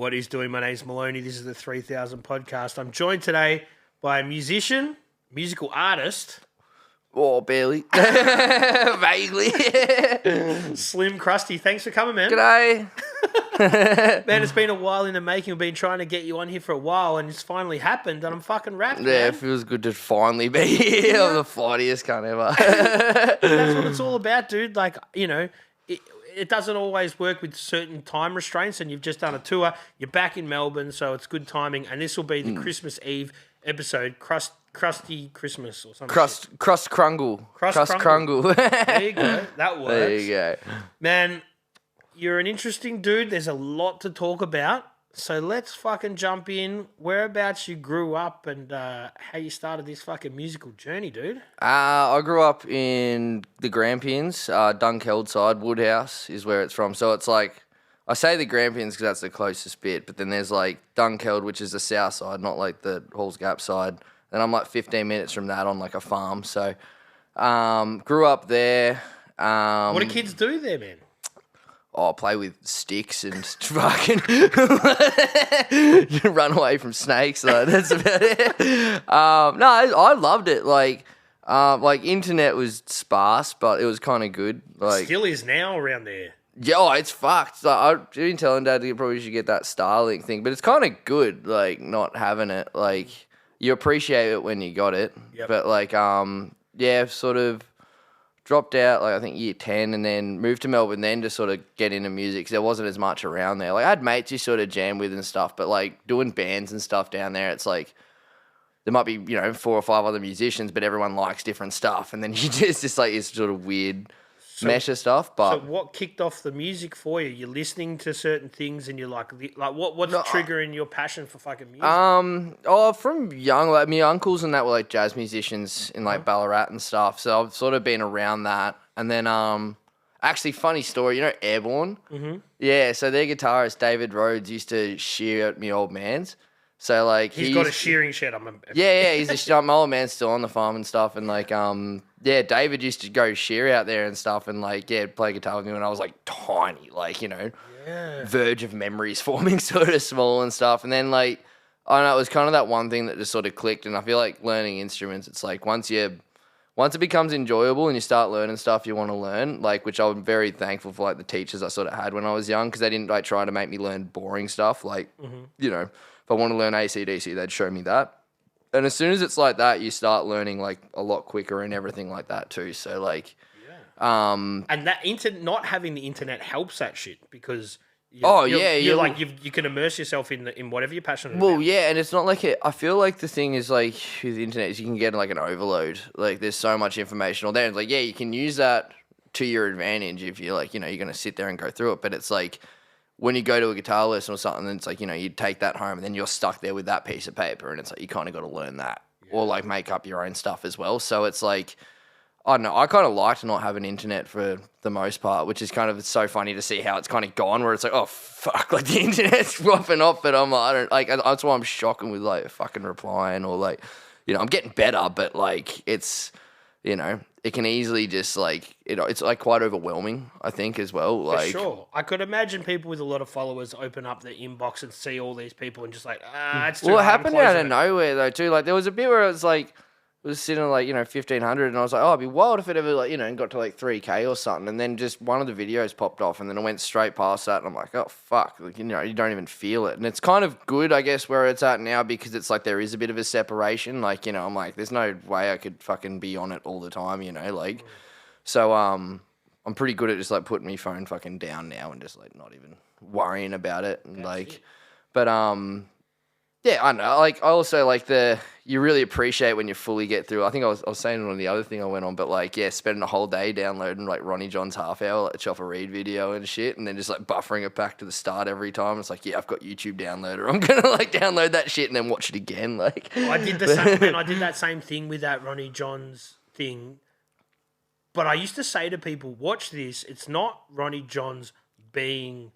What he's doing. My name's Maloney. This is the 3000 podcast. I'm joined today by a musician, musical artist. Oh, barely. Vaguely. Slim Crusty. Thanks for coming, man. G'day. Man, it's been a while in the making. We've been trying to get you on here for a while, and it's finally happened, and I'm fucking wrapped, Yeah, man. it feels good to finally be here. I'm the flightiest cunt ever. That's what it's all about, dude. Like, you know, it doesn't always work with certain time restraints, and you've just done a tour. You're back in Melbourne, so it's good timing, and this will be the Christmas Eve episode, Krusty Christmas or something. Crust crungle. Crust crungle. There you go. That works. There you go. Man, you're an interesting dude. There's a lot to talk about. So let's fucking jump in. Whereabouts you grew up and how you started this fucking musical journey, dude. I grew up in the Grampians, Dunkeld side. Woodhouse is where it's from. So it's like, I say the Grampians because that's the closest bit, but then there's like Dunkeld, which is the south side, not like the Halls Gap side. And I'm like 15 minutes from that on like a farm. So grew up there. What do kids do there, man? Oh, play with sticks and fucking run away from snakes. Like, that's about it. No, I loved it. Like internet was sparse, but it was kind of good. Like, Still is now around there. yeah, oh, it's fucked. Like, I've been telling Dad that you probably should get that Starlink thing, but it's kind of good. Like, not having it. Like, you appreciate it when you got it. Yep. But like, yeah, sort of dropped out, like I think year 10, and then moved to Melbourne then to sort of get into music because there wasn't as much around there. Like, I had mates you sort of jam with and stuff, but like doing bands and stuff down there, it's like there might be, 4 or 5 other musicians, but everyone likes different stuff, and then you just like this sort of weird mesh of stuff. But So what kicked off the music for you? You're listening to certain things and you're like what's triggering your passion for fucking music? From young, like my uncles and that were like jazz musicians in like Ballarat and stuff. So I've sort of been around that. And then, actually, funny story, Airborne? Mm-hmm. Yeah, so their guitarist, David Rhodes, used to shear at me old man's. So like He's got a shearing shed. Yeah, he's my old man's still on the farm and stuff, and like yeah, David used to go shear out there and stuff, and like play guitar with me when I was like tiny, like verge of memories forming, sort of small and stuff, and then like I don't know, it was kind of that one thing that just sort of clicked, and I feel like learning instruments, it's like once it becomes enjoyable and you start learning stuff you want to learn, like, which I'm very thankful for, like the teachers I sort of had when I was young, because they didn't like try to make me learn boring stuff, like if I want to learn AC/DC, they'd show me that. And as soon as it's like that, you start learning like a lot quicker and everything like that too. So like, and that not having the internet helps that shit because you can immerse yourself in whatever you're passionate about. Well, yeah, and it's not like I feel like the thing is like with the internet is you can get like an overload. Like there's so much information all there. It's like, yeah, you can use that to your advantage if you're like, you're going to sit there and go through it. But it's like, when you go to a guitar lesson or something, it's like, you take that home and then you're stuck there with that piece of paper and it's like, you kind of got to learn that or like make up your own stuff as well. So it's like, I don't know, I kind of liked not having internet for the most part, which is kind of, it's so funny to see how it's kind of gone where it's like, oh fuck, like the internet's popping off, but I'm like, I don't, like, that's why I'm shocking with like fucking replying or like, I'm getting better, but like it's, it can easily just like, it's like quite overwhelming, I think, as well. Like, for sure. I could imagine people with a lot of followers open up their inbox and see all these people and just like, it's too well, it hard, happened out of nowhere though too. Like there was a bit where it was like, it was sitting at like, 1,500 and I was like, oh, it'd be wild if it ever like, got to like 3K or something. And then just one of the videos popped off and then I went straight past that and I'm like, oh, fuck. Like, you don't even feel it. And it's kind of good, I guess, where it's at now because it's like there is a bit of a separation. Like, I'm like, there's no way I could fucking be on it all the time, like. So, I'm pretty good at just like putting my phone fucking down now and just like not even worrying about it. And but, yeah, I know. Like, I also like you really appreciate when you fully get through. I think I was saying on the other thing I went on, but like, yeah, spending a whole day downloading like Ronnie John's half hour, like Chopper Reed video and shit, and then just like buffering it back to the start every time. It's like, yeah, I've got YouTube downloader. I'm gonna like download that shit and then watch it again. Like, I did the same. Man, I did that same thing with that Ronnie John's thing. But I used to say to people, watch this. It's not Ronnie John's being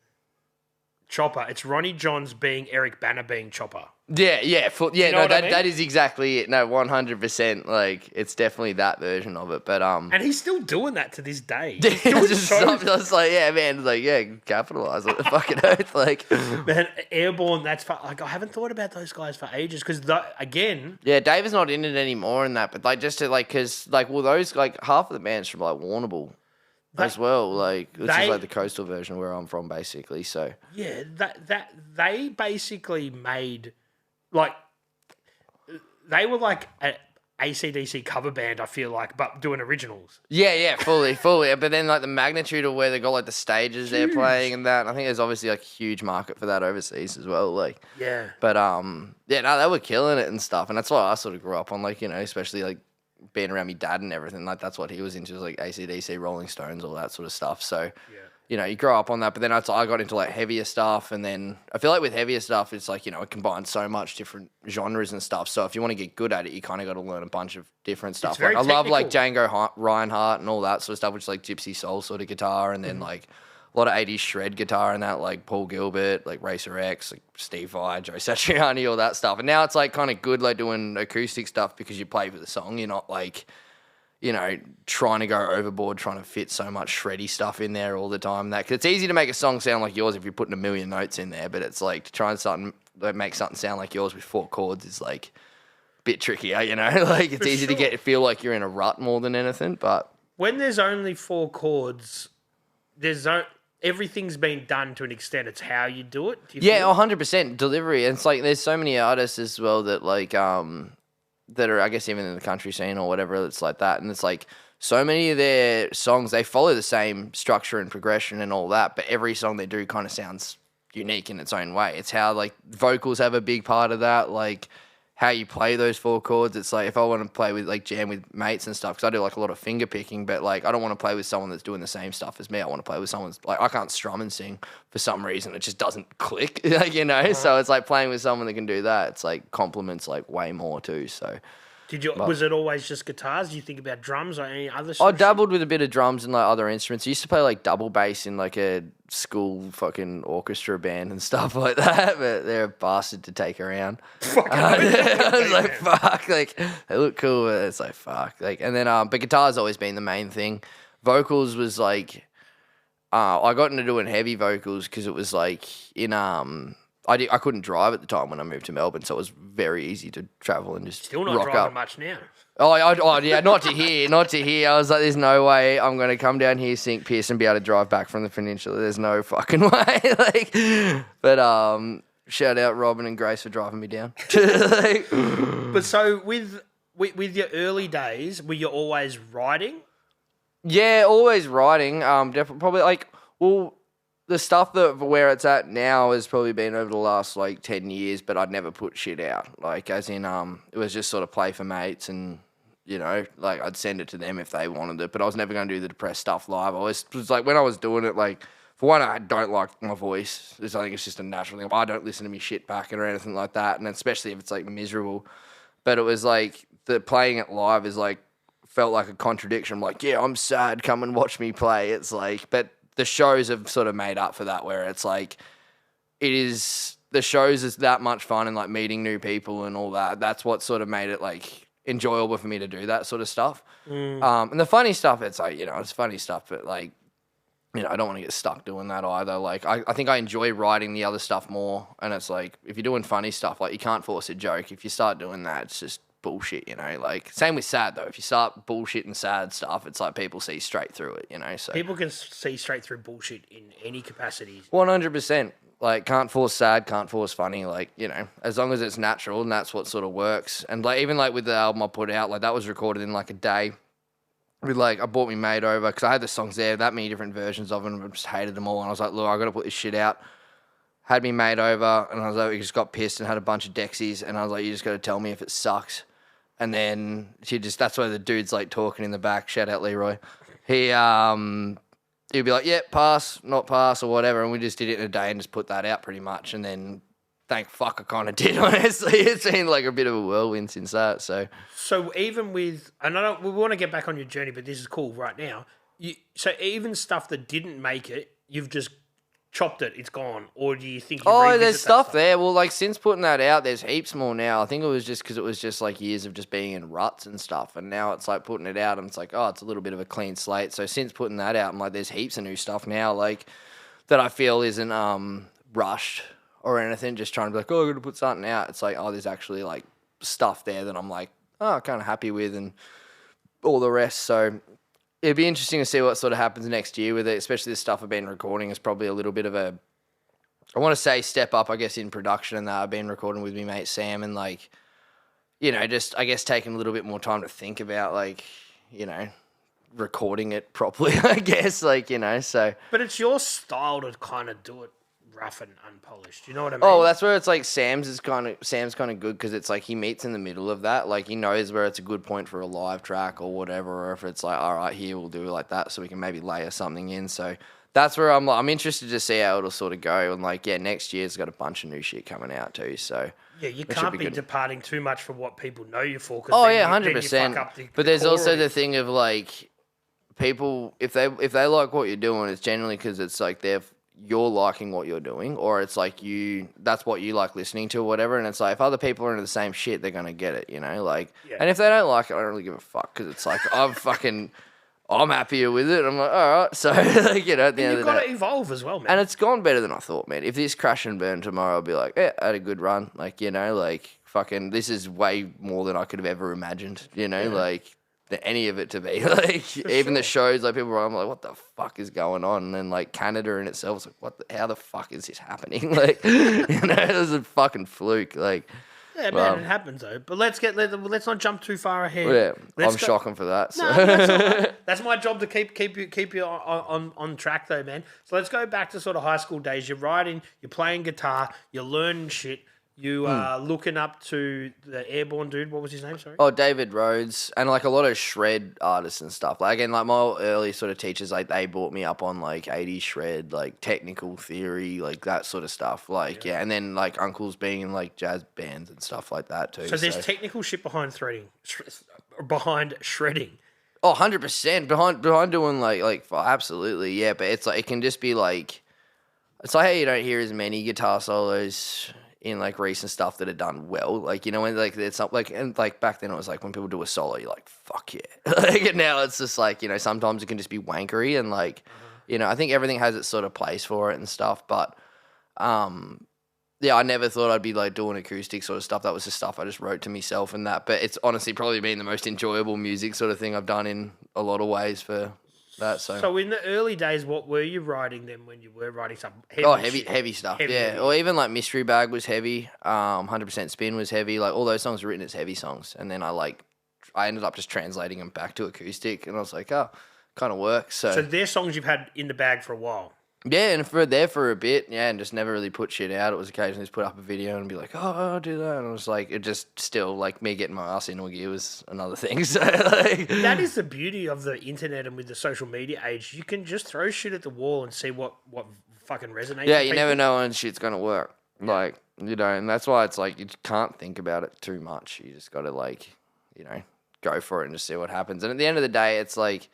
Chopper. It's Ronnie Johns being Eric Banner being Chopper. Yeah, You know what I mean? that is exactly it. No, 100%. Like, it's definitely that version of it. But And he's still doing that to this day. I He's doing was like, yeah, man, like, yeah, capitalize on the fucking oath. Like, man, Airborne. That's like I haven't thought about those guys for ages because again, yeah, Dave is not in it anymore in that. But like, just to like, because like, well, those like half of the band's from like Warrnambool as well. Like, which is like the coastal version where I'm from, basically. So yeah, that they basically made like they were like a AC/DC cover band. I feel like, but doing originals. yeah, fully. But then like the magnitude of where they got like the stages they're playing and that, I think there's obviously like a huge market for that overseas as well. Like, Yeah. but yeah, no, they were killing it and stuff, and that's what I sort of grew up on. Like, you know, especially like being around my dad and everything. Like, that's what he was into, was like AC/DC, Rolling Stones, all that sort of stuff. So. Yeah. You know, you grow up on that, but then I got into like heavier stuff, and then I feel like with heavier stuff, it's like, you know, it combines so much different genres and stuff. So if you want to get good at it, you kind of got to learn a bunch of different stuff. very Like, I love like technical. Django Reinhardt and all that sort of stuff, which is like gypsy soul sort of guitar, and then like a lot of 80s shred guitar and that, like Paul Gilbert, like Racer X, like Steve Vai, Joe Satriani, all that stuff. And now it's like kind of good like doing acoustic stuff because you play for the song. You're not like, you know, trying to go overboard, trying to fit so much shreddy stuff in there all the time. That, 'cause it's easy to make a song sound like yours if you're putting a million notes in there, but it's like to try and make something sound like yours with 4 chords is like a bit trickier, you know? Like, it's easy to feel like you're in a rut more than anything, but When there's only 4 chords, everything's been done to an extent. It's how you do it. Do you yeah, feel? 100% delivery. And it's like there's so many artists as well that like that are, I guess, even in the country scene or whatever, it's like that. And it's like so many of their songs, they follow the same structure and progression and all that, but every song they do kind of sounds unique in its own way. It's how like vocals have a big part of that, like how you play those 4 chords. It's like if I want to play with like jam with mates and stuff, because I do like a lot of finger picking, but like I don't want to play with someone that's doing the same stuff as me. I want to play with someone like, I can't strum and sing for some reason. It just doesn't click, like, you know. So it's like playing with someone that can do that. It's like complements like way more too. So Was it always just guitars? Do you think about drums or any other? I sort of dabbled with a bit of drums and like other instruments. I used to play like double bass in like a school fucking orchestra band and stuff like that, but they're a bastard to take around. I was like, fuck, like they look cool, but it's like, fuck, like, and then but guitar's always been the main thing. Vocals was like, I got into doing heavy vocals because it was like in I couldn't drive at the time when I moved to Melbourne, so it was very easy to travel and just Still not rock driving up. much now. Oh, yeah, not to hear. I was like, there's no way I'm going to come down here, sink piss, and be able to drive back from the peninsula. There's no fucking way. Like, but shout out Robin and Grace for driving me down. Like, But so with your early days, were you always writing? yeah, always writing. Definitely, probably like, well, the stuff that where it's at now has probably been over the last like 10 years, but I'd never put shit out. Like, as in, it was just sort of play for mates, and you know, like I'd send it to them if they wanted it, but I was never going to do the depressed stuff live. I was like, when I was doing it, like, for one, I don't like my voice. I think it's just a natural thing. I don't listen to me shit back or anything like that, and especially if it's like miserable. But it was like the playing it live is like felt like a contradiction. I'm like, yeah, I'm sad. Come and watch me play. It's like, but the shows have sort of made up for that, where it's like, the shows is that much fun and like meeting new people and all that. That's what sort of made it like enjoyable for me to do that sort of stuff. And the funny stuff, it's like, you know, it's funny stuff, but like, you know, I don't want to get stuck doing that either. Like, I think I enjoy writing the other stuff more. And it's like, if you're doing funny stuff, like you can't force a joke. If you start doing that, it's just bullshit, you know. Like, same with sad though. If you start bullshitting sad stuff, it's like people see straight through it, you know. So People can see straight through bullshit in any capacity. 100%. Like, can't force sad, can't force funny. Like, you know, as long as it's natural, and that's what sort of works. And like, even like with the album I put out, like that was recorded in like a day. With like, I brought me mate over because I had the songs there, that many different versions of them, and I just hated them all. And I was like, look, I got to put this shit out. Had me mate over, and I was like, we just got pissed and had a bunch of Dexies, and I was like, you just got to tell me if it sucks. And then that's why the dude's like talking in the back. Shout out Leroy. He'd be like, yeah, pass, not pass, or whatever. And we just did it in a day and just put that out pretty much. And then, thank fuck, I kind of did, honestly. It's been like a bit of a whirlwind since that. So even with, and we want to get back on your journey, but this is cool right now. So even stuff that didn't make it, you've just chopped it, it's gone, or do you think? You Oh, revisit there's that stuff there. Well, like since putting that out, there's heaps more now. I think it was just because it was just like years of just being in ruts and stuff, and now it's like putting it out, and it's like, oh, it's a little bit of a clean slate. So since putting that out, I'm like, there's heaps of new stuff now, like that I feel isn't rushed or anything. Just trying to be like, oh, I'm gonna put something out. It's like, oh, there's actually like stuff there that I'm like, oh, kind of happy with, and all the rest. So it'd be interesting to see what sort of happens next year with it, especially the stuff I've been recording is probably a little bit of a, I want to say step up, I guess, in production and that I've been recording with me mate Sam and like, you know, just I guess taking a little bit more time to think about like, you know, recording it properly, I guess, like, you know, so. But it's your style to kind of do it rough and unpolished. You know what I mean? Oh, well, that's where it's like Sam's kind of good because it's like he meets in the middle of that. Like he knows where it's a good point for a live track or whatever, or if it's like, all right, here we'll do it like that, so we can maybe layer something in. So that's where I'm interested to see how it'll sort of go. And like, yeah, next year's got a bunch of new shit coming out too. So yeah, you can't be departing too much from what people know you for. Oh yeah, 100%. But there's also the thing of like people if they like what you're doing, it's generally because it's like you're liking what you're doing, or it's like that's what you like listening to or whatever, and it's like if other people are into the same shit, they're gonna get it, you know, like, yeah. And if they don't like it, I don't really give a fuck, because it's like I'm happier with it. I'm like, all right, so like, you know, at the end of the day, you've got to evolve as well, man. And it's gone better than I thought, man. If this crash and burn tomorrow, I'll be like, yeah, I had a good run, like, you know, like fucking this is way more than I could have ever imagined, you know, like any of it to be like even the shows, like people are, I'm like, what the fuck is going on? And then like Canada in itself is like, how the fuck is this happening? Like, you know, it was a fucking fluke. Like, yeah, man, it happens though. But let's not jump too far ahead. Yeah, I'm shocking for that. So. No, that's my job to keep you on track though, man. So let's go back to sort of high school days. You're writing, you're playing guitar, you're learning shit. You are looking up to the Airborne dude. What was his name? Sorry. Oh, David Rhodes, and like a lot of shred artists and stuff. Like again, like my early sort of teachers, like they brought me up on like 80s shred, like technical theory, like that sort of stuff. Like yeah, and then like uncles being in like jazz bands and stuff like that too. So there's technical shit behind shredding. Oh, 100% behind doing like absolutely, yeah. But it's like it can just be like, it's like how you don't hear as many guitar solos in like recent stuff that are done well, like, you know, when like it's not like, and like back then it was like when people do a solo, you're like, fuck yeah. Like now it's just like, you know, sometimes it can just be wankery and like, you know, I think everything has its sort of place for it and stuff, but yeah, I never thought I'd be like doing acoustic sort of stuff. That was just stuff I just wrote to myself and that, but it's honestly probably been the most enjoyable music sort of thing I've done in a lot of ways for that. So in the early days, what were you writing then when you were writing something heavy stuff, yeah. Or even like Mystery Bag was heavy, 100% Spin was heavy, like all those songs were written as heavy songs, and then I ended up just translating them back to acoustic, and I was like, oh, kind of works. So they're songs you've had in the bag for a while. Yeah, and for a bit, yeah, and just never really put shit out. It was occasionally just put up a video and be like, oh, I'll do that. And it was like, it just still, like, me getting my ass in all gear was another thing. So, like, that is the beauty of the internet and with the social media age. You can just throw shit at the wall and see what fucking resonates. Yeah, you never know when shit's going to work. Like, you know, and that's why it's like, you can't think about it too much. You just got to, like, you know, go for it and just see what happens. And at the end of the day, it's like,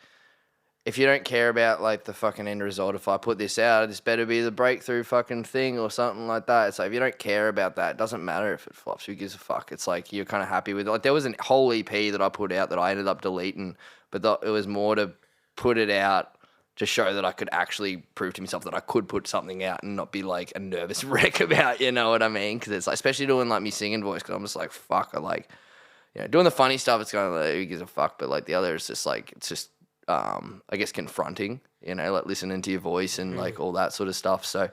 if you don't care about, like, the fucking end result, if I put this out, this better be the breakthrough fucking thing or something like that. It's like, if you don't care about that, it doesn't matter if it flops. Who gives a fuck? It's like, you're kind of happy with it. Like, there was a whole EP that I put out that I ended up deleting, but it was more to put it out to show that I could actually prove to myself that I could put something out and not be, like, a nervous wreck about, you know what I mean? Because it's like, especially doing, like, me singing voice, because I'm just like, fuck, doing the funny stuff, it's kind of like, who gives a fuck? But, like, the other is just, like, it's just, I guess confronting, you know, like listening to your voice and like all that sort of stuff. So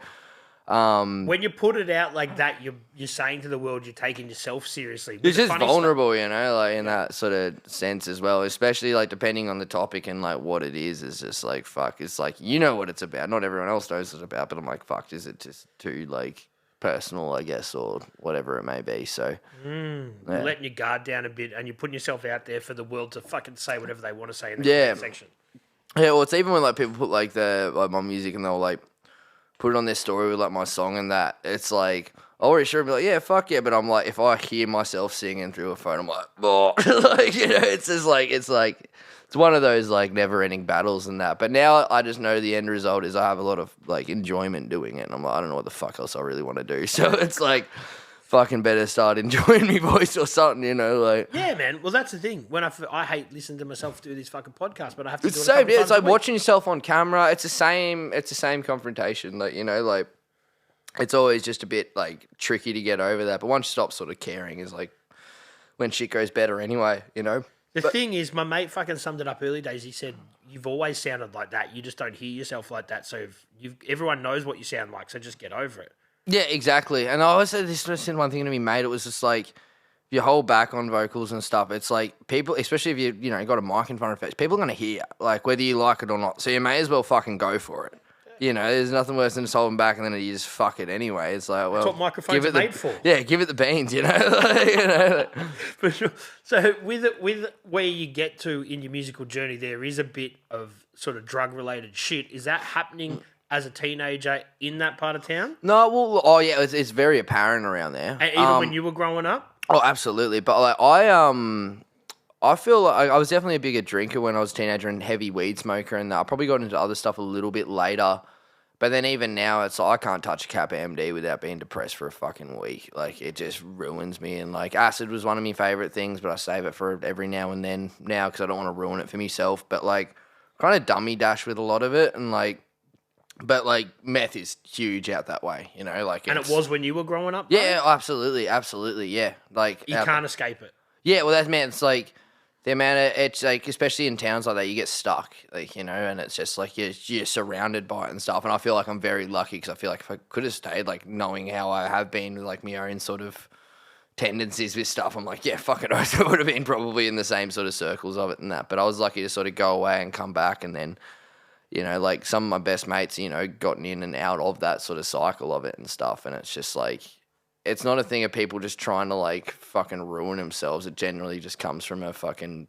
when you put it out like that, you're saying to the world you're taking yourself seriously. It's just vulnerable, you know, like in that sort of sense as well, especially like depending on the topic and like what it is just like, fuck, it's like, you know what it's about. Not everyone else knows what it's about, but I'm like, fuck, is it just too like personal, I guess, or whatever it may be. So you're letting your guard down a bit and you're putting yourself out there for the world to fucking say whatever they want to say in the comment section. Yeah, well, it's even when like people put like my music and they'll like put it on their story with like my song and that, it's like, I already sure be like, yeah, fuck yeah, but I'm like, if I hear myself singing through a phone, I'm like, oh, like, you know, it's just like, it's like it's one of those like never-ending battles and that. But now I just know the end result is I have a lot of like enjoyment doing it, and I'm like, I don't know what the fuck else I really want to do. So it's like, fucking better start enjoying my voice or something, you know, like. Yeah, man. Well, that's the thing. When I hate listening to myself do these fucking podcasts, but I have to do it. It's the same. Yeah, it's like watching yourself on camera. It's the same. It's the same confrontation. Like, you know, like it's always just a bit like tricky to get over that. But once you stop sort of caring, is like when shit goes better anyway, you know. The thing is, my mate fucking summed it up early days. He said, "You've always sounded like that. You just don't hear yourself like that. So everyone knows what you sound like. So just get over it." Yeah, exactly. And I always said this was one thing to me, mate. It was just like, if you hold back on vocals and stuff, it's like people, especially if you know, got a mic in front of your face, people are going to hear, like, whether you like it or not. So you may as well fucking go for it. You know, there's nothing worse than just holding back and then you just fuck it anyway. It's like, well, that's what microphones are made for. Yeah, give it the beans, you know. You know. For sure. So with where you get to in your musical journey, there is a bit of sort of drug related shit. Is that happening as a teenager in that part of town? No, well, oh yeah, it's very apparent around there. And even when you were growing up? Oh, absolutely. But like I feel like I was definitely a bigger drinker when I was a teenager and heavy weed smoker, and I probably got into other stuff a little bit later. But then even now, it's like I can't touch a Kappa MD without being depressed for a fucking week. Like, it just ruins me. And like acid was one of my favorite things, but I save it for every now and then now because I don't want to ruin it for myself. But like, kind of dummy dash with a lot of it, and like. But, like, meth is huge out that way, you know? Like, and it was when you were growing up? Yeah, absolutely, yeah. Like, you can't escape it. Yeah, well, that's, man, it's like, the amount of, it's like, especially in towns like that, you get stuck, like, you know, and it's just like, you're surrounded by it and stuff, and I feel like I'm very lucky, because I feel like if I could have stayed, like, knowing how I have been with, like, my own sort of tendencies with stuff, I'm like, yeah, fuck it, I would have been probably in the same sort of circles of it and that, but I was lucky to sort of go away and come back, and then, you know, like some of my best mates, you know, gotten in and out of that sort of cycle of it and stuff. And it's just like, it's not a thing of people just trying to like fucking ruin themselves. It generally just comes from a fucking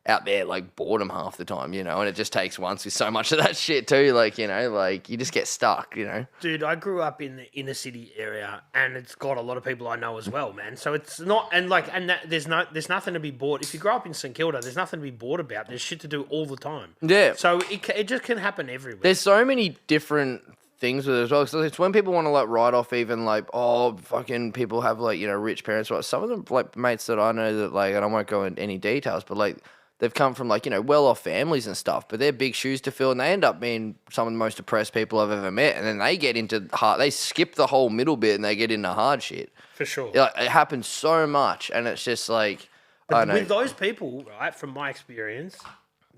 out there like boredom half the time, you know, and it just takes once with so much of that shit too. Like, you know, like you just get stuck, you know. Dude, I grew up in the inner city area and it's got a lot of people I know as well, man. So it's not, and like, and that, there's nothing to be bored. If you grow up in St Kilda, there's nothing to be bored about. There's shit to do all the time. Yeah. So it just can happen everywhere. There's so many different things with it as well. So it's when people want to like write off even like, oh, fucking people have like, you know, rich parents. Like some of them like mates that I know that like, and I won't go into any details, but like, they've come from like, you know, well-off families and stuff, but they're big shoes to fill and they end up being some of the most depressed people I've ever met. And then they get into hard, they skip the whole middle bit and they get into hard shit. For sure. Like, it happens so much and it's just like, but I don't know. With those people, right, from my experience,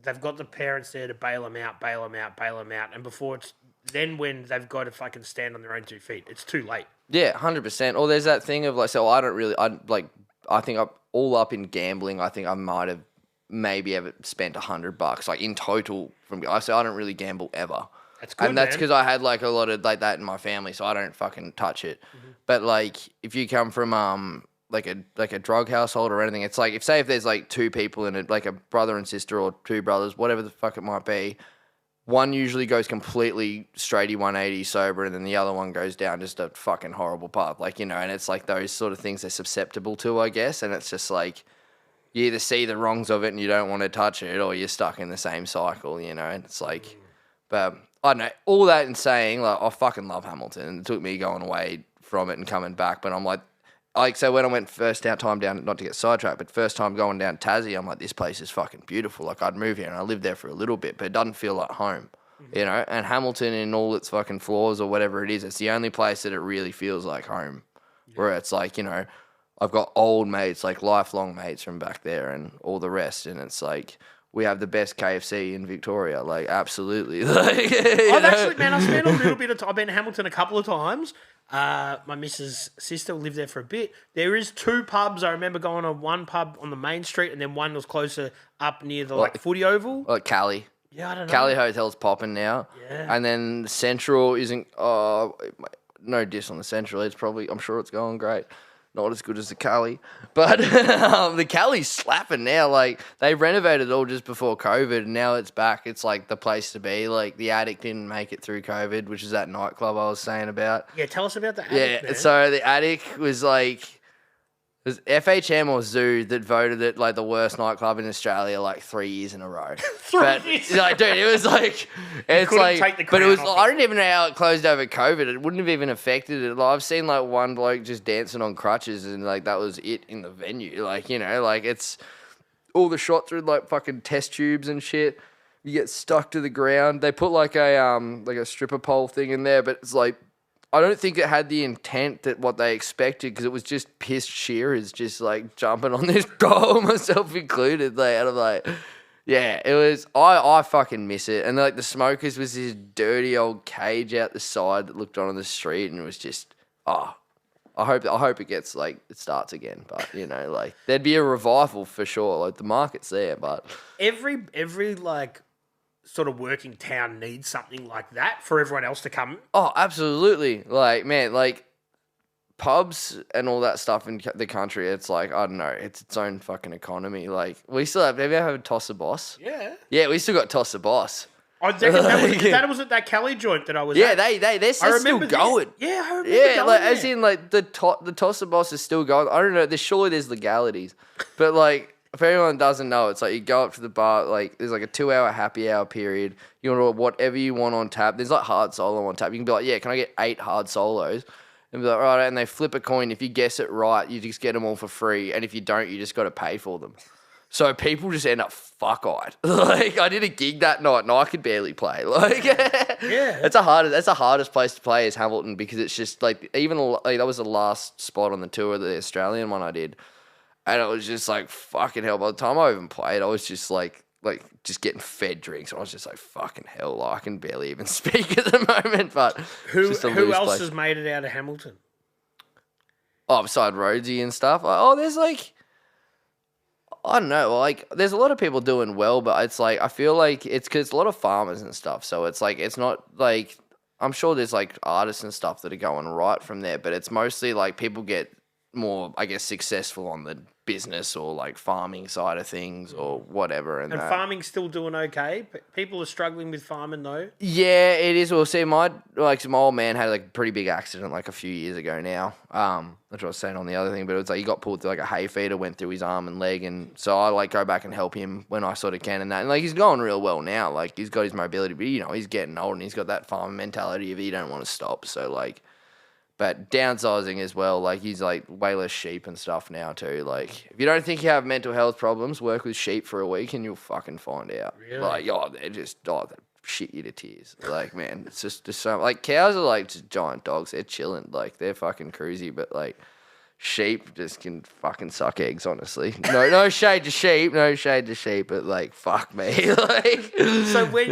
they've got the parents there to bail them out. And before it's, then when they've got to fucking stand on their own 2 feet, it's too late. Yeah, 100%. Or there's that thing of like, so I think I'm all up in gambling. I think I might have maybe ever spent $100 like in total I don't really gamble ever. That's good, and that's because I had like a lot of like that in my family, so I don't fucking touch it. Mm-hmm. But like if you come from like a drug household or anything, it's like if there's like 2 people in it, like a brother and sister or 2 brothers, whatever the fuck it might be, one usually goes completely straighty 180 sober, and then the other one goes down just a fucking horrible path, like, you know. And it's like those sort of things they're susceptible to, I guess. And it's just like, you either see the wrongs of it and you don't want to touch it, or you're stuck in the same cycle, you know. And it's like, but I don't know, all that and saying, like, I fucking love Hamilton. It took me going away from it and coming back, but I'm like, so when I went first time down, not to get sidetracked, but first time going down Tassie, I'm like, this place is fucking beautiful. Like, I'd move here and I lived there for a little bit, but it doesn't feel like home, you know. And Hamilton, in all its fucking flaws or whatever it is, it's the only place that it really feels like home, where it's like, you know, I've got old mates, like lifelong mates from back there and all the rest. And it's like, we have the best KFC in Victoria. Like, absolutely. Like, I've spent a little bit of time. I've been to Hamilton a couple of times. My missus' sister lived there for a bit. There is 2 pubs. I remember going to one pub on the main street and then one was closer up near the like footy oval. Like Cali. Yeah, I don't know. Cali Hotel's popping now. Yeah. And then Central isn't, no diss on the Central. It's probably, I'm sure it's going great. Not as good as the Cali, but the Cali's slapping now. Like, they renovated it all just before COVID, and now it's back. It's like the place to be. Like, the Attic didn't make it through COVID, which is that nightclub I was saying about. Yeah, tell us about the Attic, man. So the Attic was like, was FHM or Zoo that voted it like the worst nightclub in Australia like 3 years in a row. But like, dude, it was like it's like, but it was. I don't even know how it closed over COVID. It wouldn't have even affected it. Like, I've seen like one bloke just dancing on crutches, and like that was it in the venue. Like, you know, like it's all the shots are in like fucking test tubes and shit. You get stuck to the ground. They put like a stripper pole thing in there, but it's like, I don't think it had the intent that what they expected, because it was just pissed shearers just like jumping on this pole, myself included. Like, and I'm like, yeah, it was. I fucking miss it. And like the Smokers was this dirty old cage out the side that looked on the street, and it was just I hope it gets like it starts again. But you know, like there'd be a revival for sure. Like the market's there, but every like sort of working town needs something like that for everyone else to come. Oh, absolutely. Like, man, like pubs and all that stuff in the country, it's like, I don't know, it's its own fucking economy. Like, we still have you ever had Toss the Boss? Yeah. Yeah, we still got Toss the Boss. I reckon that was at that Kelly joint that I was at. They're still going. Yeah, I remember going like, as in, like, the Toss the Boss is still going. I don't know, surely there's legalities. But, like, if anyone doesn't know, it's like you go up to the bar, like there's like a 2-hour happy hour period. You order whatever you want on tap. There's like hard solo on tap. You can be like, yeah, can I get 8 hard solos? And be like, right, and they flip a coin. If you guess it right, you just get them all for free. And if you don't, you just got to pay for them. So people just end up fuck-eyed. Like, I did a gig that night and I could barely play. Like, yeah. That's the hardest place to play is Hamilton, because it's just like, even like, that was the last spot on the tour, the Australian one I did. And it was just like, fucking hell. By the time I even played, I was just like just getting fed drinks. I was just like, fucking hell. Like, I can barely even speak at the moment. But who else has made it out of Hamilton? Oh, beside Rhodesy and stuff. There's like, I don't know. Like, there's a lot of people doing well, but it's like, I feel like it's because a lot of farmers and stuff. So it's like, it's not like, I'm sure there's like artists and stuff that are going right from there, but it's mostly like people get more, I guess, successful on the business or like farming side of things or whatever. And farming's still doing okay. People are struggling with farming though. Yeah, it is. Well, see, my old man had like a pretty big accident like a few years ago now. Which I was saying on the other thing, but it was like he got pulled through like a hay feeder, went through his arm and leg, and so I like go back and help him when I sort of can and that. And like he's going real well now. Like he's got his mobility, but you know he's getting old and he's got that farmer mentality of he don't want to stop. So like. But downsizing as well, like he's like way less sheep and stuff now too. Like if you don't think you have mental health problems, work with sheep for a week and you'll fucking find out. Really? Like, they're just, they shit you to tears. Like, man, it's just so, like cows are like just giant dogs. They're chilling. Like they're fucking cruisy, but like sheep just can fucking suck eggs, honestly. No shade to sheep, but like, fuck me. Like, so when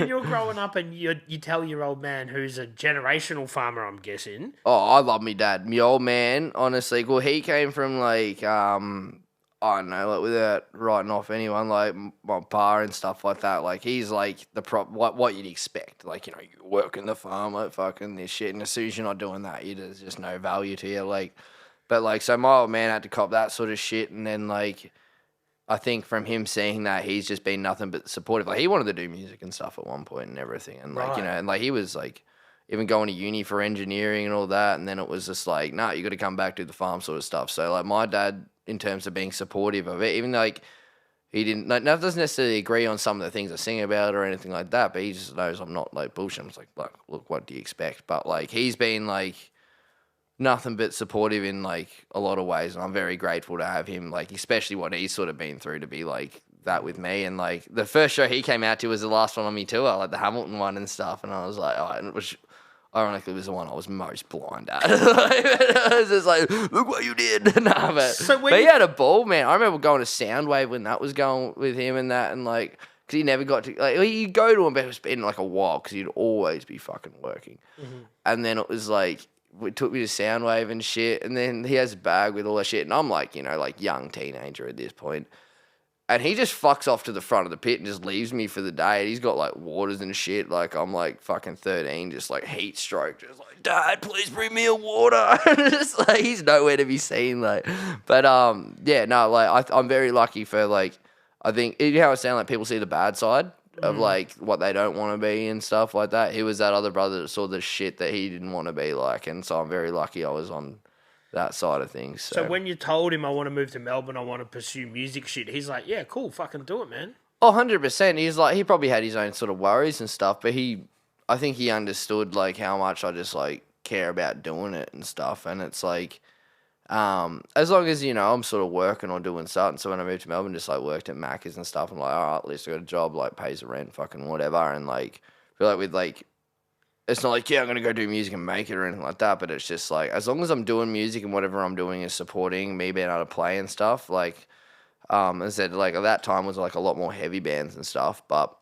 you're growing up and you tell your old man, who's a generational farmer, I'm guessing. Oh, I love me dad. Me old man, honestly. Well, he came from like, I don't know, like without writing off anyone, like my pa and stuff like that. Like he's like the what you'd expect. Like, you know, you work in the farm, like fucking this shit, and as soon as you're not doing that, there's just no value to you. Like. But, like, so my old man had to cop that sort of shit, and then, like, I think from him seeing that, he's just been nothing but supportive. Like, he wanted to do music and stuff at one point and everything, and, like, you know, and, like, he was, like, even going to uni for engineering and all that, and then it was just like, nah, you got to come back to the farm sort of stuff. So, like, my dad, in terms of being supportive of it, even, like, he doesn't necessarily agree on some of the things I sing about or anything like that, but he just knows I'm not, like, bullshit. I'm just like, look, what do you expect? But, like, he's been, like, nothing but supportive in like a lot of ways, and I'm very grateful to have him, like especially what he's sort of been through, to be like that with me. And like the first show he came out to was the last one on me tour, like the Hamilton one and stuff, and I was like, and it was ironically was the one I was most blind at. I was just like, look what you did. Nah, but he had a ball, man. I remember going to Soundwave when that was going with him and that, and like because he never got to, like, you go to him, but it's been like a while because he'd always be fucking working. And then it was like, it took me to Soundwave and shit, and then he has a bag with all that shit, and I'm like, you know, like young teenager at this point, and he just fucks off to the front of the pit and just leaves me for the day. And he's got like waters and shit, like I'm like fucking 13, just like heat stroke, just like, Dad, please bring me a water. Just like he's nowhere to be seen, like. But yeah, no, like I'm very lucky for like, I think, you know how I sound like people see the bad side of like what they don't want to be and stuff like that. He was that other brother that saw the shit that he didn't want to be like, and so I'm very lucky I was on that side of things. So when you told him I want to move to Melbourne, I want to pursue music shit, he's like, yeah, cool, fucking do it, man. Oh, 100%. He's like, he probably had his own sort of worries and stuff, but I think he understood like how much I just like care about doing it and stuff. And it's like, as long as, you know, I'm sort of working or doing something. So when I moved to Melbourne, just like worked at Macca's and stuff. I'm like, all right, at least I got a job, like pays the rent, fucking whatever. And like, I feel like with like, it's not like, yeah, I'm going to go do music and make it or anything like that. But it's just like, as long as I'm doing music and whatever I'm doing is supporting me being able to play and stuff. Like, as I said, like at that time was like a lot more heavy bands and stuff. But,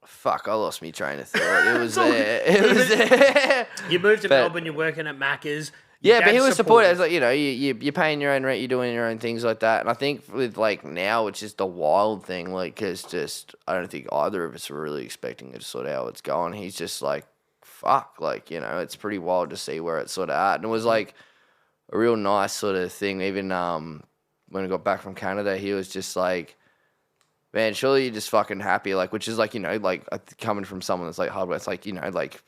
fuck, I lost me train of thought. It was there. It was there. You moved to Melbourne, you're working at Macca's. Yeah, but he was supportive. It's like, you know, you're paying your own rent, you're doing your own things like that. And I think with, like, now, it's just a wild thing. Like, because just, I don't think either of us were really expecting it to sort of how it's going. He's just like, fuck, like, you know, it's pretty wild to see where it's sort of at. And it was, like, a real nice sort of thing. Even when I got back from Canada, he was just like, man, surely you're just fucking happy. Like, which is, like, you know, like, coming from someone that's, like, hardware, it's like, you know, like,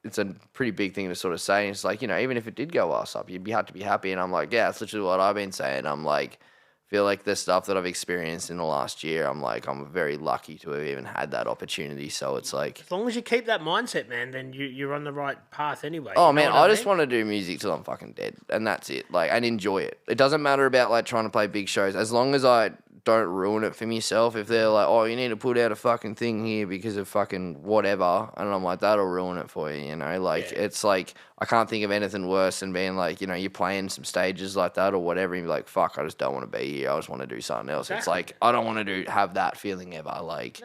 it's a pretty big thing to sort of say. And it's like, you know, even if it did go ass up, you'd have to be happy. And I'm like, yeah, that's literally what I've been saying. I'm like, feel like the stuff that I've experienced in the last year, I'm like, I'm very lucky to have even had that opportunity. So it's like, as long as you keep that mindset, man, then you're on the right path anyway. Oh, man, I just want to do music till I'm fucking dead. And that's it. Like, and enjoy it. It doesn't matter about, like, trying to play big shows. As long as I don't ruin it for myself. If they're like, oh, you need to put out a fucking thing here because of fucking whatever, and I'm like, that'll ruin it for you, you know? Like, it's like, I can't think of anything worse than being like, you know, you're playing some stages like that or whatever, and you're like, fuck, I just don't want to be here. I just want to do something else. Exactly. It's like, I don't want to have that feeling ever, like,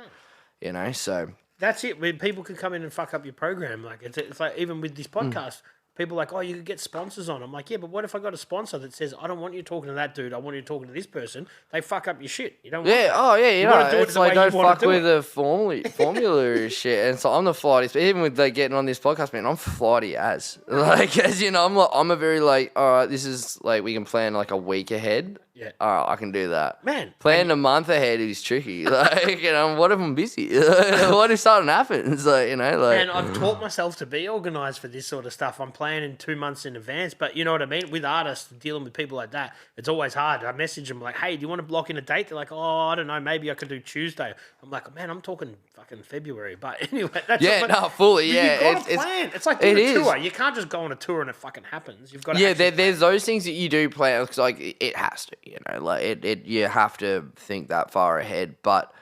you know, so. That's it. When people can come in and fuck up your program. Like, it's like, even with this podcast, people are like, oh, you could get sponsors on. I'm like, yeah, but what if I got a sponsor that says, I don't want you talking to that dude. I want you talking to this person. They fuck up your shit. You don't want that. Oh, yeah, you know, it's like, don't fuck with the formula shit. And so I'm the flighty. Even with like, getting on this podcast, man, I'm flighty as. Like, as you know, I'm a very like, all right, this is like, we can plan like a week ahead. Yeah. All right, I can do that. Man. Planning a month ahead is tricky. Like, you know, what if I'm busy? What if something happens? Like, you know, like. And I've taught myself to be organised for this sort of stuff. I'm planning 2 months in advance. But you know what I mean? With artists, dealing with people like that, it's always hard. I message them like, hey, do you want to block in a date? They're like, oh, I don't know. Maybe I could do Tuesday. I'm like, man, I'm talking fucking February. But anyway. That's fully, yeah. You've got to plan. It's like doing a tour. You can't just go on a tour and it fucking happens. You've got to there's those things that you do plan. Because, like, it has to, you know, like, you have to think that far ahead, but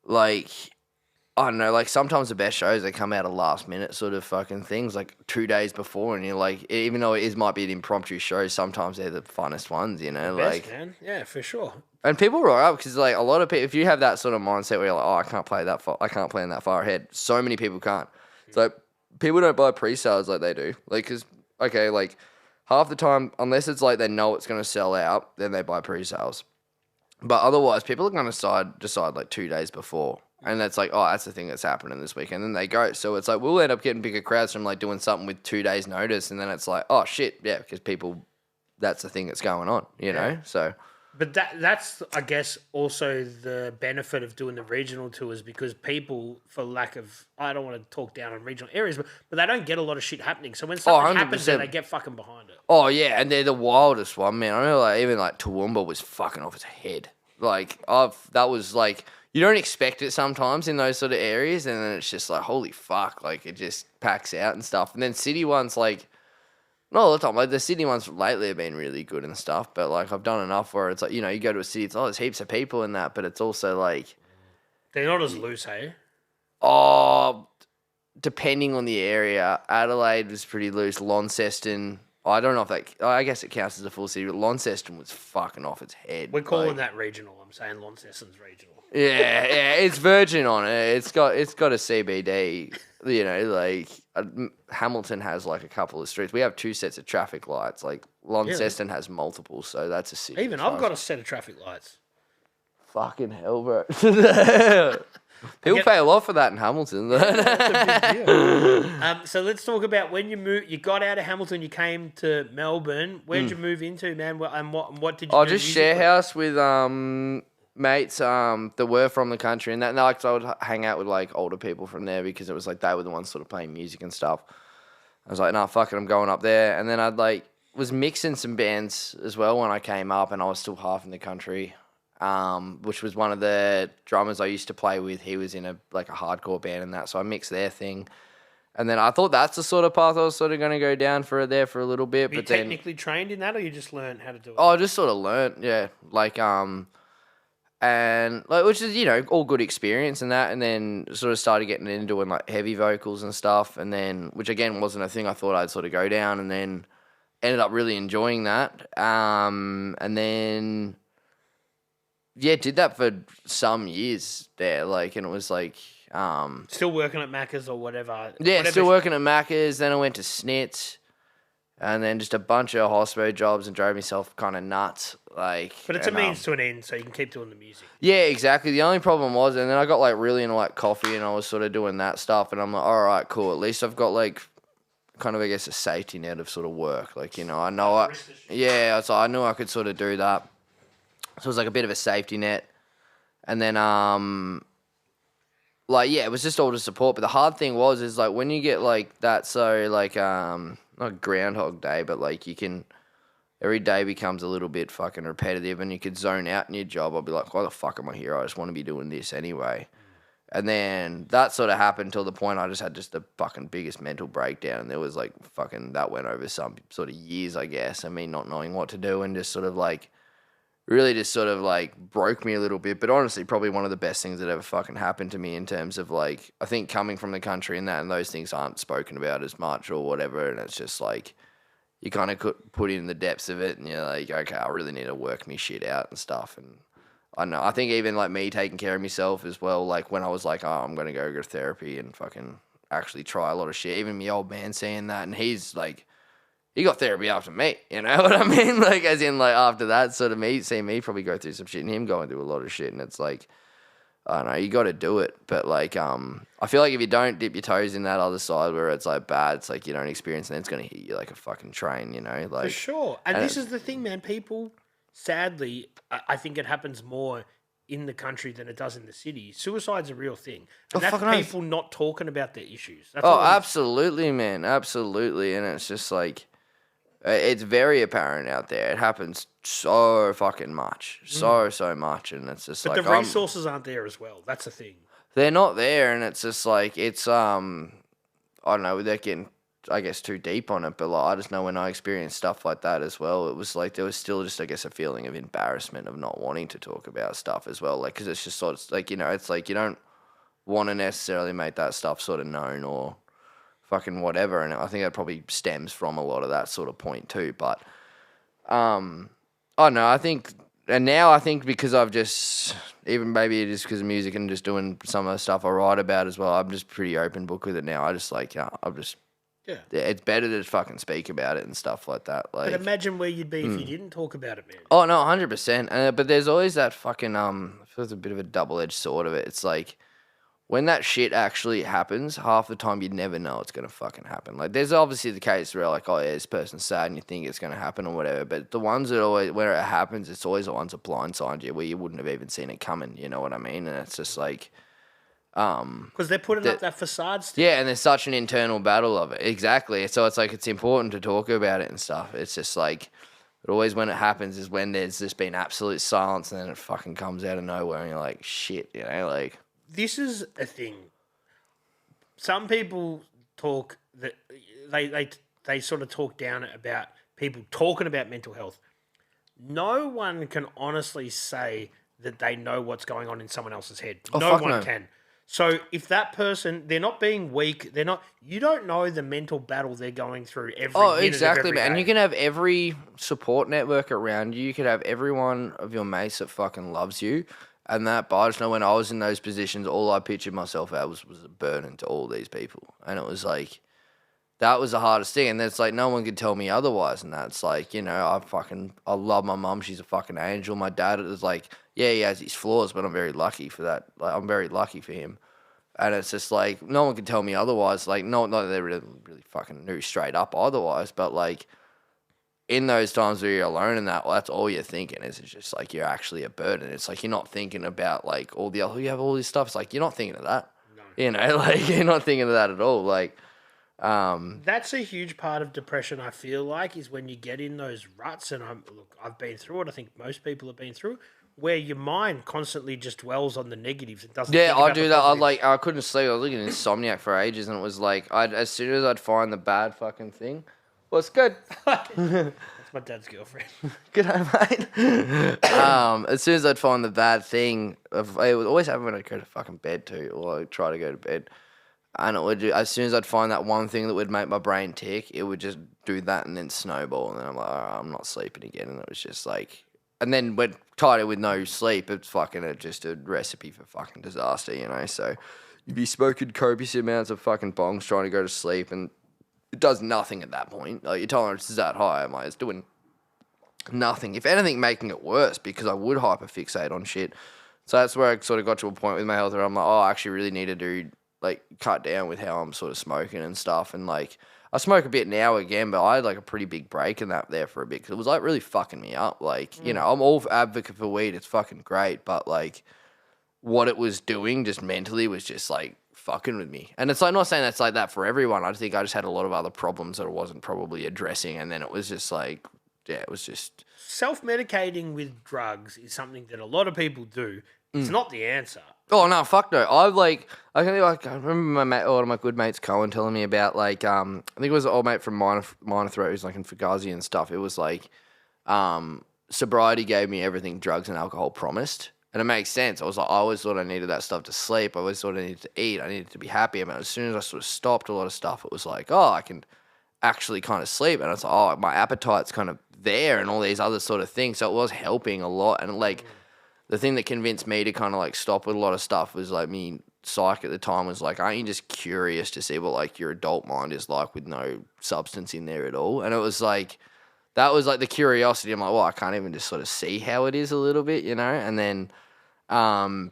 like, I don't know, like sometimes the best shows, they come out of last minute sort of fucking things, like 2 days before, and you're like, even though it might be an impromptu show, sometimes they're the funnest ones, you know, best, like, man. Yeah, for sure. And people roll up because like a lot of people, if you have that sort of mindset where you're like, oh, I can't play that far, I can't plan that far ahead. So many people can't. So people don't buy pre-sales like they do, like, because okay, like half the time, unless it's like they know it's going to sell out, then they buy pre-sales. But otherwise, people are going to decide like 2 days before. And that's like, oh, that's the thing that's happening this weekend. And then they go. So it's like, we'll end up getting bigger crowds from like doing something with 2 days notice. And then it's like, oh, shit, yeah, because people, that's the thing that's going on, you know? So. But that's, I guess, also the benefit of doing the regional tours, because people, for lack of, I don't want to talk down on regional areas, but they don't get a lot of shit happening. So when something happens there, they get fucking behind it. Oh, yeah, and they're the wildest one, man. I know, like, even, like, Toowoomba was fucking off its head. Like, that was, like, you don't expect it sometimes in those sort of areas, and then it's just like, holy fuck, like, it just packs out and stuff. And then city ones, like, not all the time. Like, the city ones lately have been really good and stuff, but, like, I've done enough where it's like, you know, you go to a city, it's, oh, there's heaps of people in that, but it's also, like... They're not as loose, hey? Oh, depending on the area. Adelaide was pretty loose. Launceston, I don't know if that... I guess it counts as a full city, but Launceston was fucking off its head. We're calling that regional. I'm saying Launceston's regional. Yeah, it's Virgin on it. It's got a CBD... You know, like, Hamilton has, like, a couple of streets. We have 2 sets of traffic lights. Like, Launceston has multiple, so that's a city. Even I've got a set of traffic lights. Fucking hell, bro. People pay a lot for that in Hamilton. That's a big deal. So let's talk about when you moved. You got out of Hamilton, you came to Melbourne. Where'd you move into, man? And what did you do? Just share house with mates that were from the country, and that like, so I would hang out with like older people from there because it was like they were the ones sort of playing music and stuff. I was like, nah, fuck it, I'm going up there. And then I'd like was mixing some bands as well when I came up, and I was still half in the country. Which was one of the drummers I used to play with. He was in a hardcore band and that, so I mixed their thing. And then I thought that's the sort of path I was sort of going to go down for a little bit. Were you technically trained in that, or you just learned how to do it? Oh, I just sort of learned, yeah. And like, which is, you know, all good experience and that. And then sort of started getting into doing like heavy vocals and stuff. And then, which again wasn't a thing I thought I'd sort of go down. And then ended up really enjoying that. And then, yeah, did that for some years there. Like, and it was like, still working at Macca's or whatever. Yeah, still working at Macca's. Then I went to Snitz. And then just a bunch of hospo jobs and drove myself kind of nuts. Like, but it's a means to an end, so you can keep doing the music. Yeah, exactly. The only problem was, and then I got like really into like coffee, and I was sort of doing that stuff, and I'm like, all right, cool. At least I've got like kind of, I guess, a safety net of sort of work. Like, you know, I know so I knew I could sort of do that. So it was like a bit of a safety net, and then like, yeah, it was just all to support. But the hard thing is like when you get like that, so like not Groundhog Day, but like every day becomes a little bit fucking repetitive, and you could zone out in your job. I'll be like, why the fuck am I here? I just want to be doing this anyway. And then that sort of happened till the point I just had just the fucking biggest mental breakdown. And there was like fucking, that went over some sort of years, I guess, and me not knowing what to do, and just sort of like, really just sort of like broke me a little bit. But honestly, probably one of the best things that ever fucking happened to me in terms of like, I think coming from the country and that, and those things aren't spoken about as much or whatever. And it's just like, you kind of could put in the depths of it, and you're like, okay, I really need to work me shit out and stuff. And I don't know, I think even like me taking care of myself as well, like when I was like, oh, I'm going to go to therapy and fucking actually try a lot of shit. Even my old man saying that, and he's like, he got therapy after me, you know what I mean? Like, as in, like, after that, sort of seeing me probably go through some shit and him going through a lot of shit, and it's like, I don't know, you got to do it. But, like, I feel like if you don't dip your toes in that other side where it's, like, bad, it's like you don't experience it, and it's going to hit you like a fucking train, you know? Like, for sure. And this is the thing, man. People, sadly, I think it happens more in the country than it does in the city. Suicide's a real thing. And that's people not talking about their issues. That's absolutely, man. Absolutely. And it's just like, it's very apparent out there. It happens so fucking much. So much. And it's just but like... But the resources aren't there as well. That's the thing. They're not there, and it's just like, it's, I don't know, without getting, I guess, too deep on it, but like, I just know when I experienced stuff like that as well, it was like, there was still just, I guess, a feeling of embarrassment of not wanting to talk about stuff as well. Like, because it's just sort of, like, you know, it's like, you don't want to necessarily make that stuff sort of known or fucking whatever, and I think that probably stems from a lot of that sort of point too. But I don't know, I think, and now I think because I've just, even maybe it is because of music and just doing some of the stuff I write about as well, I'm just pretty open book with it now. I just like, I'm just, yeah, it's better to fucking speak about it and stuff like that. Like, but imagine where you'd be if you didn't talk about it, man. Oh no, 100%. But there's always that fucking I feel it's a bit of a double-edged sword of it. It's like, when that shit actually happens, half the time you never know it's going to fucking happen. Like, there's obviously the case where, like, oh, yeah, this person's sad and you think it's going to happen or whatever. But the ones that always, where it happens, it's always the ones that blindside you where you wouldn't have even seen it coming. You know what I mean? And it's just like... because they're putting up that facade still. Yeah, and there's such an internal battle of it. Exactly. So it's like, it's important to talk about it and stuff. It's just like... But always when it happens is when there's just been absolute silence and then it fucking comes out of nowhere and you're like, shit, you know, like... This is a thing. Some people talk that they sort of talk down about people talking about mental health. No one can honestly say that they know what's going on in someone else's head. No one can. So if that person, they're not being weak, you don't know the mental battle they're going through every minute exactly, of every man. day. And you can have every support network around you. You could have every one of your mates that fucking loves you. And that, but I just know when I was in those positions, all I pictured myself as was a burden to all these people. And it was like, that was the hardest thing. And it's like, no one could tell me otherwise. And that's like, you know, I love my mum. She's a fucking angel. My dad is like, yeah, he has his flaws, but I'm very lucky for that. Like, I'm very lucky for him. And it's just like, no one could tell me otherwise. Like, not that they really fucking knew straight up otherwise, but like, in those times where you're alone and that, well, that's all you're thinking is it's just like you're actually a burden. It's like you're not thinking about like all the other, you have all this stuff. It's like you're not thinking of that. No. You know, like you're not thinking of that at all. Like, that's a huge part of depression. I feel like is when you get in those ruts, and I've been through it. I think most people have been through it, where your mind constantly just dwells on the negatives. It doesn't. yeah, think I about do the that. positives. I couldn't sleep. I was looking at Insomniac for ages, and it was like, as soon as I'd find the bad fucking thing, well, it's good. That's my dad's girlfriend. Good day, mate. As soon as I'd find the bad thing, it would always happen when I'd go to fucking bed too, or I'd try to go to bed. And it would do, as soon as I'd find that one thing that would make my brain tick, it would just do that and then snowball. And then I'm like, oh, I'm not sleeping again. And it was just like, and then when tired with no sleep, it's fucking just a recipe for fucking disaster, you know? So you'd be smoking copious amounts of fucking bongs trying to go to sleep, and it does nothing at that point. Like, your tolerance is that high. I'm like, it's doing nothing. If anything, making it worse, because I would hyperfixate on shit. So that's where I sort of got to a point with my health where I'm like, oh, I actually really need to do, like, cut down with how I'm sort of smoking and stuff. And like, I smoke a bit now again, but I had like a pretty big break in that there for a bit, because it was like really fucking me up. Like, you know, I'm all advocate for weed. It's fucking great. But like, what it was doing just mentally was just like fucking with me. And it's like, not saying that's like that for everyone. I think I just had a lot of other problems that I wasn't probably addressing. And then it was just like, yeah, it was just. Self-medicating with drugs is something that a lot of people do. It's not the answer. Oh no, fuck no! I remember my mate, one of my good mates, Cohen, telling me about like I think it was an old mate from Minor Threat who's like in Fugazi and stuff. It was like sobriety gave me everything drugs and alcohol promised, and it makes sense. I was like, I always thought I needed that stuff to sleep. I always thought I needed to eat. I needed to be happy. But as soon as I sort of stopped a lot of stuff, it was like, oh, I can actually kind of sleep, and it's like, oh, my appetite's kind of there, and all these other sort of things. So it was helping a lot, and like. The thing that convinced me to kind of like stop with a lot of stuff was like me, psych at the time was like, aren't you just curious to see what like your adult mind is like with no substance in there at all? And it was like, that was like the curiosity. I'm like, well, I can't even just sort of see how it is a little bit, you know? And then,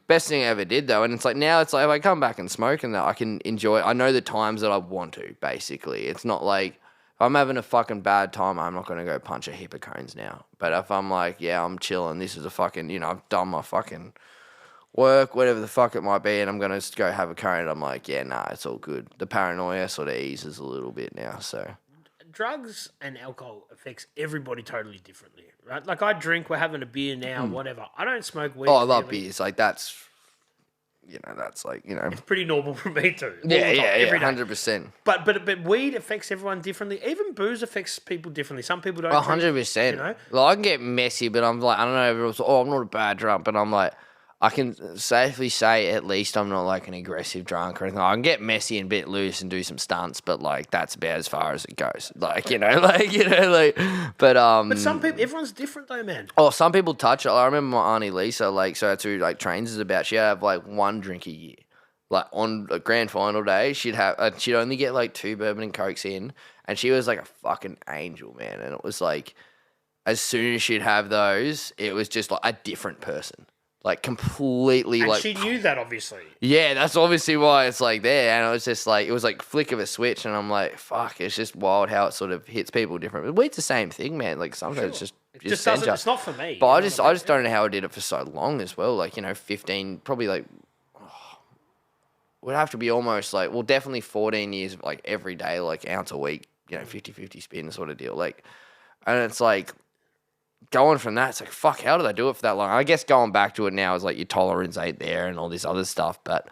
best thing I ever did though. And it's like, now it's like, if I come back and smoke and that I can enjoy, I know the times that I want to, basically. It's not like, I'm having a fucking bad time, I'm not going to go punch a heap of cones now. But if I'm like, yeah, I'm chilling, this is a fucking, you know, I've done my fucking work, whatever the fuck it might be, and I'm going to go have a cone, I'm like, yeah, nah, it's all good. The paranoia sort of eases a little bit now, so. Drugs and alcohol affects everybody totally differently, right? Like I drink, we're having a beer now, whatever. I don't smoke weed. Oh, I love beers. Like that's, you know, that's like, you know. It's pretty normal for me too. Yeah, every day. 100%. But weed affects everyone differently. Even booze affects people differently. Some people don't. 100%. You know? Like, I can get messy, but I'm like, I don't know, everyone's like, oh, I'm not a bad drunk, but I'm like, I can safely say at least I'm not like an aggressive drunk or anything. I can get messy and a bit loose and do some stunts, but like that's about as far as it goes. Like, but some people, everyone's different though, man. Oh, some people touch it. I remember my auntie Lisa, like, so that's who like trains us about. She'd have like one drink a year. Like on a grand final day, she'd only get like 2 bourbon and cokes in, and she was like a fucking angel, man. And it was like, as soon as she'd have those, it was just like a different person. Like completely and like she knew that obviously. Yeah, that's obviously why it's like there. And it was just like, it was like flick of a switch, and I'm like, fuck, it's just wild how it sort of hits people different. But weed's the same thing, man. Like sometimes Sure. it just doesn't, it's not for me. But I just don't know how I did it for so long as well. Like, 15, probably like would have to be almost like, well, definitely 14 years of like every day, like ounce a week, 50-50 spin sort of deal. Like, and it's like, going from that, it's like, fuck, how did I do it for that long? I guess going back to it now is like your tolerance ain't there and all this other stuff, but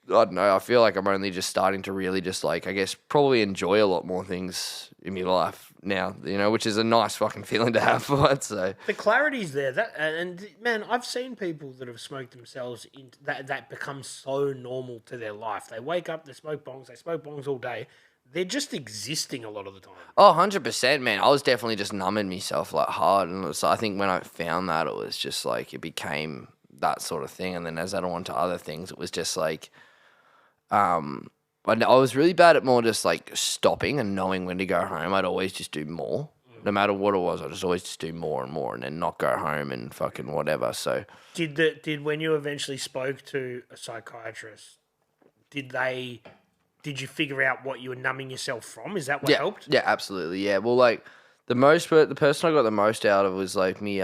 I don't know. I feel like I'm only just starting to really just like, I guess, probably enjoy a lot more things in my life now, which is a nice fucking feeling to have for once. So the clarity's there. And man, I've seen people that have smoked themselves into that becomes so normal to their life. They wake up, they smoke bongs all day. They're just existing a lot of the time. Oh, 100%, man. I was definitely just numbing myself like hard. And I think when I found that, it was just like, it became that sort of thing. And then as I went on to other things, it was just like, I was really bad at more just like stopping and knowing when to go home. I'd always just do more. No matter what it was, I'd just always just do more and more and then not go home and fucking whatever. So did when you eventually spoke to a psychiatrist, did you figure out what you were numbing yourself from? Is that what helped? Yeah, absolutely. Yeah. Well, like The person I got the most out of was like me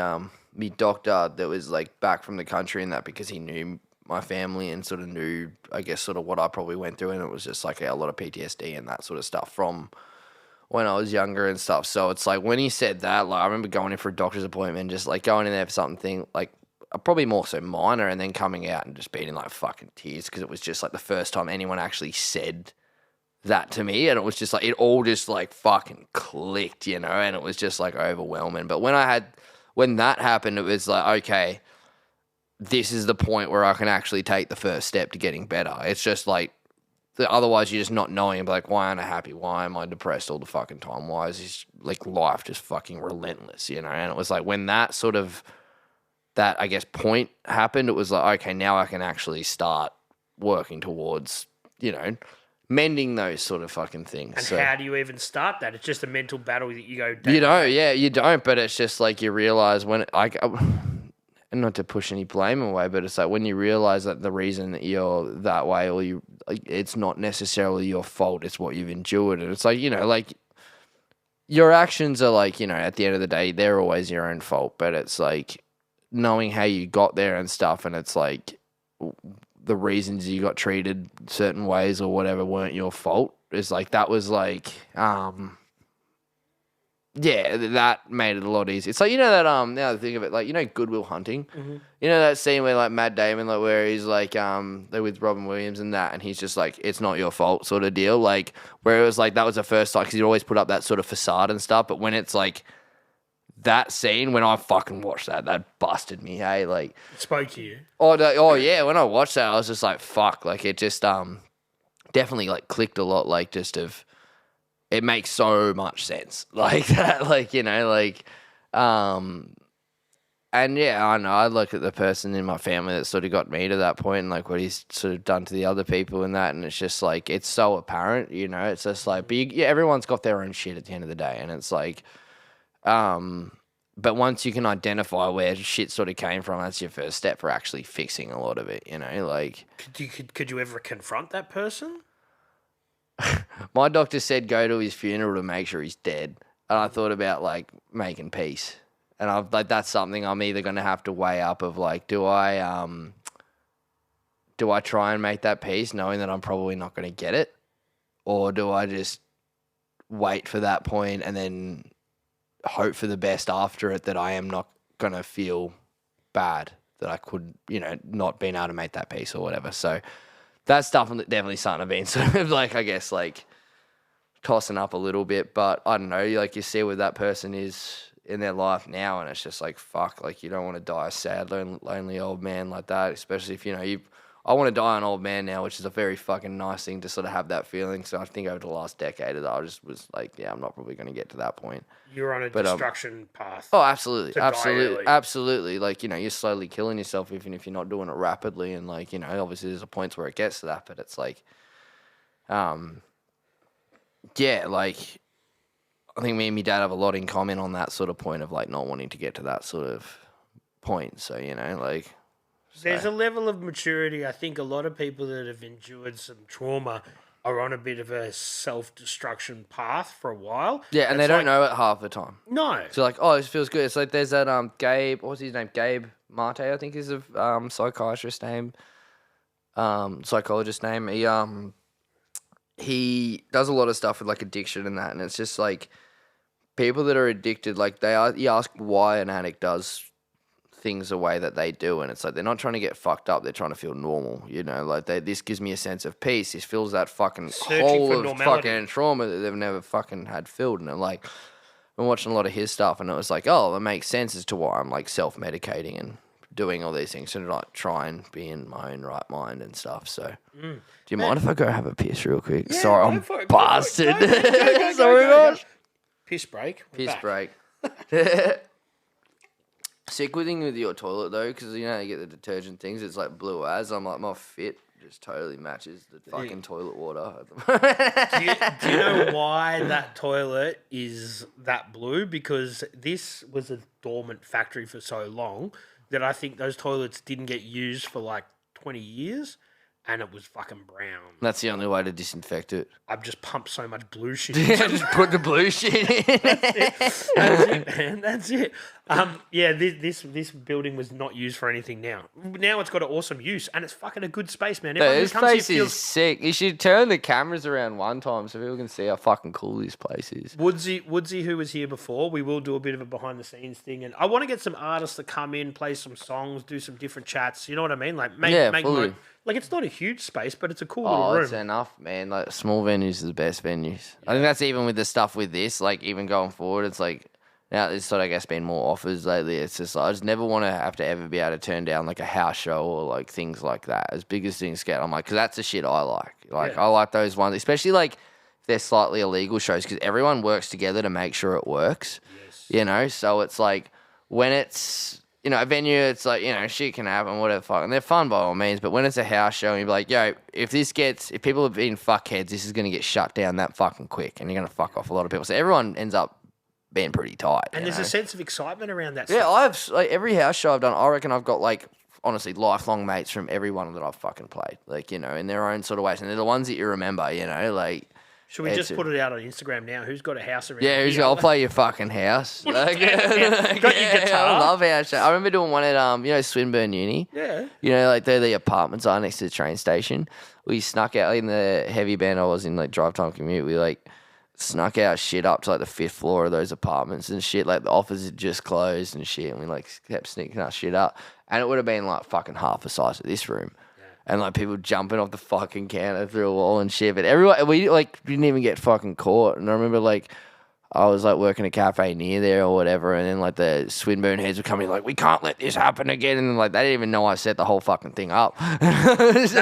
doctor that was like back from the country and that, because he knew my family and sort of knew, I guess, sort of what I probably went through, and it was just like a lot of PTSD and that sort of stuff from when I was younger and stuff. So it's like when he said that, like I remember going in for a doctor's appointment, just like going in there for something like probably more so minor, and then coming out and just being in like fucking tears, because it was just like the first time anyone actually said that to me, and it was just like it all just like fucking clicked, you know, and it was just like overwhelming. But when that happened, it was like, okay, this is the point where I can actually take the first step to getting better. It's just like, otherwise you're just not knowing, like, why aren't I happy? Why am I depressed all the fucking time? Why is this, like, life just fucking relentless, you know? And it was like, when that sort of, that, I guess, point happened, it was like, okay, now I can actually start working towards, you know, mending those sort of fucking things. And so, how do you even start that? It's just a mental battle that you go down. you know, yeah, you don't, but it's just like you realize when, and not to push any blame away, but it's like when you realize that the reason that you're that way, or you, like, it's not necessarily your fault, it's what you've endured. And it's like, you know, like your actions are like, you know, at the end of the day, they're always your own fault, but it's like knowing how you got there and stuff. And it's like the reasons you got treated certain ways or whatever weren't your fault. It's like, that was like, yeah, that made it a lot easier. It's like, you know that now that I think of it, like, you know, Good Will Hunting. Mm-hmm. You know that scene where like Matt Damon, like where he's like they're with Robin Williams and that, and he's just like, it's not your fault sort of deal. Like where it was like that was the first time, because he'd always put up that sort of facade and stuff. But when it's like that scene, when I fucking watched that, that busted me. Hey, like It spoke to you. oh yeah, when I watched that, I was just like, fuck, like it just definitely like clicked a lot, like just of. It makes so much sense, like that, like, you know, like, and yeah, I know, I look at the person in my family that sort of got me to that point, and like what he's sort of done to the other people and that, and it's just like, it's so apparent, you know, it's just like, but yeah, everyone's got their own shit at the end of the day, and it's like, but once you can identify where shit sort of came from, that's your first step for actually fixing a lot of it, you know, like. Could you ever confront that person? My doctor said go to his funeral to make sure he's dead, and I thought about like making peace, and I've like that's something I'm either going to have to weigh up of like, do I try and make that peace knowing that I'm probably not going to get it, or do I just wait for that point and then hope for the best after it, that I am not going to feel bad that I could, you know, not being able to make that peace or whatever. So that's definitely something I've been sort of like, I guess, like tossing up a little bit. But I don't know, like you see where that person is in their life now, and it's just like, fuck, like you don't want to die a sad, lonely old man like that, especially if, you know, I want to die an old man now, which is a very fucking nice thing to sort of have that feeling. So I think over the last decade, I just was like, yeah, I'm not probably going to get to that point. You're on a destruction path. Oh, absolutely. To die early. Absolutely. Like, you know, you're slowly killing yourself even if you're not doing it rapidly. And like, you know, obviously there's a point where it gets to that, but it's like, yeah, like I think me and my dad have a lot in common on that sort of point of like not wanting to get to that sort of point. So, you know, like. There's a level of maturity. I think a lot of people that have endured some trauma are on a bit of a self-destruction path for a while. Yeah, and they don't know it half the time. No. So like, oh, it feels good. It's like there's that Gabe, what's his name? Gabe Mate, I think is a psychiatrist name. Psychologist name. He does a lot of stuff with like addiction and that, and it's just like people that are addicted, like you ask why an addict does things the way that they do, and it's like they're not trying to get fucked up, they're trying to feel normal, you know, like this gives me a sense of peace, this fills that fucking hole of normality. fucking trauma that they've never fucking had filled. And like I'm watching a lot of his stuff, and it was like, oh, it makes sense as to why I'm like self-medicating and doing all these things to like try and be in my own right mind and stuff. So do you mind if I go have a piss real quick? Yeah, sorry, I'm bastard. Sorry, gosh. Piss break. We're Piss back. break. Sick with your toilet though, because you know you get the detergent things. It's like blue as. I'm like, my fit just totally matches the fucking toilet water. Do you know why that toilet is that blue? Because this was a dormant factory for so long that I think those toilets didn't get used for like 20 years. and it was fucking brown. That's the only way to disinfect it. I've just pumped so much blue shit. Yeah, just put the blue shit in. That's it, man. That's it. Yeah, this building was not used for anything now. Now it's got an awesome use, and it's fucking a good space, man. Everyone This who comes place here is sick. You should turn the cameras around one time so people can see how fucking cool this place is. Woodsy, who was here before, we will do a bit of a behind the scenes thing, and I want to get some artists to come in, play some songs, do some different chats. You know what I mean? Like make fully. like it's not a huge space, but it's a cool little Oh, room. it's enough, man. Like small venues are the best venues. I think that's even with the stuff with this. Like even going forward, it's like now there's sort of I guess been more offers lately. It's just like, I just never want to have to ever be able to turn down like a house show or like things like that. As big as things get, I'm like, because that's the shit I like. Like I like those ones, especially like if they're slightly illegal shows, because everyone works together to make sure it works. Yes. You know, so it's like when it's a venue, it's like, shit can happen, whatever, fuck. And they're fun by all means, but when it's a house show and you're like, yo, if people have been fuckheads, this is going to get shut down that fucking quick and you're going to fuck off a lot of people. So everyone ends up being pretty tight. And there's a sense of excitement around that Yeah, stuff. I've, like, every house show I've done, I reckon I've got, like, honestly, lifelong mates from every one that I've fucking played. Like, in their own sort of ways. And they're the ones that you remember, like... Should we just put it out on Instagram now? Who's got a house around Yeah, here? I'll play your fucking house. Like, Got your guitar? I love house show. I remember doing one at Swinburne Uni. Yeah. Like the apartments are next to the train station. We snuck out in the heavy band I was in, like drive time commute. We like snuck our shit up to like the 5th floor of those apartments and shit. Like the office had just closed and shit, and we like kept sneaking our shit up. And it would have been like fucking half the size of this room. And, like, people jumping off the fucking counter through a wall and shit. But everyone, we, like, didn't even get fucking caught. And I remember, like, I was, like, working a cafe near there or whatever. And then, like, the Swinburne heads would come in, like, we can't let this happen again. And, like, they didn't even know I set the whole fucking thing up. It's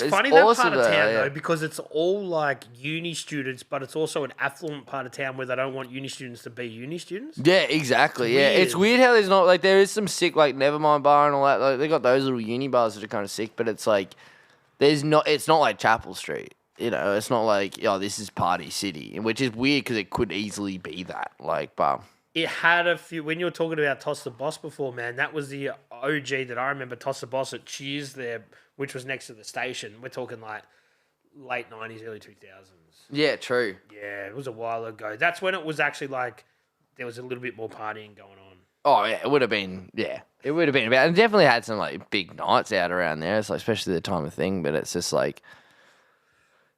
funny that awesome part of town, yeah. though, because it's all, like, uni students, but it's also an affluent part of town where they don't want uni students to be uni students. Yeah, exactly. Yeah, it's weird how there's not, like, there is some sick, like, Nevermind bar and all that. Like, they got those little uni bars that are kind of sick, but it's, like, it's not like Chapel Street. It's not like, this is Party City, which is weird because it could easily be that. Like, but it had a few. When you were talking about Toss the Boss before, man, that was the OG that I remember. Toss the Boss at Cheers there, which was next to the station. We're talking like late 90s, early 2000s. Yeah, true. Yeah, it was a while ago. That's when it was actually like there was a little bit more partying going on. Oh yeah, it would have been. Yeah, it would have been about. And definitely had some like big nights out around there. It's like especially the time of thing, but it's just like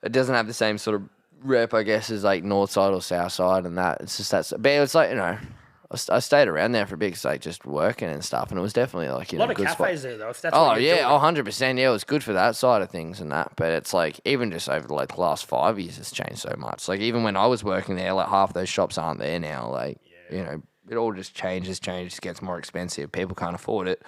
it doesn't have the same sort of rep, I guess, as like North Side or South Side and that. It's just that. But it's like I stayed around there for a bit because like just working and stuff, and it was definitely like a lot of good cafes spot. there though. If that's Oh what you're yeah, doing. 100%. Yeah, it was good for that side of things and that. But it's like even just over like the last 5 years, it's changed so much. Like even when I was working there, like half those shops aren't there now. Like it all just changes, gets more expensive. People can't afford it.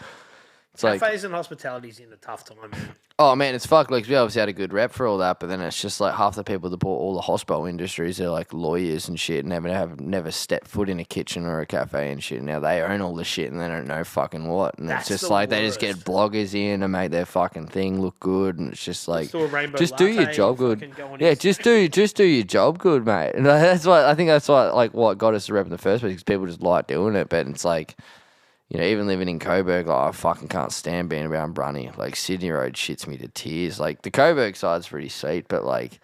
It's Cafes and hospitality's in a tough time, man. Oh man, it's fucked. Like we obviously had a good rep for all that, but then it's just like half the people that bought all the hospital industries, they're like lawyers and shit, and never stepped foot in a kitchen or a cafe and shit. Now they own all the shit and they don't know fucking what. And That's it's just the like they just get worst. bloggers in to make their fucking thing look good, and it's just like do a rainbow just do your latte job and good. fucking go on Yeah, Instagram. just do your job good, mate. And that's why like what got us to rep in the first place because people just like doing it, but it's like. Even living in Coburg, like, I fucking can't stand being around Brunny. Like, Sydney Road shits me to tears. Like, the Coburg side's pretty sweet, but, like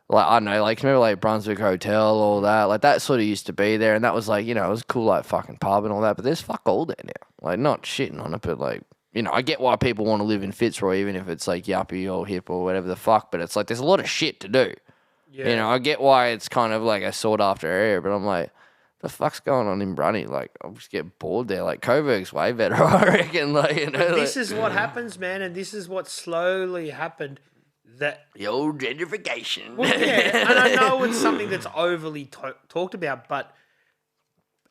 I don't know, like, remember, like, Brunswick Hotel, all that? Like, that sort of used to be there, and that was, like, it was cool, like, fucking pub and all that, but there's fuck all there now. Like, not shitting on it, but, like, I get why people want to live in Fitzroy, even if it's, like, yuppie or hip or whatever the fuck, but it's, like, there's a lot of shit to do. Yeah. I get why it's kind of, like, a sought-after area, but I'm, like... The fuck's going on in Brunny? Like, I'll just get bored there. Like, Coburg's way better, I reckon. Like, This is what happens, man, and this is what slowly happened. That the old gentrification. well, yeah, and I know it's something that's overly talked about, but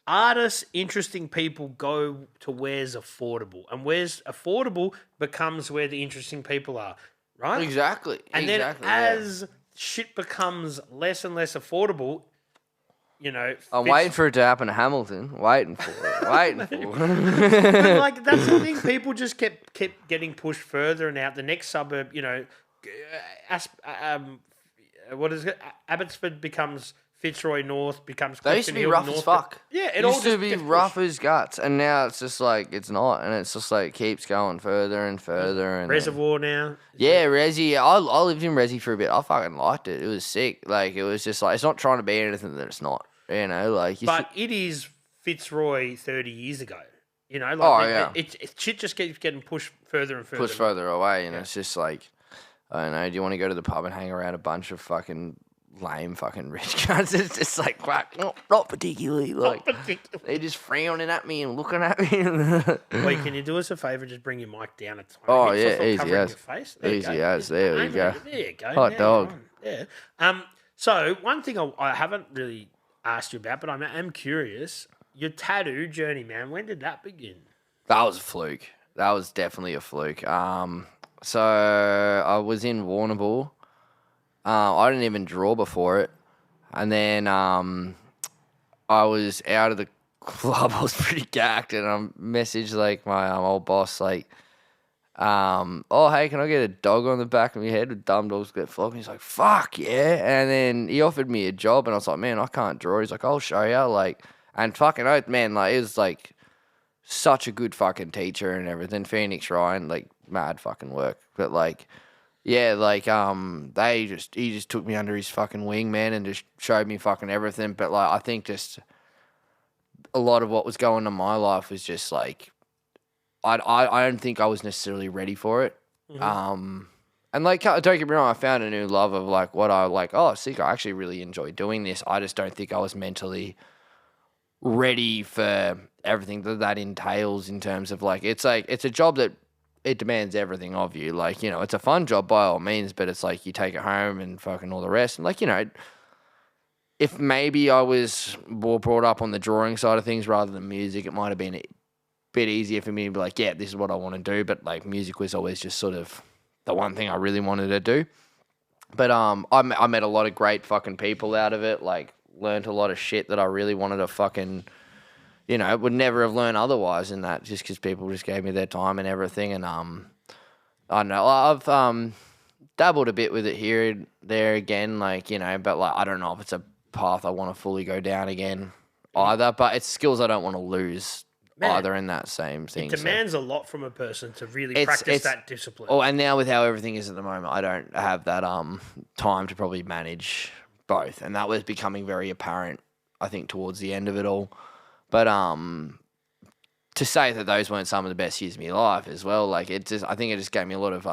artists, interesting people go to where's affordable, and where's affordable becomes where the interesting people are, right? Exactly. And then as shit becomes less and less affordable. I'm waiting for it to happen to Hamilton. Waiting for it. But like that's the thing. People just kept getting pushed further and out. The next suburb, what is it? Abbotsford becomes Fitzroy North becomes They used to Clifton be Hill rough North. as fuck. Yeah, It used to be rough as guts, and now it's just like it's not, and it's just like keeps going further and further. And Reservoir now. yeah, Resi. I lived in Resi for a bit. I fucking liked it. It was sick. Like it was just like it's not trying to be anything that it's not. You know, like But it is Fitzroy 30 years ago. You know, Oh, like yeah. shit just keeps getting pushed further and further. push further away, and it's just like I don't know. Do you want to go to the pub and hang around a bunch of fucking lame fucking rich guys? It's just like fuck, not particularly. Like they're just frowning at me and looking at me. Wait, can you do us a favour? Just bring your mic down a tiny Oh, bit, yeah, it's not easy covering as. your face. There you Easy go. as. There we go. There you go. Hot Now dog. you're on. Yeah. So one thing I haven't really asked you about, but I'm curious. Your tattoo journey, man. When did that begin? That was a fluke. That was definitely a fluke. So I was in Warrnambool. I didn't even draw before it, and then I was out of the club. I was pretty gacked, and I messaged like my old boss like, "Oh hey, can I get a dog on the back of my head with dumb dogs get flogged?" And he's like, "Fuck yeah!" And then he offered me a job, and I was like, "Man, I can't draw." He's like, "I'll show you." Like, and fucking oath, man, like it was like such a good fucking teacher and everything. Phoenix Ryan, like mad fucking work, but like. Yeah, like he just took me under his fucking wing, man, and just showed me fucking everything. But like, I think just a lot of what was going on in my life was just like, I don't think I was necessarily ready for it. Mm-hmm. And like, don't get me wrong, I found a new love of like what I like. Oh, sick! I actually really enjoy doing this. I just don't think I was mentally ready for everything that entails in terms of like, it's a job that. It demands everything of you. Like, you know, it's a fun job by all means, but it's like you take it home and fucking all the rest. And like, you know, if maybe I was more brought up on the drawing side of things rather than music, it might have been a bit easier for me to be like, yeah, this is what I want to do. But like music was always just sort of the one thing I really wanted to do. But I met a lot of great fucking people out of it. Like learned a lot of shit that I really wanted to fucking... You know, would never have learned otherwise in that just because people just gave me their time and everything. And I don't know, I've dabbled a bit with it here and there again, like, you know, but like I don't know if it's a path I want to fully go down again either. But it's skills I don't want to lose either in that same thing. It demands a lot from a person to really practice that discipline. Oh, and now with how everything is at the moment, I don't have that time to probably manage both. And that was becoming very apparent, I think, towards the end of it all. But to say that those weren't some of the best years of my life as well, like I think it just gave me a lot of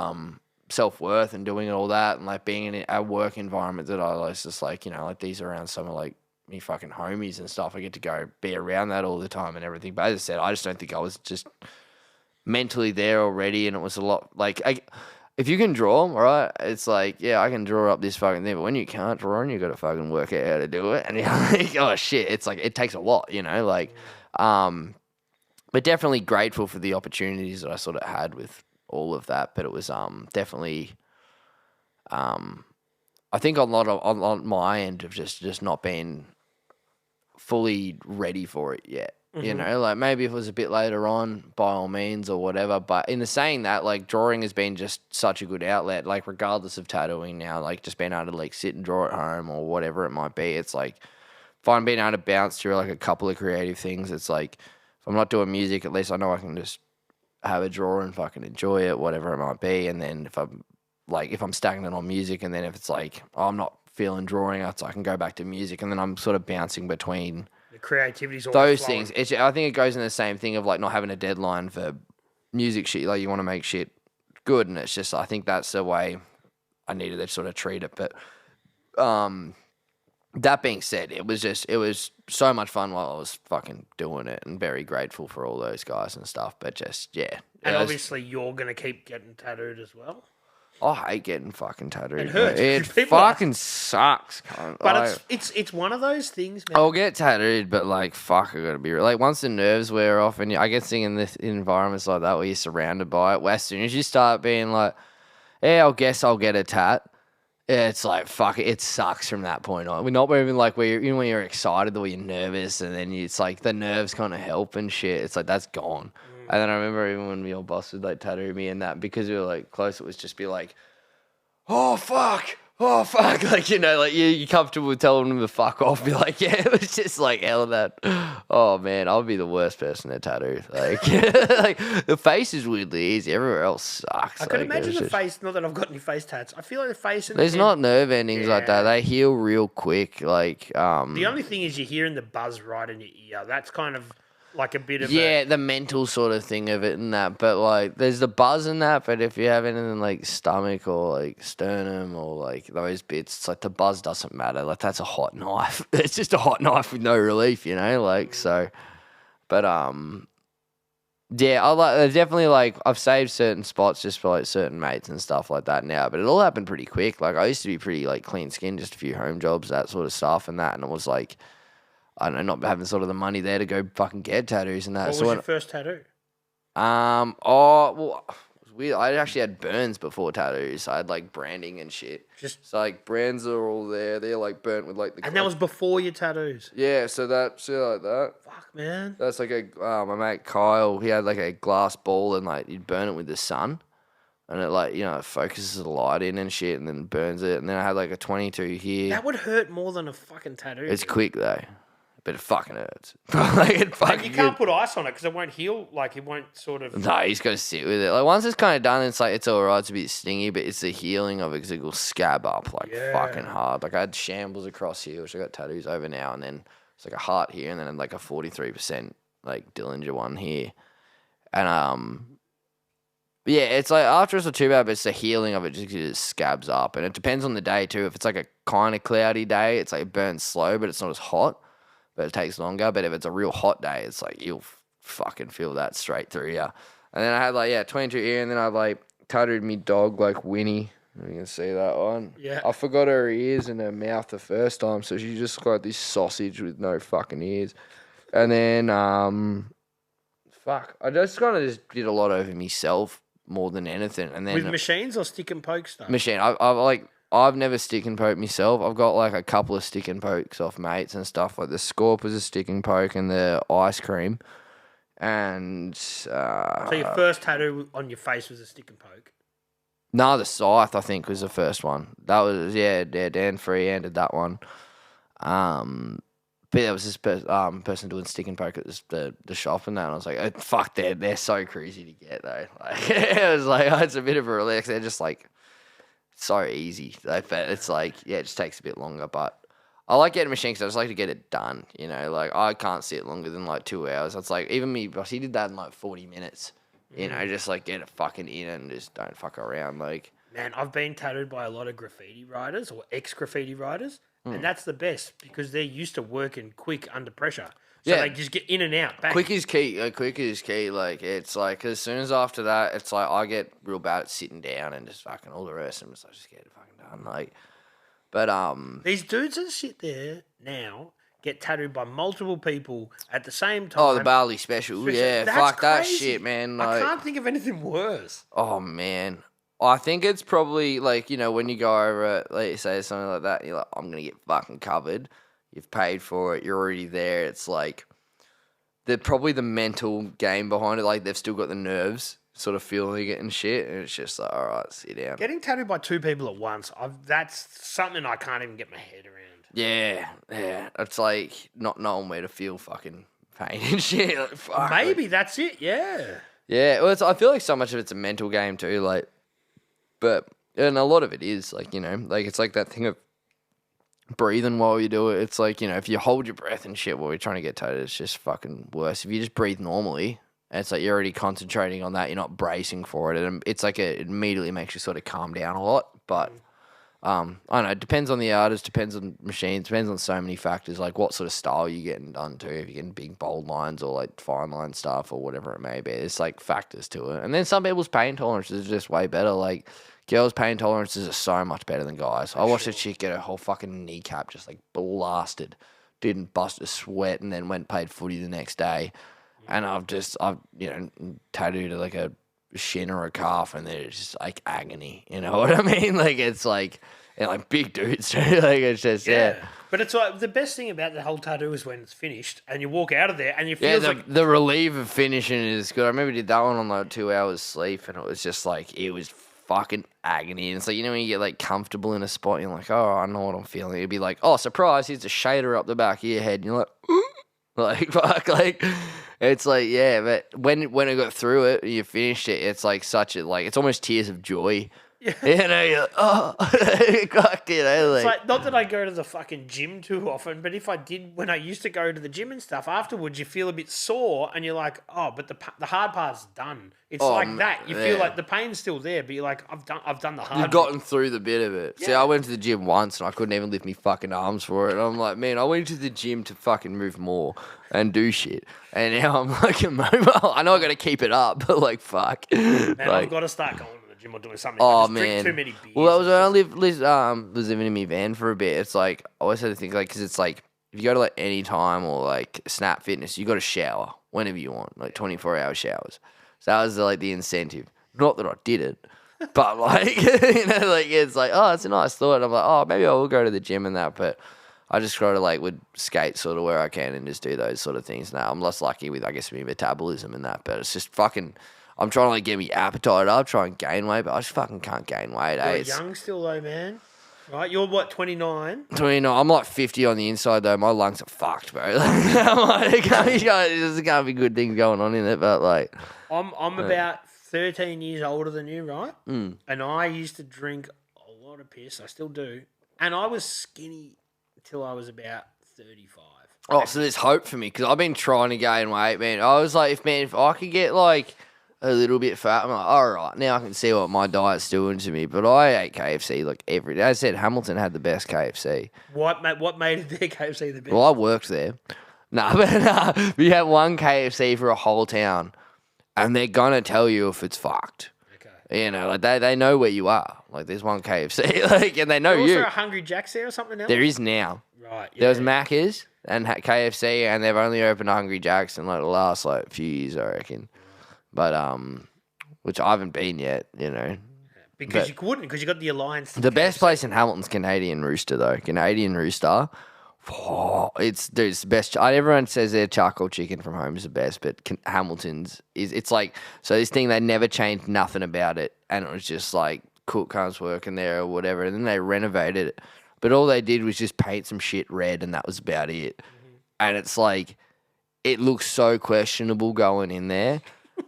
self-worth and doing all that, and like being in a work environment that I was just like, you know, like these are around some of like me fucking homies and stuff. I get to go be around that all the time and everything. But as I said, I just don't think I was just mentally there already, and it was a lot like if you can draw, all right, it's like, yeah, I can draw up this fucking thing, but when you can't draw and you got to fucking work out how to do it, and you're like, oh shit, it's like, it takes a lot, you know, like, but definitely grateful for the opportunities that I sort of had with all of that, but it was definitely, I think on my end of just not being fully ready for it yet. Mm-hmm. You know, like maybe if it was a bit later on, by all means or whatever. But in the saying that, like drawing has been just such a good outlet, like regardless of tattooing now, like just being able to like sit and draw at home or whatever it might be. It's like, if I'm being able to bounce through like a couple of creative things, it's like, if I'm not doing music, at least I know I can just have a draw and fucking enjoy it, whatever it might be. And then if I'm stagnant on music, and then if it's like, oh, I'm not feeling drawing, I can go back to music, and then I'm sort of bouncing between the creativity's all those flowing. things. I think it goes in the same thing of like not having a deadline for music shit. Like you want to make shit good, and it's just, I think that's the way I needed to sort of treat it. But that being said, it was so much fun while I was fucking doing it, and very grateful for all those guys and stuff. But just, yeah. And obviously you're going to keep getting tattooed as well. I hate getting fucking tattooed. It hurts. It fucking sucks. But it's one of those things, man. I'll get tattooed, but like, fuck, I gotta be like, once the nerves wear off, and I get singing this in environments like that where you're surrounded by it, where as soon as you start being like, yeah, I guess I'll get a tat, it's like, fuck it sucks from that point on. We're not even like where you know, when you're excited or you're nervous, and then it's like the nerves kind of help and shit. It's like that's gone. And then I remember even when my old boss would like tattoo me and that, because we were like close, it was just be like, oh fuck, oh fuck, like, you know, like you're comfortable with telling them to fuck off, be like, yeah, it was just like hell of that. Oh man, I'll be the worst person to tattoo. Like, like the face is weirdly easy, everywhere else sucks. I can like, imagine it's the just, face. Not that I've got any face tats. I feel like the face. And there's the not head, nerve endings like that. They heal real quick. Like, the only thing is you're hearing the buzz right in your ear. That's kind of like a bit of the mental sort of thing of it and that. But like, there's the buzz in that. But if you have anything like stomach or like sternum or like those bits, it's like the buzz doesn't matter. Like that's a hot knife. It's just a hot knife with no relief, you know. Like so, but yeah, I definitely like I've saved certain spots just for like certain mates and stuff like that now. But it all happened pretty quick. Like I used to be pretty like clean skinned, just a few home jobs, that sort of stuff, and that, and it was like. I don't know, not having sort of the money there to go fucking get tattoos and that. What was your first tattoo? Well, it was weird. I actually had burns before tattoos. I had like branding and shit. So like brands are all there. They're like burnt with like the. And that was before your tattoos. Yeah, so that shit like that. Fuck, man. That's like a my mate Kyle. He had like a glass ball and like you'd burn it with the sun. And it like, you know, it focuses the light in and shit and then burns it. And then I had like a 22 here. That would hurt more than a fucking tattoo. It's quick though. But it fucking hurts. Like it fucking. And you can't put ice on it because it won't heal. Like it won't sort of. No, you just got to sit with it. Like once it's kind of done, it's like it's all right. It's a bit stingy, but it's the healing of it because it will scab up like fucking hard. Like I had shambles across here, which I got tattoos over now, and then it's like a heart here, and then like a 43% like Dillinger one here, and yeah, it's like after it's not too bad, but it's the healing of it just 'cause it scabs up, and it depends on the day too. If it's like a kind of cloudy day, it's like it burns slow, but it's not as hot. But it takes longer. But if it's a real hot day, it's like you'll fucking feel that straight through you. And then I had like 22 ear, and then I like tattooed me dog like Winnie. You can see that one. Yeah. I forgot her ears and her mouth the first time, so she just got this sausage with no fucking ears. And then I just kind of just did a lot over myself more than anything. And then with machines or stick and poke stuff. Machine. I've never stick and poke myself. I've got like a couple of stick and pokes off mates and stuff. Like the Scorp was a stick and poke and the ice cream. And so your first tattoo on your face was a stick and poke? No, the scythe I think was the first one. That was Dan free-handed that one. But there was this person doing stick and poke at the shop and that, and I was like, oh, fuck, they're so crazy to get though. Like it was like it's a bit of a relax. They're just like so easy. But it's like it just takes a bit longer. But I like getting machines because I just like to get it done. You know, like I can't sit longer than like 2 hours. It's like even me, boss, he did that in like 40 minutes. You know, just like get it fucking in and just don't fuck around. Like, man, I've been tattooed by a lot of graffiti writers or ex-graffiti writers, and that's the best because they're used to working quick under pressure. So they just get in and out. Bang. Quick is key. Quick is key. Like it's like as soon as after that, it's like I get real bad at sitting down and just fucking all the rest of them. So I just get it fucking done. Like, but these dudes that sit there now get tattooed by multiple people at the same time. Oh, the Bali special. Yeah, that's fuck that crazy. shit, man. I Like, can't think of anything worse. oh man, I think it's probably like, you know, when you go over it, like you say something like that, and you're like, I'm gonna get fucking covered. You've paid for it. You're already there. It's like probably the mental game behind it. Like they've still got the nerves, sort of feeling it and shit, and it's just like, all right, sit down. Getting tattooed by two people at once, that's something I can't even get my head around. Yeah. It's like not knowing where to feel fucking pain and shit. Like, fuck, Maybe that's it. Yeah. Yeah. Well, I feel like so much of it's a mental game too. Like, and a lot of it is like, you know, like it's like that thing of breathing while you do it. It's like, you know, if you hold your breath and shit while you're trying to get tattooed, it's just fucking worse. If you just breathe normally, and it's like you're already concentrating on that, you're not bracing for it, and it's like it immediately makes you sort of calm down a lot. But I don't know, it depends on the artist, depends on machines, depends on so many factors, like what sort of style you're getting done too. If you're getting big bold lines or like fine line stuff or whatever it may be, it's like factors to it. And then some people's pain tolerances are just way better. Like girls' pain tolerances are so much better than guys. I watched a chick get her whole fucking kneecap just like blasted, didn't bust a sweat, and then went and played footy the next day. And I've you know, tattooed like a shin or a calf, and there's just like agony. You know what I mean? Like it's like, and like big dudes too. Like it's just yeah. But it's like the best thing about the whole tattoo is when it's finished and you walk out of there and you feel like the relief of finishing is good. I remember I did that one on like 2 hours sleep, and it was just like it was fucking agony. And it's like, you know, when you get like comfortable in a spot, you're like, oh, I know what I'm feeling. It'd be like, oh, surprise, here's a shader up the back of your head. And you're like, like, fuck, like, it's like, yeah, but when I got through it, you finished it, it's like such a, like, it's almost tears of joy. Yeah. You know, you're like, oh, fuck, you know, like. It's like, not that I go to the fucking gym too often, but if I did, when I used to go to the gym and stuff, afterwards you feel a bit sore and you're like, oh, but the hard part's done. It's like that. You feel like the pain's still there, but you're like, I've done the hard part. You've gotten through the bit of it. Yeah. See, I went to the gym once and I couldn't even lift my fucking arms for it. And I'm like, man, I went to the gym to fucking move more and do shit. And now I'm like immobile. I know I got to keep it up, but like, fuck. Man, like, I've got to start going to the gym or doing something. Oh, I just man. drink too many beers. Well, that was when I was living in my van for a bit. It's like, I always had to think, like, because it's like, if you go to like any time or like Snap Fitness, you got to shower whenever you want, like 24-hour showers. So that was like the incentive. Not that I did it, but like, you know, like it's like, oh, it's a nice thought. And I'm like, oh, maybe I will go to the gym and that, but I just try to like would skate sort of where I can and just do those sort of things. Now I'm less lucky with, I guess, my metabolism and that, but it's just fucking, I'm trying to like get me appetite up, try and gain weight, but I just fucking can't gain weight. You're young still though, man. Right, you're what, 29? 29. I'm like 50 on the inside though. My lungs are fucked, bro. I'm like, there's can't be good things going on in it, but like, I'm about 13 years older than you, right? Mm. And I used to drink a lot of piss. I still do. And I was skinny until I was about 35. Oh, so there's hope for me because I've been trying to gain weight, man. I was like, if I could get like a little bit fat, I'm like, all right, now I can see what my diet's doing to me. But I ate KFC like every day. I said Hamilton had the best KFC. What made their KFC the best? Well, I worked there. But we had one KFC for a whole town, and they're gonna tell you if it's fucked. Okay. You know, like they know where you are. Like there's one KFC, like, and they know you. Is there a Hungry Jack's there or something else? There is now. Right. Yeah. There was Macca's and KFC, and they've only opened Hungry Jack's in like the last like few years, I reckon. But which I haven't been yet, you know. Because you couldn't, because you got the alliance. The best place in Hamilton's Canadian Rooster though. Canadian Rooster. Oh, it's the best. Everyone says their charcoal chicken from home is the best, but Hamilton's it's like, so this thing, they never changed nothing about it, and it was just like cook comes working there or whatever, and then they renovated it, but all they did was just paint some shit red, and that was about it. Mm-hmm. And it's like, it looks so questionable going in there.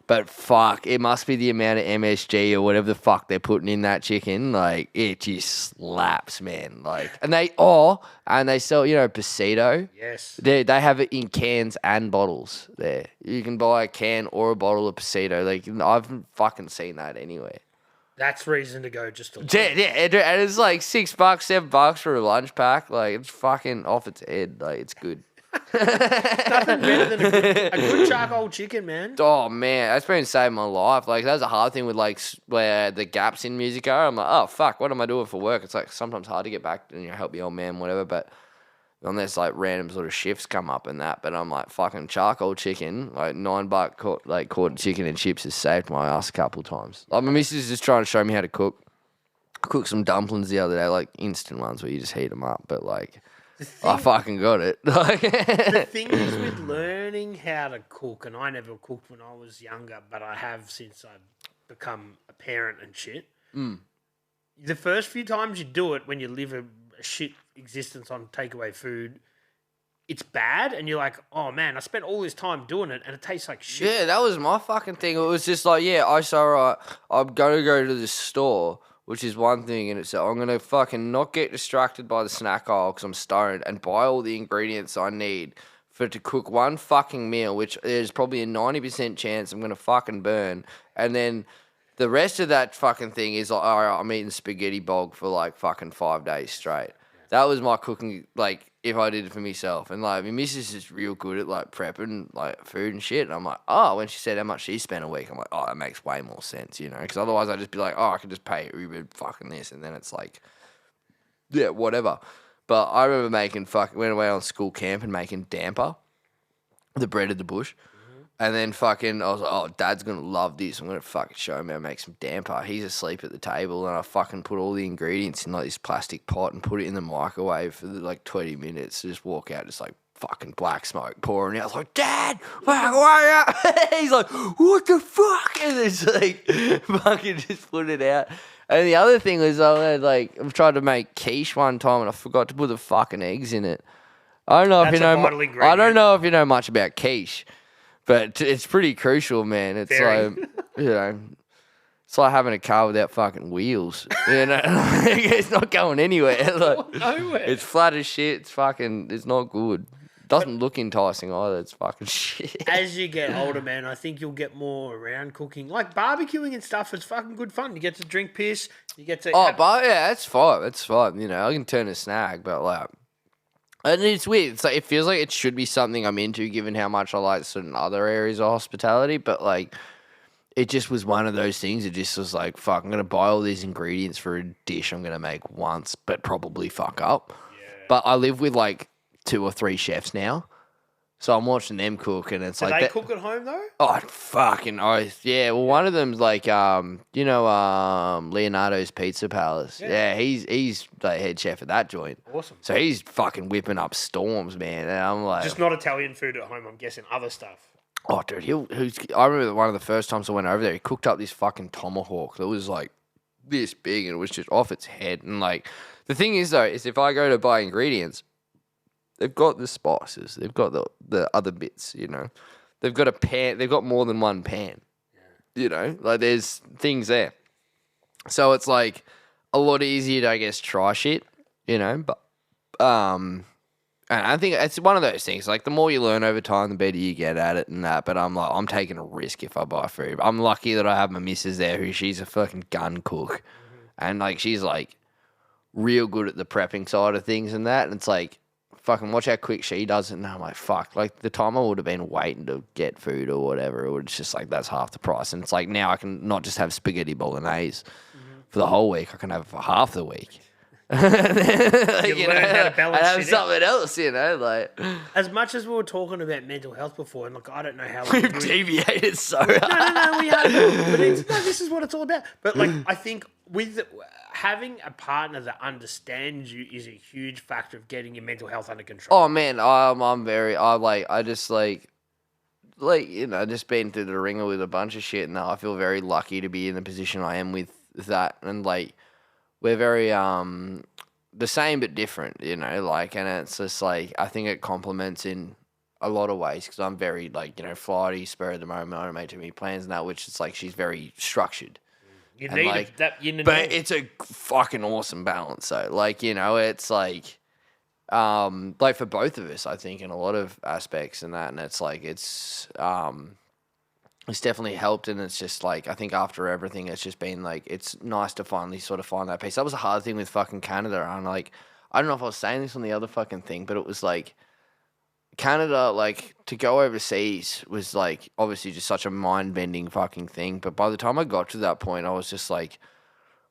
But fuck, it must be the amount of MSG or whatever the fuck they're putting in that chicken. Like, it just slaps, man. Like, and they sell, you know, Pasito. Yes. They have it in cans and bottles there. You can buy a can or a bottle of Pasito. Like, I haven't fucking seen that anywhere. That's reason to go just to lunch. Yeah, and it's like $6, $7 for a lunch pack. Like, it's fucking off its head. Like, it's good. Nothing better than a good charcoal chicken, man. Oh man, that's been saving my life. Like, that was a hard thing with like where the gaps in music are. I'm like, oh fuck, what am I doing for work? It's like sometimes hard to get back and, you know, help the old man, whatever. But unless like random sort of shifts come up and that. But I'm like, fucking charcoal chicken, like $9 quarter chicken and chips has saved my ass a couple of times. Like, my missus is just trying to show me how to cook. I cooked some dumplings the other day, like instant ones where you just heat them up, but like, I fucking got it. The thing is with learning how to cook, and I never cooked when I was younger, but I have since I've become a parent and shit. Mm. The first few times you do it, when you live a shit existence on takeaway food, it's bad, and you're like, oh man, I spent all this time doing it, and it tastes like shit. Yeah, that was my fucking thing. It was just like, yeah, I saw, right, I'm going to go to the store, which is one thing, and it's, I'm going to fucking not get distracted by the snack aisle because I'm stoned, and buy all the ingredients I need to cook one fucking meal, which there's probably a 90% chance I'm going to fucking burn. And then the rest of that fucking thing is like, all right, I'm eating spaghetti bog for like fucking 5 days straight. That was my cooking, like, if I did it for myself. And like, my missus is real good at like prepping like food and shit. And I'm like, oh, when she said how much she spent a week, I'm like, oh, that makes way more sense, you know? Because otherwise I'd just be like, oh, I could just pay Uber fucking this. And then it's like, yeah, whatever. But I remember went away on school camp and making damper, the bread of the bush. And then fucking, I was like, oh, Dad's going to love this. I'm going to fucking show him how to make some damper. He's asleep at the table, and I fucking put all the ingredients in like this plastic pot and put it in the microwave for like 20 minutes. Just walk out, just like fucking black smoke pouring out. I was like, Dad, fuck, why are you? He's like, what the fuck? And it's like, fucking just put it out. And the other thing was, I tried to make quiche one time and I forgot to put the fucking eggs in it. I don't know if you know. I don't know if you know much about quiche, but it's pretty crucial, man. It's like, you know, it's like having a car without fucking wheels. You know, it's not going anywhere. Like, nowhere. It's flat as shit. It's fucking. It's not good. Doesn't look enticing either. It's fucking shit. As you get older, man, I think you'll get more around cooking, like barbecuing and stuff. It's fucking good fun. You get to drink piss. You get to. But yeah, that's fine. That's fine. You know, I can turn a snag, but like. And it's weird. It's like it feels like it should be something I'm into, given how much I like certain other areas of hospitality. But like, it just was one of those things. It just was like, fuck, I'm gonna buy all these ingredients for a dish I'm gonna make once, but probably fuck up. Yeah. But I live with like 2 or 3 chefs now, so I'm watching them cook, and it's Do like they cook at home though? Oh, fucking oath. Yeah. Well, one of them's like, Leonardo's Pizza Palace. Yeah, he's the head chef at that joint. Awesome. So he's fucking whipping up storms, man. And I'm like, just not Italian food at home. I'm guessing other stuff. Oh, dude, I remember one of the first times I went over there, he cooked up this fucking tomahawk that was like this big, and it was just off its head. And like, the thing is though, is if I go to buy ingredients, they've got the spices, they've got the other bits, you know. They've got a pan. They've got more than one pan. Yeah. You know, like there's things there. So it's like a lot easier to, I guess, try shit. You know, but and I think it's one of those things. Like the more you learn over time, the better you get at it and that. But I'm like, I'm taking a risk if I buy food. I'm lucky that I have my missus there, she's a fucking gun cook, and like she's like real good at the prepping side of things and that. And it's like, fucking watch how quick she does it. And I'm like, fuck, like the time I would have been waiting to get food or whatever, it was just like, that's half the price. And it's like, now I can not just have spaghetti bolognese for the whole week, I can have it for half the week. Like, you learn how to balance and have something else, you know, like. As much as we were talking about mental health before, and look, I don't know how we've deviated so hard. No, we haven't. But this is what it's all about. But like, I think with having a partner that understands you is a huge factor of getting your mental health under control. Oh man, I just you know, just been through the ringer with a bunch of shit, and I feel very lucky to be in the position I am with that, and like we're very the same but different, you know, like, and it's just like I think it complements in a lot of ways, because I'm very like, you know, flighty, spur of the moment, I don't make too many plans and that, which is like she's very structured. You need like, that, but it's a fucking awesome balance. So, like, you know, it's like for both of us, I think, in a lot of aspects and that, and it's like it's definitely helped, and it's just like I think after everything, it's just been like it's nice to finally sort of find that peace. That was a hard thing with fucking Canada, and like I don't know if I was saying this on the other fucking thing, but it was like Canada, like, to go overseas was, like, obviously just such a mind-bending fucking thing. But by the time I got to that point, I was just like,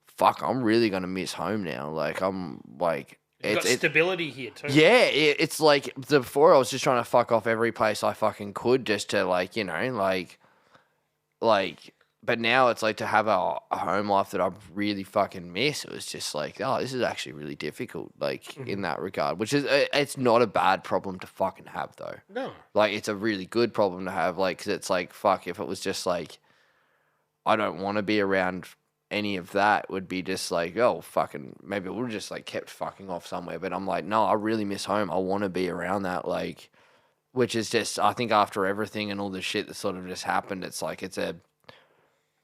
fuck, I'm really going to miss home now. Like, I'm, like... You've got stability here, too. Yeah, it's like, before I was just trying to fuck off every place I fucking could just to, like, you know, like... But now it's like to have a home life that I really fucking miss. It was just like, oh, this is actually really difficult, like, in that regard. Which is, it's not a bad problem to fucking have, though. No. Like, it's a really good problem to have, like, because it's like, fuck, if it was just like, I don't want to be around any of that, would be just like, oh, fucking, maybe it would have just, like, kept fucking off somewhere. But I'm like, no, I really miss home. I want to be around that, like, which is just, I think after everything and all the shit that sort of just happened, it's like, it's a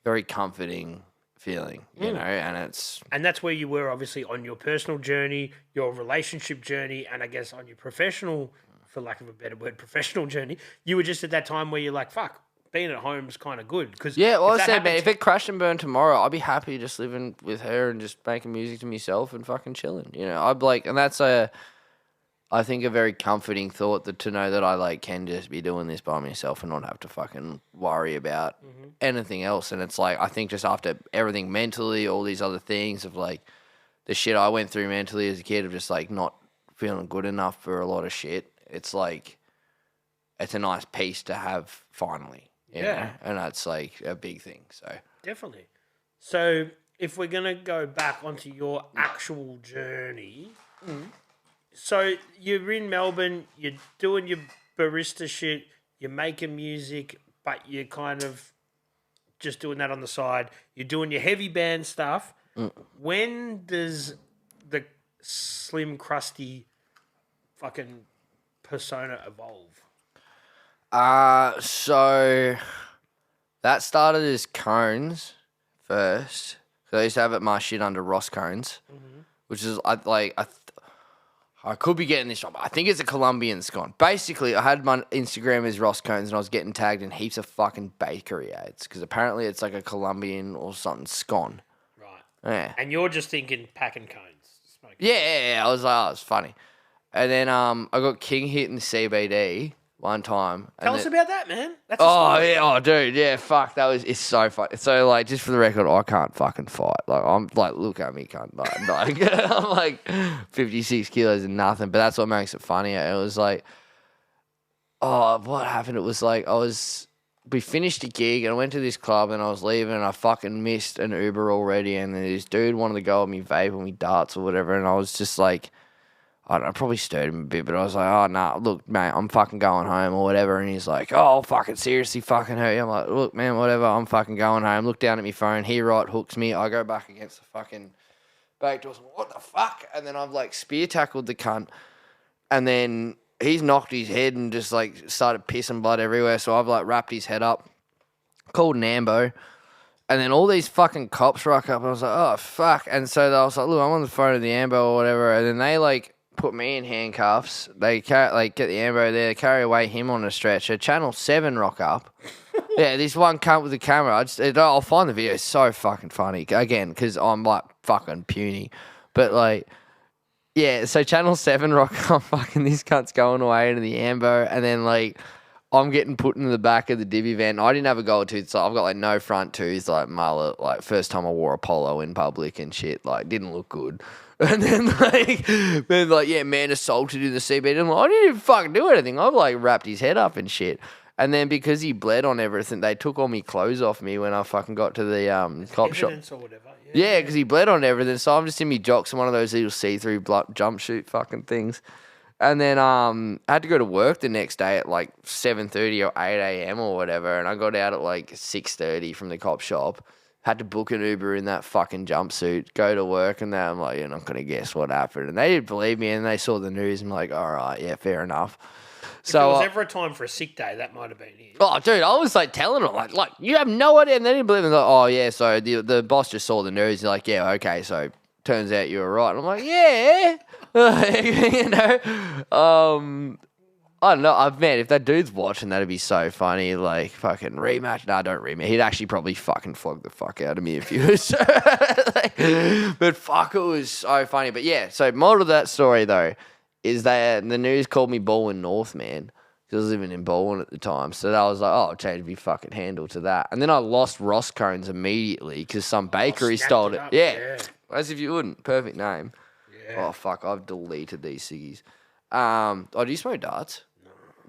very comforting feeling, you know, and that's where you were, obviously, on your personal journey, your relationship journey, and I guess on your professional, for lack of a better word, professional journey. You were just at that time where you're like, fuck, being at home is kind of good. Cause yeah, well, I said, man, if it crashed and burned tomorrow, I'd be happy just living with her and just making music to myself and fucking chilling, you know. I'd like, and that's I think a very comforting thought, that to know that I like can just be doing this by myself and not have to fucking worry about anything else. And it's like, I think just after everything mentally, all these other things of like the shit I went through mentally as a kid of just like not feeling good enough for a lot of shit, it's like, it's a nice piece to have finally, you know? And that's like a big thing. So definitely. So if we're going to go back onto your actual journey, So you're in Melbourne, you're doing your barista shit, you're making music, but you're kind of just doing that on the side. You're doing your heavy band stuff. When does the Slim Crusty fucking persona evolve? So that started as cones first. So I used to have my shit under Ross Cones, which is I could be getting this wrong, but I think it's a Colombian scone. Basically, I had my Instagram as Ross Cones, and I was getting tagged in heaps of fucking bakery ads because apparently it's like a Colombian or something scone. Right. Yeah. And you're just thinking packing cones. Smoking. Yeah. I was like, oh, it's funny. And then I got king hit in the CBD one time. Tell us about that, man. That's a Oh, story. yeah. Oh, dude. Yeah, fuck. It's so funny. So, like, just for the record, I can't fucking fight. Like, I'm like, look at me, cunt. Like, I'm like 56 kilos and nothing. But that's what makes it funny. It was like, oh, what happened? It was like, we finished a gig and I went to this club and I was leaving and I fucking missed an Uber already. And then this dude wanted to go with me vape and me darts or whatever. And I was just like, I don't know, I probably stirred him a bit, but I was like, oh, nah, look, mate, I'm fucking going home or whatever. And he's like, oh, fucking seriously fucking hurt you. I'm like, look, man, whatever, I'm fucking going home. Look down at my phone. He hooks me. I go back against the fucking back doors. What the fuck? And then I've like spear tackled the cunt. And then he's knocked his head and just like started pissing blood everywhere. So I've like wrapped his head up, called an ambo. And then all these fucking cops rock up. And I was like, oh, fuck. And so I was like, look, I'm on the phone with the ambo or whatever. And then they like put me in handcuffs. They get the ambo there, carry away him on a stretcher. Channel 7 rock up. Yeah, this one cunt with the camera. I'll find the video. It's so fucking funny. Again, because I'm like fucking puny. But like, yeah, so Channel 7 rock up. Fucking this cunt's going away into the ambo. And then like, I'm getting put in the back of the divvy van. I didn't have a gold tooth, so I've got like no front tooth, like mullet. Like first time I wore a polo in public and shit. Like didn't look good. And then yeah, man assaulted in the CBD. I'm like, I didn't even fucking do anything. I've like wrapped his head up and shit. And then because he bled on everything, they took all my clothes off me when I fucking got to the cop shop. Or whatever. Yeah, because he bled on everything. So I'm just in my jocks and one of those little see-through jumpsuit fucking things. And then I had to go to work the next day at like 7:30 or 8 a.m. or whatever. And I got out at like 6:30 from the cop shop. Had to book an Uber in that fucking jumpsuit, go to work, and then I'm like, you're not going to guess what happened. And they didn't believe me, and they saw the news, and I'm like, all right, yeah, fair enough. If there was ever a time for a sick day, that might have been it. Oh, dude, I was like telling them, like you have no idea, and they didn't believe me. Like, oh, yeah, so the boss just saw the news, and like, yeah, okay, so turns out you were right. And I'm like, yeah. You know? I don't know. Man, if that dude's watching, that'd be so funny. Like, fucking rematch. Nah, don't rematch. He'd actually probably fucking flog the fuck out of me if he was. But fuck, it was so funny. But yeah, so moral of that story, though, is that the news called me Baldwin North, man. Because I was living in Baldwin at the time. So I was like, oh, I'll change my fucking handle to that. And then I lost Ross Cones immediately because some bakery stole it. Yeah. As if you wouldn't. Perfect name. Yeah. Oh, fuck. I've deleted these ciggies. Oh, do you smoke darts?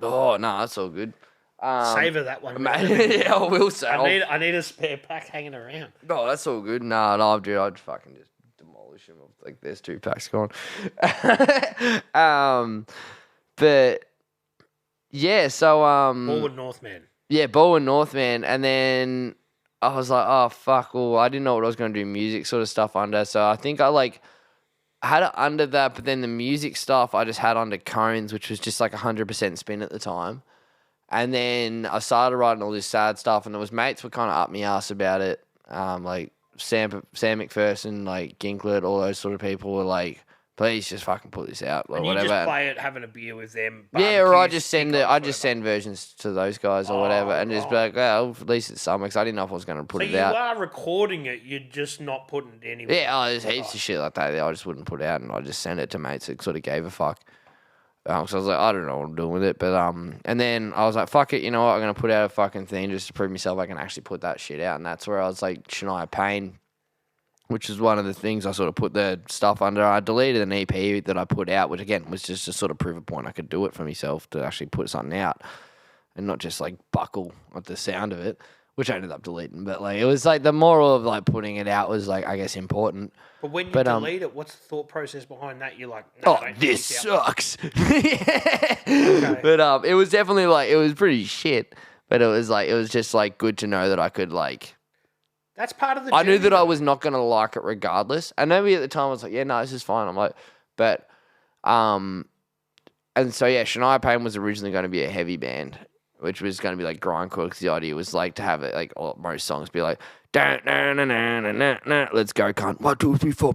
Oh, no, that's all good. Savor that one. Yeah, I will say. I need a spare pack hanging around. No, that's all good. No, dude, I'd fucking just demolish them. Like, there's 2 packs gone. But, yeah, so... Baldwin Northman. Yeah, Baldwin Northman. And then I was like, oh, fuck. Well, I didn't know what I was going to do music sort of stuff under. So I think I had it under that, but then the music stuff I just had under Cones, which was just like 100% spin at the time. And then I started writing all this sad stuff, and it was mates were kind of up my ass about it. Like Sam McPherson, like Ginklet, all those sort of people were like, please just fucking put this out or and whatever. You just play it, having a beer with them. Yeah, or I just send versions to those guys or whatever, and just be like, well, at least it's somewhere, because I didn't know if I was going to put it out. So you are recording it, you're just not putting it anywhere. Yeah, there's heaps of shit like that I just wouldn't put out, and I just sent it to mates that sort of gave a fuck. So I was like, I don't know what I'm doing with it, but and then I was like, fuck it, you know what? I'm gonna put out a fucking thing just to prove myself I can actually put that shit out, and that's where I was like, Shania Payne, which is one of the things I sort of put the stuff under. I deleted an EP that I put out, which again was just to sort of prove a point I could do it for myself to actually put something out, and not just like buckle at the sound of it. which I ended up deleting. But like, it was like the moral of like putting it out was like, I guess, important. But when you delete it, what's the thought process behind that? You're like, no, oh, this sucks. Okay. But it was definitely like, it was pretty shit. But it was just like good to know that I could like. That's part of the. I knew that I was not gonna like it regardless. And maybe at the time I was like, yeah, no, this is fine. I'm like, but and so yeah, Shania Payne was originally going to be a heavy band, which was going to be like grindcore. Because the idea was like to have it like most songs be like, let's go, cunt, 1, 2, 3, 4,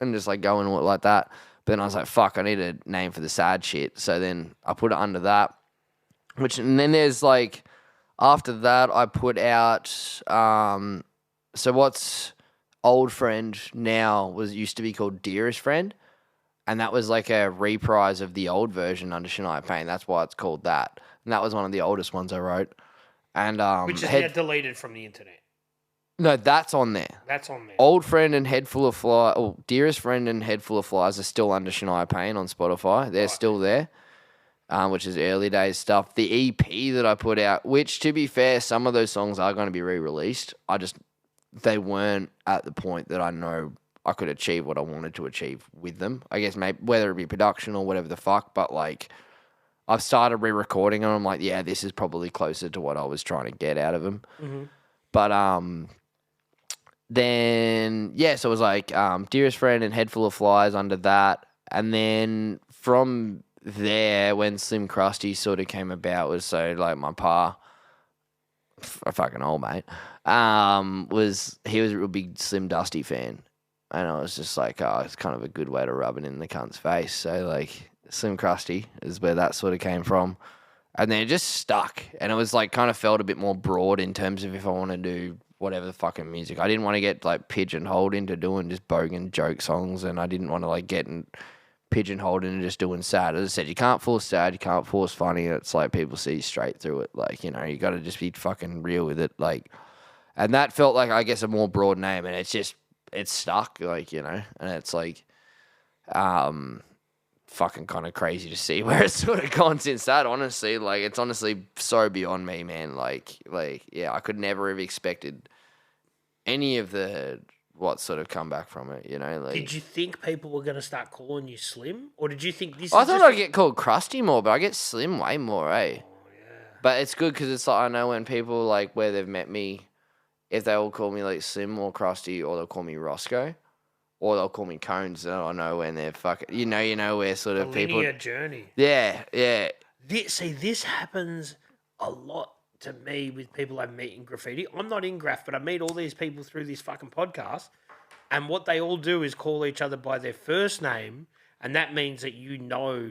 and just like going like that. But then I was like, fuck, I need a name for the sad shit. So then I put it under that. And then there's like, after that, I put out, so what's Old Friend now used to be called Dearest Friend. And that was like a reprise of the old version under Shania Payne. That's why it's called that. And that was one of the oldest ones I wrote. And which is now deleted from the internet. No, that's on there. That's on there. Old Friend and Head Full of Flies, or Dearest Friend and Head Full of Flies are still under Shania Payne on Spotify. They're still there. Which is early days stuff. The EP that I put out, which to be fair, some of those songs are going to be re-released. They weren't at the point that I know I could achieve what I wanted to achieve with them. I guess maybe whether it be production or whatever the fuck, but like I've started re-recording and I'm like, yeah, this is probably closer to what I was trying to get out of them. Mm-hmm. But then yeah, so it was like Dearest Friend and Head Full of Flies under that, and then from there, when Slim Crusty sort of came about, was so like my pa, a fucking old mate, he was a real big Slim Dusty fan, and I was just like, oh, it's kind of a good way to rub it in the cunt's face. So like Slim Krusty is where that sort of came from, and then it just stuck, and it was like kind of felt a bit more broad in terms of if I want to do whatever the fucking music. I didn't want to get like pigeonholed into doing just bogan joke songs, and I didn't want to like get pigeonholed into just doing sad. As I said, you can't force sad, you can't force funny. It's like people see straight through it. Like, you know, you got to just be fucking real with it. Like, and that felt like, I guess, a more broad name, and it's stuck, like, you know, and it's like, fucking kind of crazy to see where it's sort of gone since that, honestly. Like, it's honestly so beyond me, man. Like, yeah, I could never have expected any of what sort of come back from it, you know? Like, did you think people were going to start calling you Slim? Or did you think this I thought I'd get called Krusty more, but I get Slim way more, eh? Oh, yeah. But it's good because it's like, I know when people, like, where they've met me, if they all call me, like, Slim or Krusty, or they'll call me Roscoe, or they'll call me Cones, then I know when they're fucking, you know where sort of people... linear journey. Yeah. This happens a lot to me with people I meet in graffiti. I'm not in graph, but I meet all these people through this fucking podcast, and what they all do is call each other by their first name, and that means that you know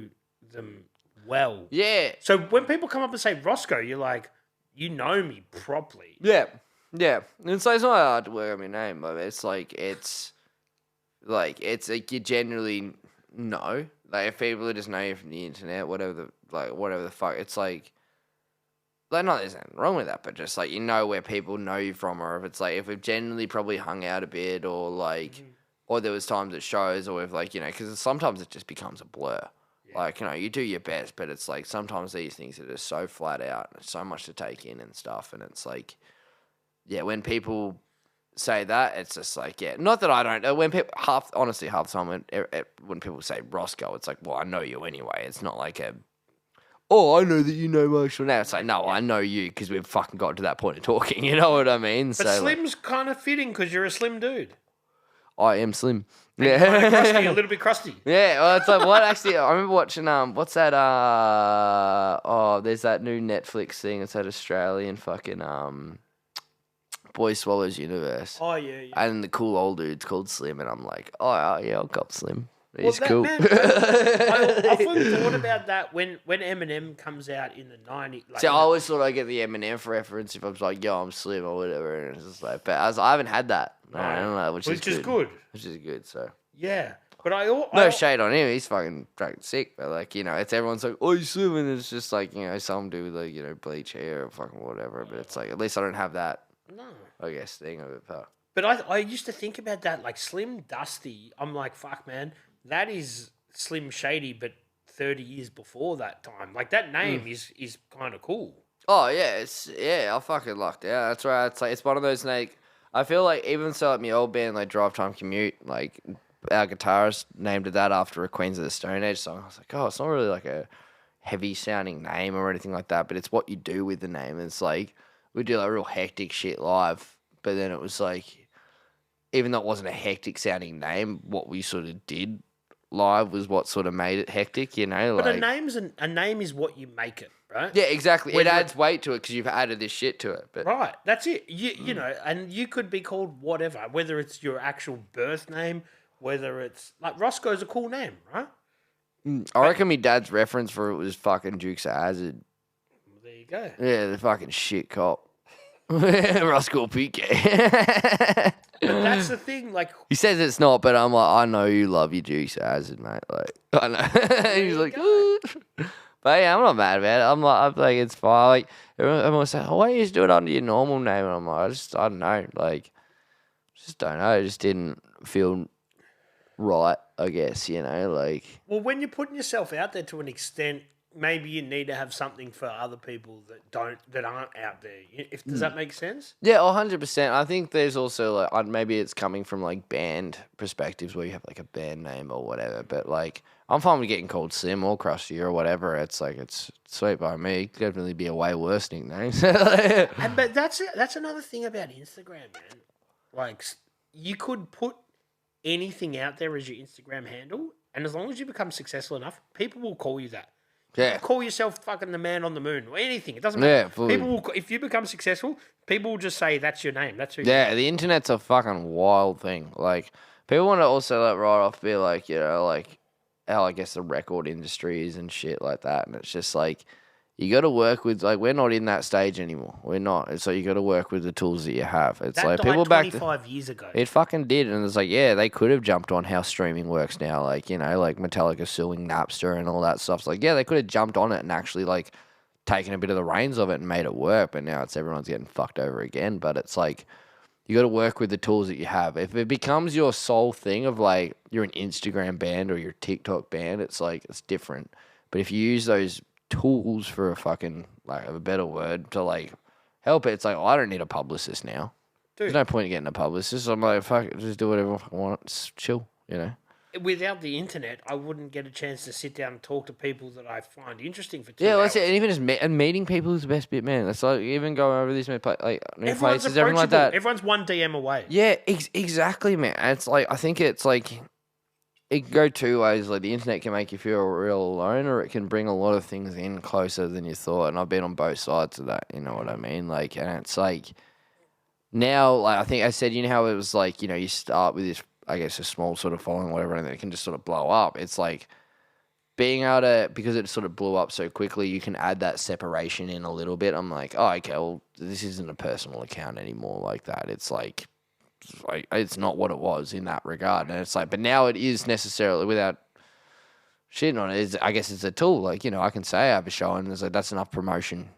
them well. Yeah. So when people come up and say Roscoe, you're like, you know me properly. Yeah. And so it's not hard to work on your name, but it's like you generally know. Like, if people just know you from the internet, whatever the fuck, it's like not there's nothing wrong with that, but just like, you know where people know you from, or if it's like, if we've generally probably hung out a bit, or like, or there was times at shows, or if like, you know, because sometimes it just becomes a blur. Yeah. Like, you know, you do your best, but it's like sometimes these things are just so flat out, and so much to take in and stuff, and it's like, yeah, when people say that, it's just like, yeah, not that I don't. When people half the time when people say Roscoe, it's like, well, I know you anyway. It's not like I know that you know Marshall now. It's like, no, I know you because we've fucking got to that point of talking. You know what I mean? But so, Slim's kind of fitting because you're a slim dude. I am slim. And you're kind of crusty, a little bit crusty. Yeah, well, it's like, what actually, I remember watching, what's that, there's that new Netflix thing. It's that Australian fucking, Boy Swallows Universe. Oh, yeah. And the cool old dude's called Slim, and I'm like, oh, yeah, I'll cop Slim. He's cool. Man, I often thought about that when Eminem comes out in the 90s. Like, I always thought I'd get the Eminem reference if I was like, yo, I'm Slim or whatever. And it's just like, but I haven't had that. I don't know, which is good. Which is good, so. Yeah. But no shade on him. He's fucking sick. But, like, you know, it's everyone's like, oh, he's Slim. And it's just like, you know, some do, like, you know, bleach hair or fucking whatever. But it's like, at least I don't have that. No. I guess thing of it, pal. But I used to think about that, like Slim Dusty. I'm like, fuck, man, that is Slim Shady, but 30 years before that time. Like, that name is kind of cool. Oh yeah, I fucking lucked out. That's right. It's like it's one of those like I feel like even so like my old band like Drive Time Commute, like our guitarist named it that after a Queens of the Stone Age song. I was like, oh, it's not really like a heavy sounding name or anything like that, but it's what you do with the name. It's like we do like real hectic shit live, but then it was like even though it wasn't a hectic sounding name, what we sort of did live was what sort of made it hectic, you know. But like, a name is what you make it, right? yeah, exactly. Whether it adds weight to it because you've added this shit to it. But right, that's it. You know, and you could be called whatever, whether it's your actual birth name, whether it's like Roscoe's a cool name, right? I reckon my dad's reference for it was fucking Dukes of Hazzard. Well, there you go. Yeah, the fucking shit cop. Roscoe Piquet. But that's the thing, like He says it's not, but I'm like, I know you love your Dukes of Hazzard, mate. Like, I know. He's like, ooh. But yeah, I'm not mad about it. I'm like, it's fine. Like, everyone's saying, oh, why don't you just do it under your normal name? And I'm like, I don't know. Like, just don't know. It just didn't feel right, I guess, you know, like. well, when you're putting yourself out there to an extent, maybe you need to have something for other people that aren't out there. Does that make sense? Yeah, 100%. I think there's also like maybe it's coming from like band perspectives where you have like a band name or whatever. But like I'm fine with getting called Slim or Krusty or whatever. It's like it's sweet by me. It could definitely be a way worse nickname. But that's another thing about Instagram, man. Like you could put anything out there as your Instagram handle, and as long as you become successful enough, people will call you that. Yeah. Call yourself fucking the man on the moon or anything. It doesn't matter. Yeah, fully. People will, if you become successful, people will just say that's your name. That's who. Yeah, the internet's a fucking wild thing. Like people want to also like right off be like, you know, like how I guess the record industry is and shit like that. And it's just like you got to work with like we're not in that stage anymore. We're not. And so you got to work with the tools that you have. It's that like died people 25 years ago. It fucking did, and it's like yeah, they could have jumped on how streaming works now. Like you know, like Metallica suing Napster and all that stuff. It's like yeah, they could have jumped on it and actually like taken a bit of the reins of it and made it work. But now it's everyone's getting fucked over again. But it's like you got to work with the tools that you have. If it becomes your sole thing of like you're an Instagram band or your TikTok band, it's like it's different. But if you use those tools for a fucking like a better word to like help it, it's like I don't need a publicist now. Dude, there's no point in getting a publicist. I'm like fuck it, just do whatever I want. It's chill, you know. without the internet, I wouldn't get a chance to sit down and talk to people that I find interesting for 2 Yeah, hours. that's it. And even just meeting people is the best bit, man. It's like even going over these like new Everyone's places, everything like approachable. that. Everyone's one DM away. Yeah, exactly, man. And it's like I think it's like it can go two ways. Like the internet can make you feel real alone, or it can bring a lot of things in closer than you thought. And I've been on both sides of that. You know what I mean? Like, and it's like now, like I think I said, you know how it was like, you know, you start with this, I guess, a small sort of following, whatever, and then it can just sort of blow up. It's like being able to, because it sort of blew up so quickly, you can add that separation in a little bit. I'm like, oh, okay, well, this isn't a personal account anymore like that. It's like it's not what it was in that regard. And it's like, but now it is necessarily without shitting on it. I guess it's a tool. Like, you know, I can say I have a show and it's like, that's enough promotion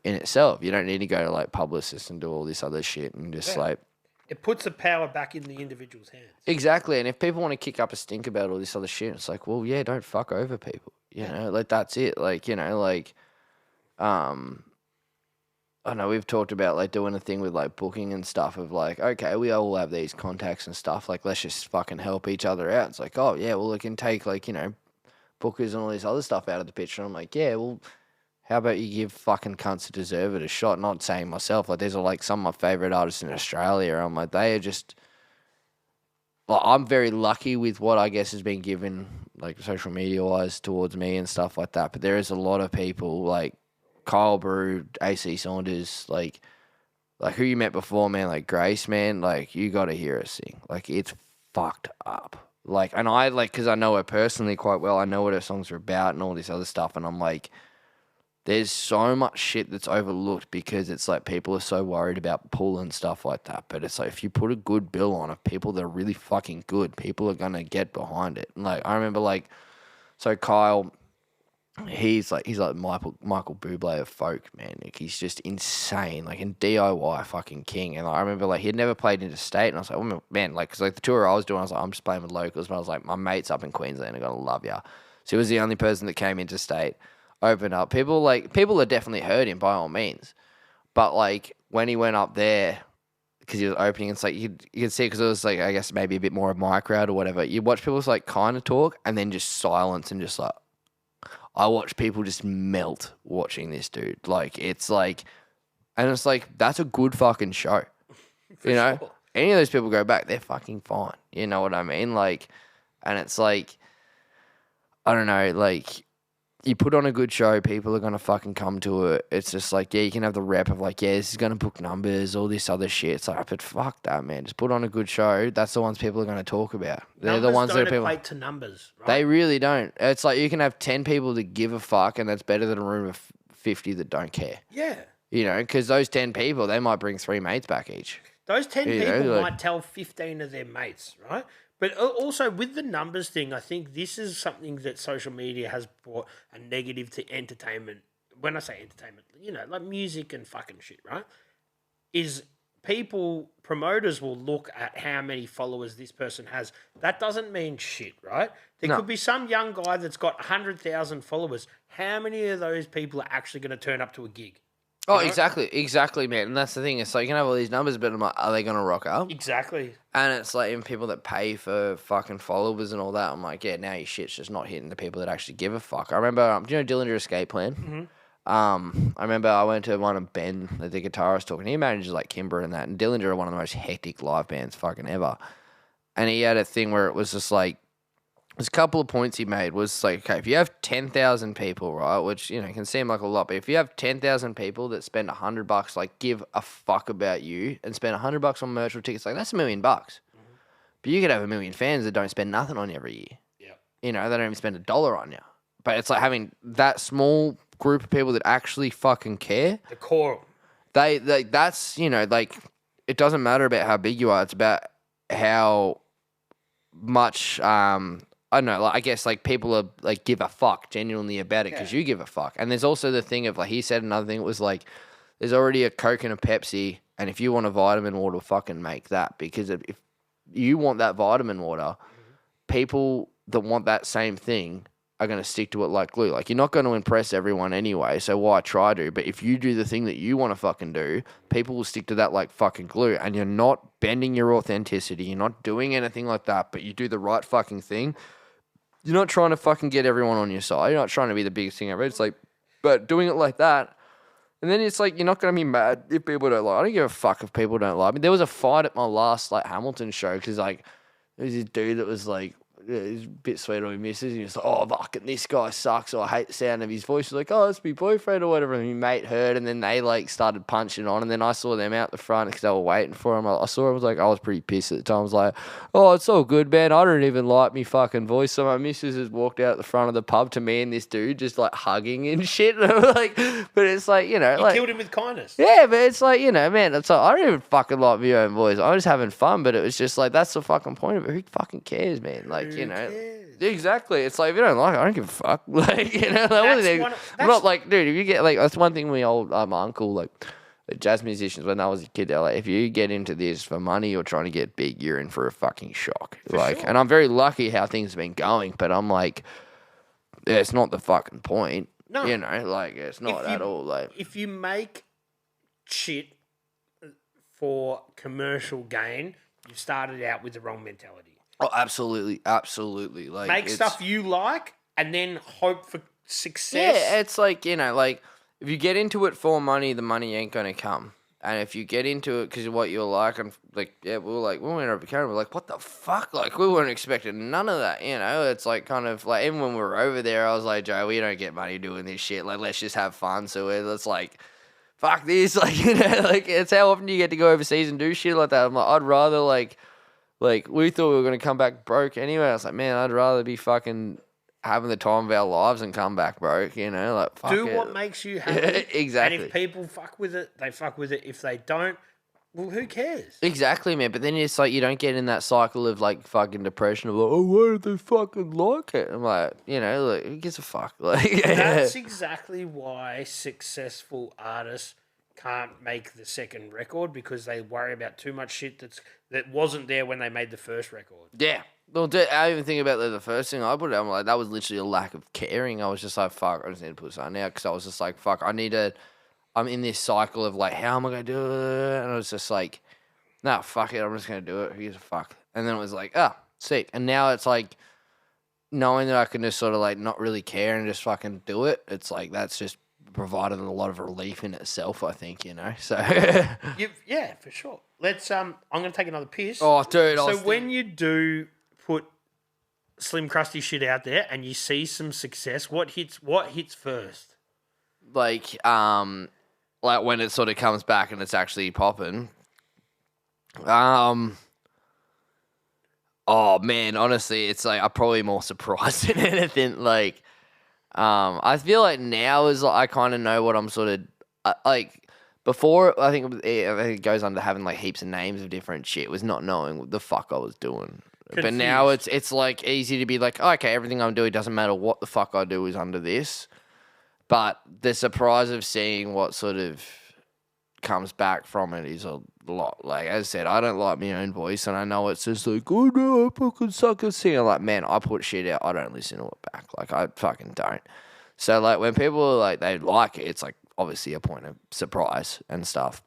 in itself. You don't need to go to like publicists and do all this other shit and just like. It puts the power back in the individual's hands. Exactly. And if people want to kick up a stink about all this other shit, it's like, well, yeah, don't fuck over people. You know, like that's it. Like, you know, like, I know we've talked about like doing a thing with like booking and stuff of like, okay, we all have these contacts and stuff. Like, let's just fucking help each other out. It's like, oh yeah, well, it can take like, you know, bookers and all this other stuff out of the picture. And I'm like, yeah, well, how about you give fucking cunts that deserve it a shot? Not saying myself, like there's like some of my favorite artists in Australia. I'm like, they are just, like, I'm very lucky with what I guess has been given like social media wise towards me and stuff like that. But there is a lot of people like Kyle Brew, AC Saunders, like who you met before, man, like Grace, man, like you got to hear her sing. Like it's fucked up. Like, and I like, cause I know her personally quite well. I know what her songs are about and all this other stuff. And I'm like, there's so much shit that's overlooked because it's like people are so worried about pull and stuff like that. But it's like if you put a good bill on it, people that are really fucking good, people are gonna get behind it. And like I remember like, so Kyle, he's like Michael Bublé of folk, man. Like he's just insane, like in DIY fucking king. And like, I remember like he'd never played interstate, and I was like, oh man, like because like the tour I was doing, I was like, I'm just playing with locals, but I was like, my mate's up in Queensland, are gonna love ya. So he was the only person that came interstate. open up. People have definitely heard him by all means, but like when he went up there because he was opening, it's like you could see because it was like I guess maybe a bit more of my crowd or whatever. You watch people like kind of talk and then just silence and just like I watch people just melt watching this dude. Like it's like, and it's like that's a good fucking show. You know, sure. Any of those people go back, they're fucking fine. You know what I mean? Like, and it's like, I don't know, like, you put on a good show, people are going to fucking come to it. It's just like, yeah, you can have the rep of like, yeah, this is going to book numbers, all this other shit. It's like, but fuck that, man. Just put on a good show. That's the ones people are going to talk about. They're Numbers the ones don't that people equate to numbers, right? They really don't. It's like you can have 10 people that give a fuck, and that's better than a room of 50 that don't care. Yeah. You know, because those 10 people, they might bring 3 mates back each. Those 10 You know, people like- might tell 15 of their mates, right? But also with the numbers thing, I think this is something that social media has brought a negative to entertainment. When I say entertainment, you know, like music and fucking shit, right? Is promoters will look at how many followers this person has. That doesn't mean shit, right? There could be some young guy that's got 100,000 followers. How many of those people are actually going to turn up to a gig? Oh, exactly, man. And that's the thing. It's like you can have all these numbers, but I'm like, are they going to rock up? Exactly. And it's like even people that pay for fucking followers and all that. I'm like, yeah, now your shit's just not hitting the people that actually give a fuck. I remember, do you know Dillinger Escape Plan? Mm-hmm. I remember I went to one of Ben, the guitarist, talking. He manages like Kimber and that. And Dillinger are one of the most hectic live bands fucking ever. And he had a thing where it was just like, there's a couple of points he made was like, okay, if you have 10,000 people, right, which, you know, can seem like a lot, but if you have 10,000 people that spend $100, like give a fuck about you and spend $100 on merch or tickets, like that's $1 million. Mm-hmm. But you could have 1 million fans that don't spend nothing on you every year. Yeah. You know, they don't even spend $1 on you. But it's like having that small group of people that actually fucking care. The core. They that's, you know, like it doesn't matter about how big you are. It's about how much, I don't know, like, I guess, like, people are, like, give a fuck genuinely about it because you give a fuck. And there's also the thing of, like, he said another thing, it was, like, there's already a Coke and a Pepsi, and if you want a vitamin water, fucking make that. Because if you want that vitamin water, people that want that same thing are going to stick to it like glue. Like, you're not going to impress everyone anyway, so why try to? But if you do the thing that you want to fucking do, people will stick to that like fucking glue. And you're not bending your authenticity. You're not doing anything like that, but you do the right fucking thing. You're not trying to fucking get everyone on your side. You're not trying to be the biggest thing ever. It's like, but doing it like that, and then it's like you're not going to be mad if people don't like. I don't give a fuck if people don't like me. There was a fight at my last like Hamilton show because like there was this dude that was like, yeah, he's a bit sweet on his missus, and he was like, oh, fucking this guy sucks, or I hate the sound of his voice. He's like, oh, it's my boyfriend or whatever, and my mate heard, and then they, like, started punching on, and then I saw them out the front because they were waiting for him. I saw him, I was pretty pissed at the time. I was like, oh, it's all good, man. I don't even like me fucking voice. So my missus has walked out the front of the pub to me and this dude just, like, hugging and shit. And I'm like, but it's like, you know. You killed him with kindness. Yeah, but it's like, you know, man, it's like, I don't even fucking like my own voice. I'm just having fun, but it was just like, that's the fucking point of it. Who fucking cares, man? Like, you know. Cares? Exactly. It's like, if you don't like it, I don't give a fuck. Like, you know, I'm not like, dude, if you get, like, that's one thing my old my uncle, like, the jazz musicians, when I was a kid, they're like, if you get into this for money or trying to get big, you're in for a fucking shock. Like, sure. And I'm very lucky how things have been going, but I'm like, yeah, it's not the fucking point. No. You know, like, it's not at all. Like, if you make shit for commercial gain, you've started out with the wrong mentality. oh, absolutely, absolutely. Like, Make stuff you like and then hope for success. Yeah, it's like, you know, like, if you get into it for money, the money ain't going to come. And if you get into it because of what you like, and like, yeah, we went over to Canada, we're like, what the fuck? Like, we weren't expecting none of that, you know? It's like, kind of, like, even when we were over there, I was like, Joe, we don't get money doing this shit. Like, let's just have fun. So it's like, fuck this. Like, you know, like, it's how often you get to go overseas and do shit like that. I'm like, I'd rather, like, we thought we were going to come back broke anyway. I was like, man, I'd rather be fucking having the time of our lives and come back broke, you know? Like, fuck Do it. what makes you happy. Exactly. And if people fuck with it, they fuck with it. If they don't, well, who cares? Exactly, man. But then it's like you don't get in that cycle of, like, fucking depression of, like, oh, why do they fucking like it? I'm like, you know, like, who gives a fuck? Like, That's exactly why successful artists can't make the second record, because they worry about too much shit that wasn't there when they made the first record. Yeah. Well, I even think about the first thing I put out. I'm like, that was literally a lack of caring. I was just like, fuck, I just need to put something out because I was just like, fuck, I'm in this cycle of like, how am I going to do it? And I was just like, nah, fuck it, I'm just going to do it. Who gives a fuck? And then it was like, sick. And now it's like, knowing that I can just sort of like not really care and just fucking do it, it's like, that's just provided a lot of relief in itself, I think, So. Yeah, for sure. Let's, I'm going to take another piss. Oh, dude. So when you do put Slim Krusty shit out there and you see some success, what hits first? Like when it sort of comes back and it's actually popping. Oh man, honestly, it's like I'm probably more surprised than anything. Like, I feel like now is like, I kind of know what I'm sort of like. Before, I think it goes under having like heaps of names of different shit. Was not knowing what the fuck I was doing. Confused. But now it's like easy to be like, oh, okay, everything I'm doing doesn't matter what the fuck I do is under this. But the surprise of seeing what sort of comes back from it is a lot. Like, as I said, I don't like my own voice, and I know it's just like, oh no, I fucking suck at singing. Like, man, I put shit out, I don't listen to it back. Like, I fucking don't. So, like, when people are like, they like it, it's like obviously a point of surprise and stuff.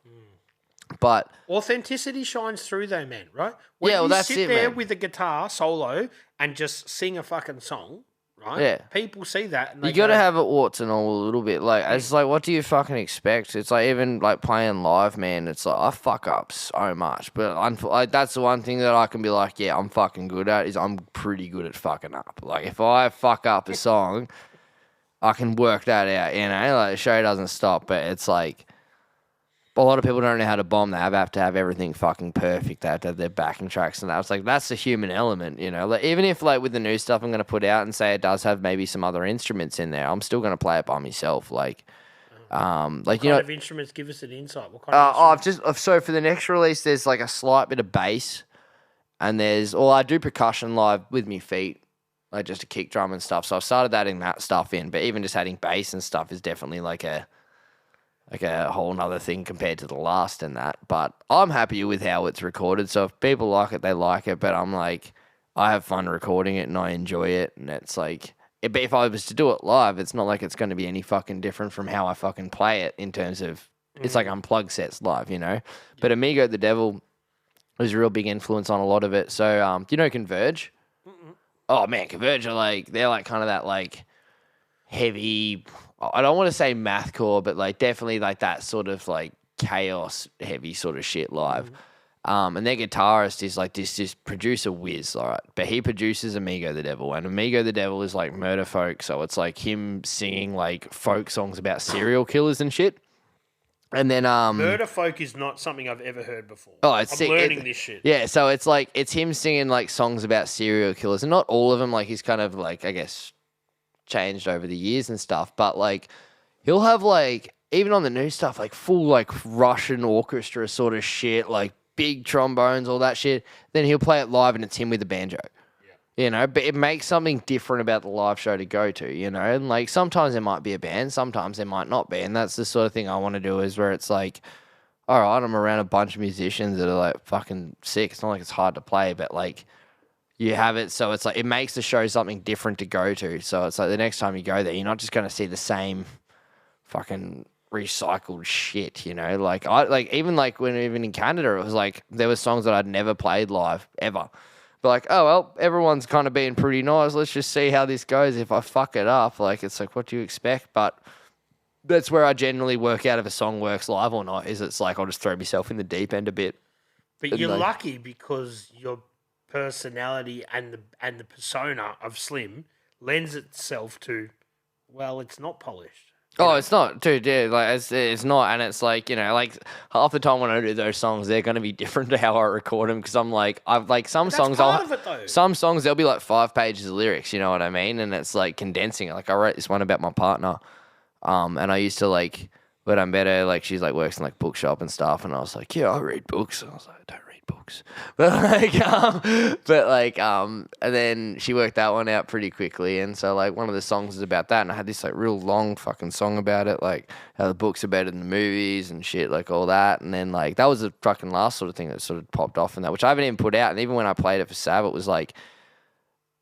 But authenticity shines through though, man, right? When yeah, well, you that's sit it, there man. with a guitar solo and just sing a fucking song, right? Yeah. People see that and they You got to have it warts and all a little bit. Like, it's like, what do you fucking expect? It's like, even like playing live, man, it's like, I fuck up so much. But like, that's the one thing that I can be like, yeah, I'm fucking good at, is I'm pretty good at fucking up. Like, if I fuck up a song, I can work that out, Like, the show doesn't stop, but it's like, a lot of people don't know how to bomb. They have to have everything fucking perfect. They have to have their backing tracks and that. It's like, that's the human element, Like, even if, like, with the new stuff I'm going to put out and say it does have maybe some other instruments in there, I'm still going to play it by myself. Like, what kind of instruments? Give us an insight. What kind of so for the next release, there's like a slight bit of bass, and I do percussion live with me feet, like just a kick drum and stuff. So I've started adding that stuff in, but even just adding bass and stuff is definitely like a whole nother thing compared to the last and that. But I'm happy with how it's recorded. So if people like it, they like it. But I'm like, I have fun recording it and I enjoy it. And it's like, if I was to do it live, it's not like it's going to be any fucking different from how I fucking play it in terms of, it's like unplugged sets live, But Amigo the Devil was a real big influence on a lot of it. So, do you know Converge? Mm-mm. Oh man, Converge are like, they're like kind of that like heavy, I don't want to say mathcore, but like definitely like that sort of like chaos heavy sort of shit live. And their guitarist is like this producer whiz, all right. But he produces Amigo the Devil, and Amigo the Devil is like murder folk, so it's like him singing like folk songs about serial killers and shit. And then murder folk is not something I've ever heard before. Oh, I'm learning this shit. Yeah, so it's like it's him singing like songs about serial killers, and not all of them. Like he's kind of like, I guess, changed over the years and stuff, but like he'll have like, even on the new stuff, like full like Russian orchestra sort of shit, like big trombones, all that shit. Then he'll play it live and it's him with a banjo. But it makes something different about the live show to go to, and like sometimes there might be a band, sometimes there might not be, and that's the sort of thing I want to do, is where it's like, all right, I'm around a bunch of musicians that are like fucking sick. It's not like it's hard to play, but like you have it, so it's like it makes the show something different to go to. So it's like the next time you go there, you're not just going to see the same fucking recycled shit, Like even in Canada, it was like there were songs that I'd never played live ever. But like, oh well, everyone's kind of being pretty nice. Let's just see how this goes. If I fuck it up, like it's like, what do you expect? But that's where I generally work out if a song works live or not. Is it's like I'll just throw myself in the deep end a bit. But you're lucky because your personality and the persona of Slim lends itself to, well, it's not polished. Oh, it's not, dude. Yeah, like it's not, and it's like, like half the time when I do those songs, they're going to be different to how I record them, because I'm like, I've like some songs. Some songs there'll be like 5 pages of lyrics. You know what I mean? And it's like condensing it. Like I wrote this one about my partner, and I used to like, but I'm better. Like she's like works in like bookshop and stuff, and I was like, yeah, I read books. And I was like, I don't read books, and then she worked that one out pretty quickly, and so like one of the songs is about that, and I had this like real long fucking song about it, like how the books are better than the movies and shit, like all that, and then like that was the fucking last sort of thing that sort of popped off in that, which I haven't even put out, and even when I played it for Sav, it was like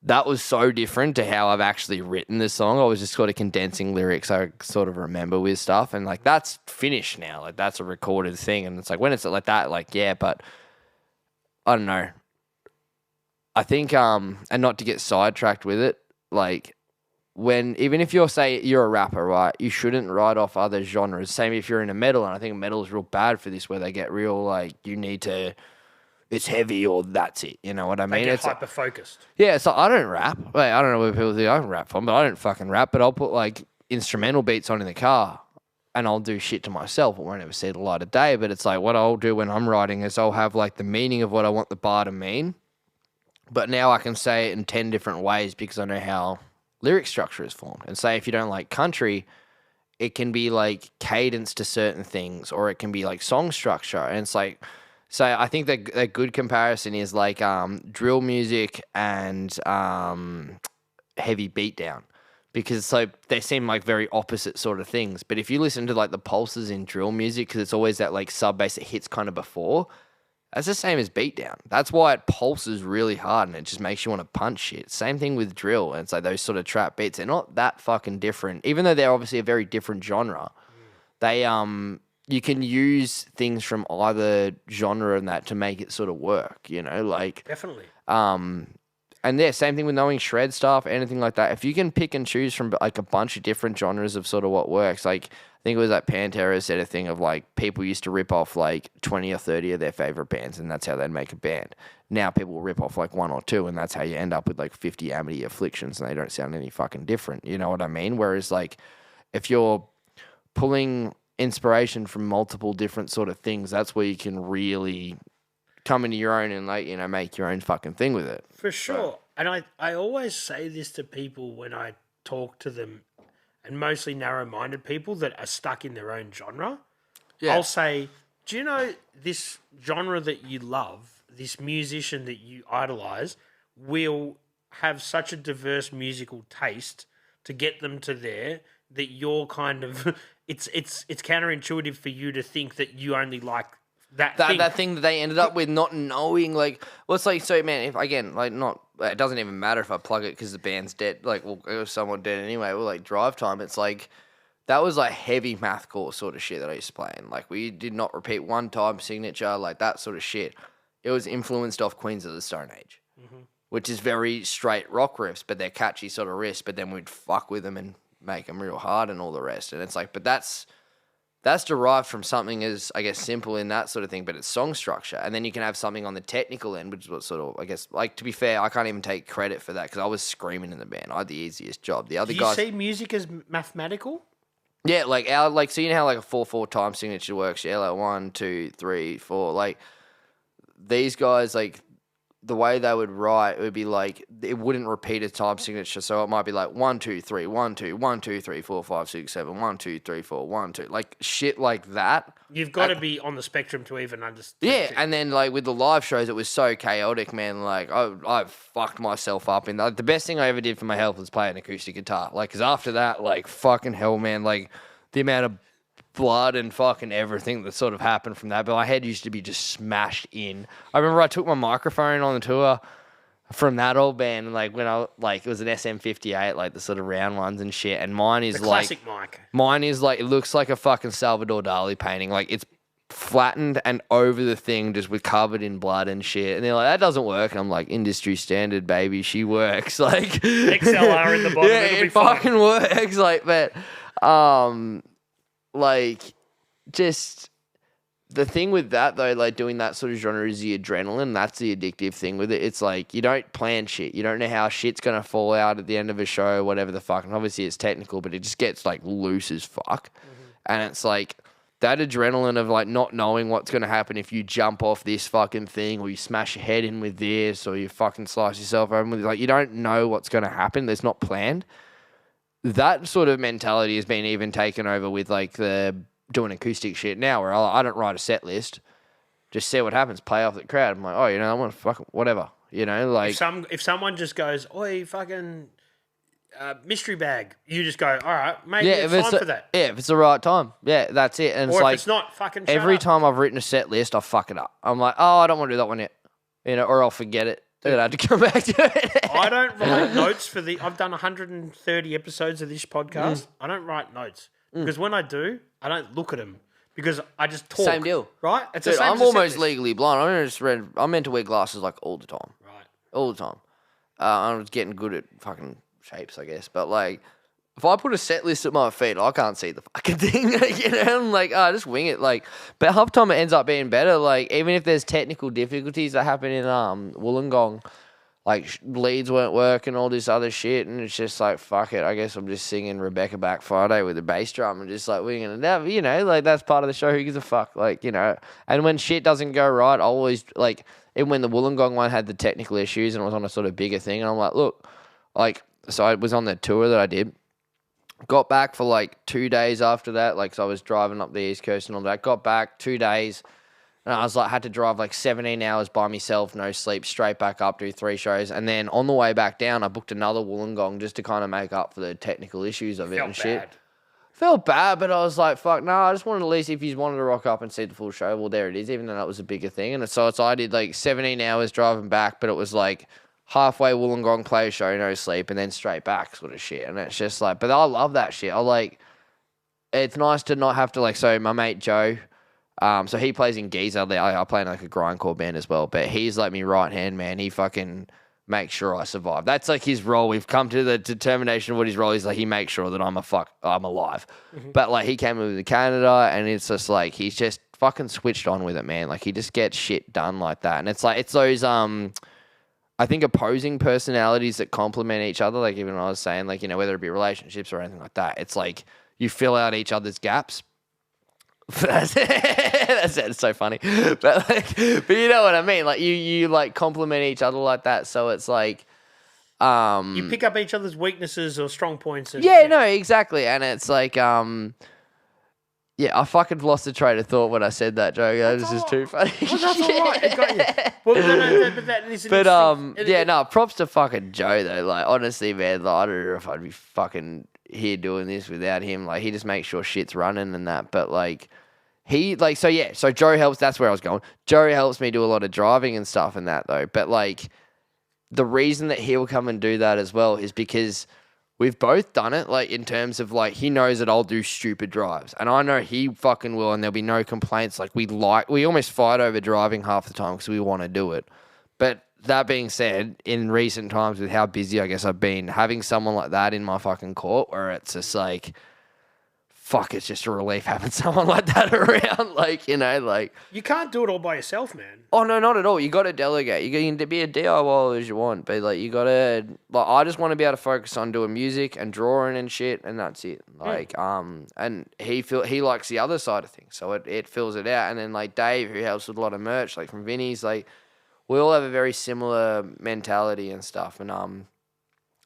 that was so different to how I've actually written the song. I was just sort of condensing lyrics I sort of remember with stuff. And like, that's finished now. Like, that's a recorded thing. And it's like, when it's like that, like, yeah, but I don't know. I think, and not to get sidetracked with it, like, even if you're a rapper, right, you shouldn't write off other genres. Same if you're in a metal, and I think metal is real bad for this, where they get real, like, you need to, it's heavy or that's it. You know what I mean? It's hyper-focused. Yeah, so I don't rap. Like, I don't know what people think I can rap from, but I don't fucking rap. But I'll put, like, instrumental beats on in the car, and I'll do shit to myself. I won't ever see the light of day, but it's like, what I'll do when I'm writing is I'll have, like, the meaning of what I want the bar to mean, but now I can say it in 10 different ways because I know how lyric structure is formed. And say if you don't like country, it can be like cadence to certain things, or it can be like song structure. And it's like, so I think that a good comparison is like drill music and heavy beatdown, because so they seem like very opposite sort of things. But if you listen to like the pulses in drill music, because it's always that like sub bass that hits kind of before, that's the same as beatdown. That's why it pulses really hard and it just makes you want to punch shit. Same thing with drill. And it's like those sort of trap beats. They're not that fucking different. Even though they're obviously a very different genre, they you can use things from either genre and that to make it sort of work, you know? Like, definitely. And yeah, same thing with knowing shred stuff, anything like that. If you can pick and choose from like a bunch of different genres of sort of what works, like I think it was like Pantera said a thing of like people used to rip off like 20 or 30 of their favorite bands, and that's how they'd make a band. Now people will rip off like one or two, and that's how you end up with like 50 Amity Afflictions, and they don't sound any fucking different. You know what I mean? Whereas like if you're pulling inspiration from multiple different sort of things, that's where you can really come into your own and like, you know, make your own fucking thing with it. For sure. And I always say this to people when I talk to them, and mostly narrow-minded people that are stuck in their own genre. Yeah. I'll say, do you know this genre that you love, this musician that you idolize, will have such a diverse musical taste to get them to there that you're kind of it's counterintuitive for you to think that you only like that thing that they ended up with, not knowing, like, well, it's like, so man, if again, like, not, it doesn't even matter if I plug it because the band's dead, like, well, it was somewhat dead anyway, well, like Drive Time, it's like that was like heavy mathcore sort of shit that I used to play in. Like, we did not repeat one time signature, like that sort of shit. It was influenced off Queens of the Stone Age, which is very straight rock riffs, but they're catchy sort of riffs, but then we'd fuck with them and make them real hard and all the rest. And it's like, but that's derived from something as, I guess, simple in that sort of thing, but it's song structure. And then you can have something on the technical end, which is what sort of, I guess, like, to be fair, I can't even take credit for that because I was screaming in the band. I had the easiest job. The other guys... Do you see music as mathematical? Yeah, like, so you know how, like, a 4/4 time signature works? Yeah, like 1, 2, 3, 4. Like, these guys, like, the way they would write, it would be like, it wouldn't repeat a time signature. So it might be like 1, 2, 3, 1, 2, 1, 2, 3, 4, 5, 6, 7, 1, 2, 3, 4, 1, 2. Like shit like that. You've got to be on the spectrum to even understand. Yeah, and then like with the live shows, it was so chaotic, man. Like I fucked myself up. And the best thing I ever did for my health was play an acoustic guitar. Like, because after that, like, fucking hell, man, like the amount of blood and fucking everything that sort of happened from that. But my head used to be just smashed in. I remember I took my microphone on the tour from that old band, and like when I, like, it was an SM58, like the sort of round ones and shit, and mine is the like classic mic. Mine is like, it looks like a fucking Salvador Dali painting. Like, it's flattened and over the thing, just with covered in blood and shit. And they're like, that doesn't work. And I'm like, industry standard, baby, she works. Like XLR in the bottom. Yeah, it fucking works. Like, but like, just the thing with that though, like doing that sort of genre is the adrenaline. That's the addictive thing with it. It's like, you don't plan shit. You don't know how shit's gonna fall out at the end of a show, whatever the fuck. And obviously it's technical, but it just gets like loose as fuck. And it's like that adrenaline of like not knowing what's gonna happen if you jump off this fucking thing, or you smash your head in with this, or you fucking slice yourself open with, like, you don't know what's gonna happen. It's not planned. That sort of mentality has been even taken over with like the doing acoustic shit now, where I don't write a set list, just see what happens, play off the crowd. I'm like, oh, you know, I want to fucking whatever, you know, like if someone just goes, oi, fucking mystery bag, you just go, all right, maybe it's time for that. Yeah, if it's the right time, yeah, that's it. And or it's if like, it's not, fucking every time I've written a set list, I fuck it up. I'm like, oh, I don't want to do that one yet, you know, or I'll forget it. They're gonna have to come back to it. I don't write notes for I've done 130 episodes of this podcast. I don't write notes because when I do, I don't look at them because I just talk. Same deal, right? It's Dude, the same I'm as a set almost list. legally blind. I'm meant to wear glasses like all the time. Right. All the time. I was getting good at fucking shapes, I guess. But like, if I put a set list at my feet, I can't see the fucking thing. You know, I'm like, just wing it. Like, but half the time it ends up being better. Like, even if there's technical difficulties that happen in Wollongong, like leads weren't working, all this other shit, and it's just like, fuck it. I guess I'm just singing Rebecca Back Friday with a bass drum and just like winging it out. You know, like that's part of the show. Who gives a fuck? Like, you know, and when shit doesn't go right, I always like. Even when the Wollongong one had the technical issues and it was on a sort of bigger thing, and I'm like, look, like, so I was on the tour that I did. Got back for like 2 days after that, like, so I was driving up the East Coast and all that. Got back 2 days, and I was like, had to drive like 17 hours by myself, no sleep, straight back up, do 3 shows. And then on the way back down, I booked another Wollongong just to kind of make up for the technical issues of it and shit. Felt bad, but I was like, fuck, no, I just wanted at least, if you wanted to rock up and see the full show, well, there it is, even though that was a bigger thing. And so I did like 17 hours driving back, but it was like halfway Wollongong, play a show, no sleep, and then straight back sort of shit. And it's just like, but I love that shit. I like, it's nice to not have to like, so my mate Joe, so he plays in Giza. I play in like a grindcore band as well, but he's like me right hand man. He fucking make sure I survive. That's like his role. We've come to the determination of what his role is. Like he makes sure that I'm alive. Mm-hmm. But like he came over to Canada and it's just like he's just fucking switched on with it, man. Like he just gets shit done like that. And it's like it's those I think opposing personalities that complement each other. Like even I was saying, like, you know, whether it be relationships or anything like that, it's like you fill out each other's gaps. That's it's so funny, but you know what I mean. Like you like compliment each other like that, so it's like you pick up each other's weaknesses or strong points. And, no, exactly, and it's like I fucking lost the train of thought when I said that joke. That was just too funny. Well, that's all right. It got you. Well, but that is no, props to fucking Joe though. Like honestly, man, like, I don't know if I'd be fucking here doing this without him. Like he just makes sure shit's running and that, but like. So Joe helps, that's where I was going. Joe helps me do a lot of driving and stuff and that though. But like the reason that he'll come and do that as well is because we've both done it, like in terms of like he knows that I'll do stupid drives. And I know he fucking will and there'll be no complaints. Like we almost fight over driving half the time because we want to do it. But that being said, in recent times with how busy I guess I've been, having someone like that in my fucking court where it's just like, fuck, it's just a relief having someone like that around. Like, you know, like... You can't do it all by yourself, man. Oh, no, not at all. You got to delegate. You can be a DIY as you want, but, like, you got to... Like, I just want to be able to focus on doing music and drawing and shit, and that's it. Like, and he likes the other side of things, so it fills it out. And then, like, Dave, who helps with a lot of merch, like, from Vinny's, like, we all have a very similar mentality and stuff. And, now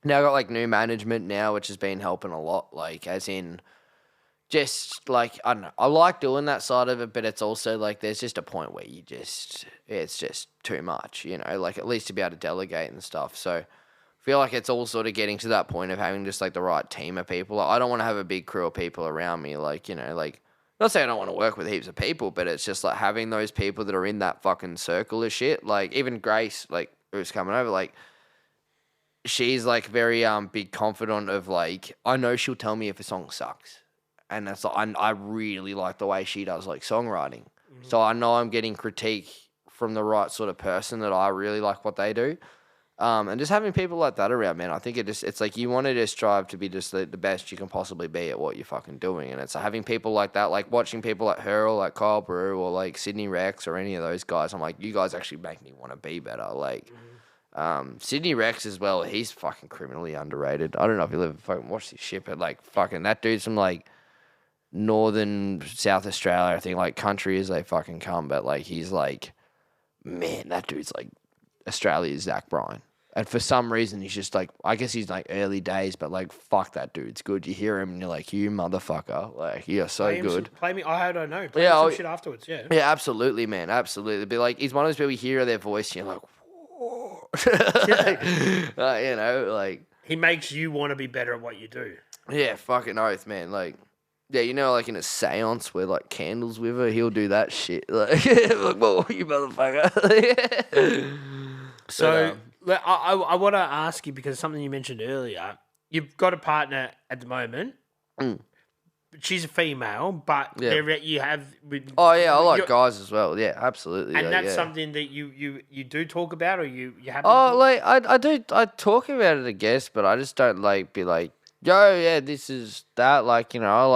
I got, like, new management now, which has been helping a lot, like, as in... Just like, I don't know, I like doing that side of it, but it's also like there's just a point where it's just too much, you know, like at least to be able to delegate and stuff. So I feel like it's all sort of getting to that point of having just like the right team of people. Like, I don't want to have a big crew of people around me, like, you know, like, not saying I don't want to work with heaps of people, but it's just like having those people that are in that fucking circle of shit. Like even Grace, like who's coming over, like she's like very big confidant of like, I know she'll tell me if a song sucks. And that's like, I really like the way she does like songwriting. Mm-hmm. So I know I'm getting critique from the right sort of person that I really like what they do. And just having people like that around, man, I think it's like you want to just strive to be just the best you can possibly be at what you're fucking doing. And it's like having people like that, like watching people like her or like Kyle Brew or like Sydney Rex or any of those guys. I'm like, you guys actually make me want to be better. Like, Sydney Rex as well, he's fucking criminally underrated. I don't know if you'll ever fucking watch this shit, but like fucking that dude's from like northern South Australia, I think, like country as they fucking come, but like he's like, man, that dude's like Australia's Zach Bryan. And for some reason he's just like, I guess he's like early days, but like fuck, that dude's good. You hear him and you're like, you motherfucker, like you're so good. Play me, I don't know. Play me some shit afterwards, yeah. Yeah, absolutely, man, absolutely. But like he's one of those people, you hear their voice and you're like, whoa. You know, like he makes you want to be better at what you do. Yeah, fucking oath, man. Like, yeah, you know, like in a seance where like candles with her, he'll do that shit. Like, whoa, you motherfucker. So I want to ask you because something you mentioned earlier. You've got a partner at the moment. Mm. She's a female, but Yeah. you have. Oh yeah, I like guys as well. Yeah, absolutely. And like, that's yeah. something that you do talk about, or you have. Oh, like I talk about it, I guess, but I just don't like be like, yo, yeah, this is that. Like, you know,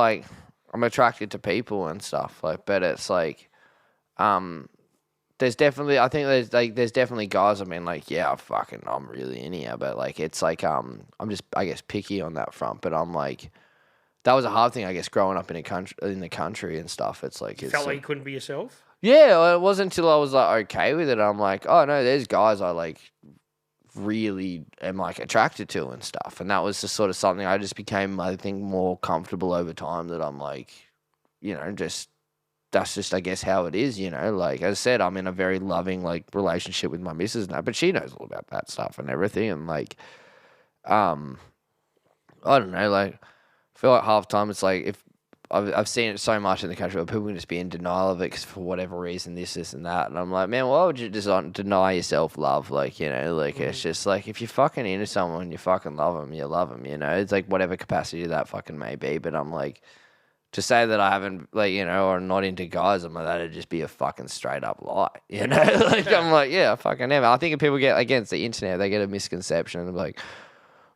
I'm attracted to people and stuff. Like, but it's like, there's definitely, I think there's definitely guys. I mean, like, yeah, I'm really in here, but like, it's like, I'm just, I guess, picky on that front. But I'm like, that was a hard thing, I guess, growing up in the country and stuff. It's like, You felt like you couldn't be yourself. yeah, well, it wasn't until I was like okay with it. I'm like, oh no, there's guys I like really am like attracted to and stuff. And that was just sort of something I just became, I think, more comfortable over time that I'm like, you know, just that's just I guess how it is, you know. Like as I said, I'm in a very loving like relationship with my missus now, but she knows all about that stuff and everything. And like, I don't know, like I feel like half the time it's like if I've seen it so much in the country where people can just be in denial of it because for whatever reason, this and that. And I'm like, man, why would you just deny yourself love? Like, you know, like it's just like if you're fucking into someone, you fucking love them, you love them, you know? It's like whatever capacity that fucking may be. But I'm like, to say that I haven't, like, you know, or not into guys, I'm like, that'd just be a fucking straight up lie, you know? Like, I'm like, yeah, I fucking am. I think if people get against the internet, they get a misconception of like,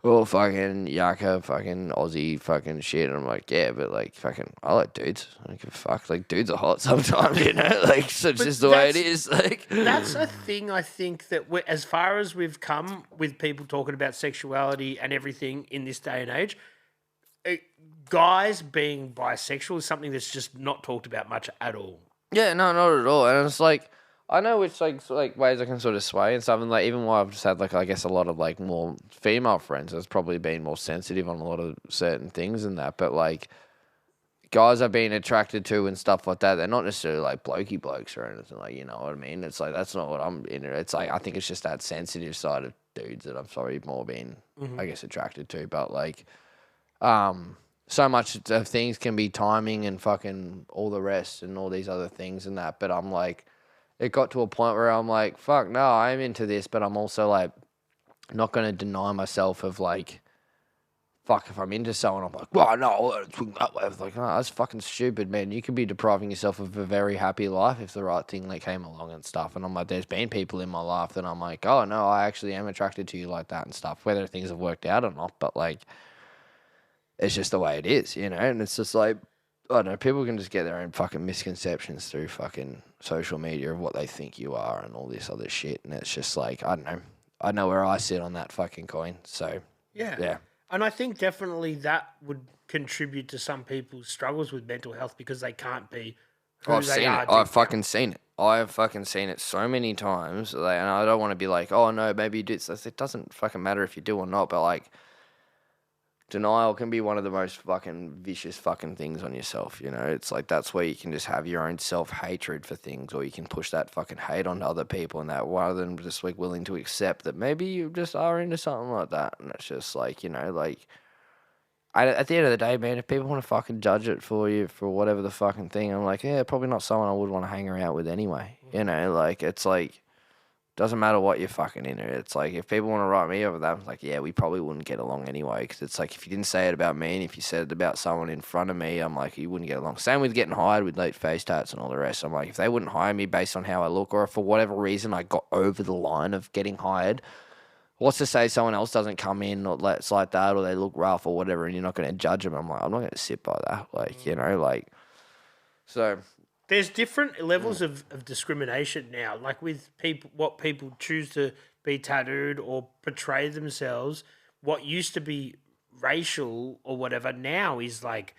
oh, fucking Yaka, fucking Aussie, fucking shit. And I'm like, yeah, but like, fucking, I like dudes. I don't give a fuck. Like, dudes are hot sometimes, you know? Like, so it's just the way it is. Like, that's a thing I think that as far as we've come with people talking about sexuality and everything in this day and age, guys being bisexual is something that's just not talked about much at all. Yeah, no, not at all. And it's like, I know which like ways I can sort of sway and stuff, and like even while I've just had like I guess a lot of like more female friends, has probably been more sensitive on a lot of certain things and that. But like guys I've been attracted to and stuff like that, they're not necessarily like blokey blokes or anything, like, you know what I mean? It's like that's not what I'm into. It's like I think it's just that sensitive side of dudes that I've probably more been I guess attracted to. But like so much of things can be timing and fucking all the rest and all these other things and that. But I'm like, it got to a point where I'm like, fuck, no, I'm into this, but I'm also like not going to deny myself of like, fuck, if I'm into someone, I'm like, well, no, it's that way. It's like, no, that's fucking stupid, man. You could be depriving yourself of a very happy life if the right thing like came along and stuff. And I'm like, there's been people in my life that I'm like, oh no, I actually am attracted to you like that and stuff, whether things have worked out or not. But like, it's just the way it is, you know? And it's just like, I don't know, people can just get their own fucking misconceptions through fucking social media of what they think you are and all this other shit. And it's just like, I don't know. I know where I sit on that fucking coin. So, yeah. And I think definitely that would contribute to some people's struggles with mental health because they can't be who I've they seen are. it. I've fucking seen it. I have fucking seen it so many times. Like, and I don't want to be like, oh, no, maybe you do. It doesn't fucking matter if you do or not. But like, denial can be one of the most fucking vicious fucking things on yourself, you know? It's like that's where you can just have your own self-hatred for things, or you can push that fucking hate onto other people and that, rather than just like willing to accept that maybe you just are into something like that. And it's just like, you know, like, at the end of the day, man, if people want to fucking judge it for you for whatever the fucking thing, I'm like, yeah, probably not someone I would want to hang around with anyway. You know, like, it's like, doesn't matter what you're fucking into. It's like, if people want to write me over that, I'm like, yeah, we probably wouldn't get along anyway. Because it's like, if you didn't say it about me and if you said it about someone in front of me, I'm like, you wouldn't get along. Same with getting hired with like face tats and all the rest. I'm like, if they wouldn't hire me based on how I look, or if for whatever reason I got over the line of getting hired, what's to say someone else doesn't come in or it's like that, or they look rough or whatever, and you're not going to judge them? I'm like, I'm not going to sit by that. Like, you know, like, so... There's different levels of discrimination now, like with people, what people choose to be tattooed or portray themselves. What used to be racial or whatever now is like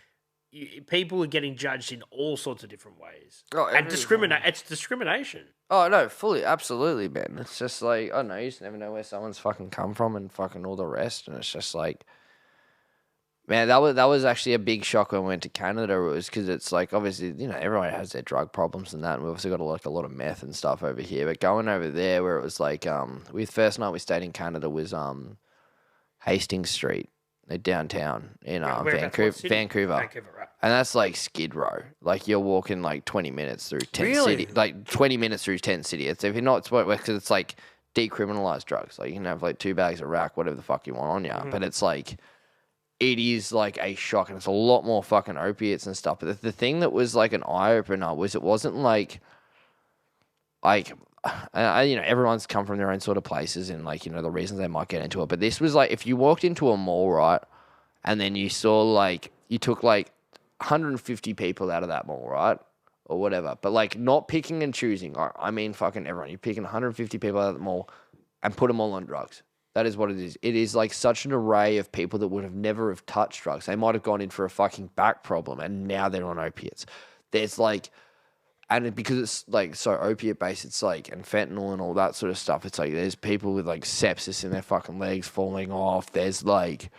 people are getting judged in all sorts of different ways. Oh, and it's discrimination. Oh, no, fully, absolutely, man. It's just like, I don't know, you just never know where someone's fucking come from and fucking all the rest. And it's just like, man, that was actually a big shock when we went to Canada. It was because it's like, obviously, you know, everyone has their drug problems and that, and we've also got a lot of meth and stuff over here. But going over there, where it was like, first night we stayed in Canada was Hastings Street, downtown in Vancouver, right. and that's like Skid Row. Like you're walking like 20 minutes through tent city, like 20 minutes through tent city. It's if you're not, because it's like decriminalize drugs. Like, you can have like 2 bags of rack, whatever the fuck you want on you. But it's like, it is like a shock, and it's a lot more fucking opiates and stuff. But the thing that was like an eye opener was it wasn't like everyone's come from their own sort of places and like, the reasons they might get into it. But this was like, if you walked into a mall, right, and then you saw like, you took like 150 people out of that mall, right, or whatever, but like not picking and choosing. I mean, fucking everyone. You're picking 150 people out of the mall and put them all on drugs. That is what it is. It is like such an array of people that would have never have touched drugs. They might have gone in for a fucking back problem and now they're on opiates. There's like, and because it's like so opiate based, it's like, and fentanyl and all that sort of stuff. It's like, there's people with like sepsis in their fucking legs falling off. There's like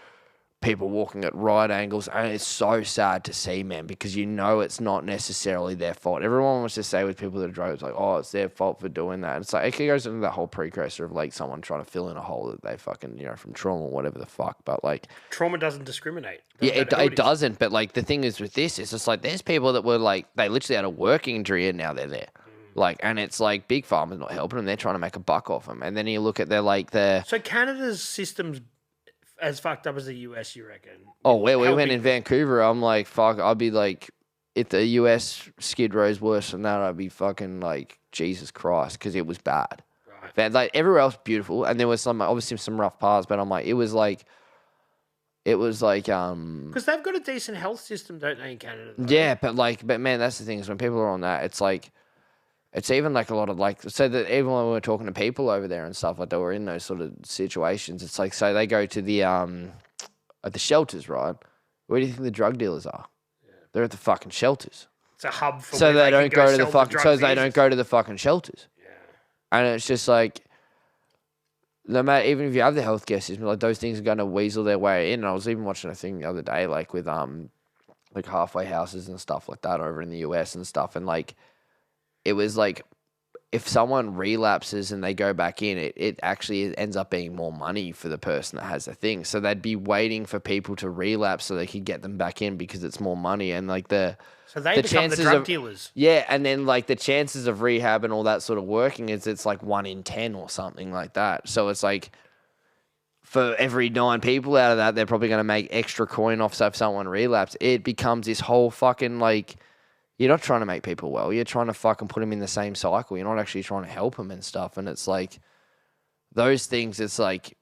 people walking at right angles. And it's so sad to see, man, because it's not necessarily their fault. Everyone wants to say with people that are drugs, like, oh, it's their fault for doing that. It's like, it goes into that whole precursor of like someone trying to fill in a hole that they fucking, from trauma or whatever the fuck. But like, trauma doesn't discriminate. It doesn't. But like, the thing is with this, it's just like, there's people that were like, they literally had a work injury and now they're there. Like, and it's like Big Pharma's not helping them. They're trying to make a buck off them. And then you look at so Canada's system's as fucked up as the US, you reckon? Oh, where we went in Vancouver, I'm like, fuck, I'd be like, if the US Skid Row's worse than that, I'd be fucking like, Jesus Christ, because it was bad. Right. But like, everywhere else beautiful, and there was obviously some rough parts, but I'm like, it was like, because they've got a decent health system, don't they, in Canada? Though? Yeah, but man, that's the thing, is when people are on that, it's like, it's even like a lot of like, so that even when we're talking to people over there and stuff like that, we're in those sort of situations. It's like, so they go to the shelters, right? Where do you think the drug dealers are? Yeah. They're at the fucking shelters. It's a hub for. So they don't go to the fucking. So they don't go to the fucking shelters. Yeah. And it's just like, no matter, even if you have the healthcare system, like those things are going to weasel their way in. And I was even watching a thing the other day, like with like halfway houses and stuff like that over in the US and stuff, and like. It was like, if someone relapses and they go back in, it actually ends up being more money for the person that has the thing. So they'd be waiting for people to relapse so they could get them back in because it's more money. And like so they become the drug dealers. Yeah, and then like the chances of rehab and all that sort of working it's like 1 in 10 or something like that. So it's like, for every 9 people out of that, they're probably going to make extra coin off. So if someone relapses, it becomes this whole fucking like. You're not trying to make people well. You're trying to fucking put them in the same cycle. You're not actually trying to help them and stuff. And it's like, those things, it's like,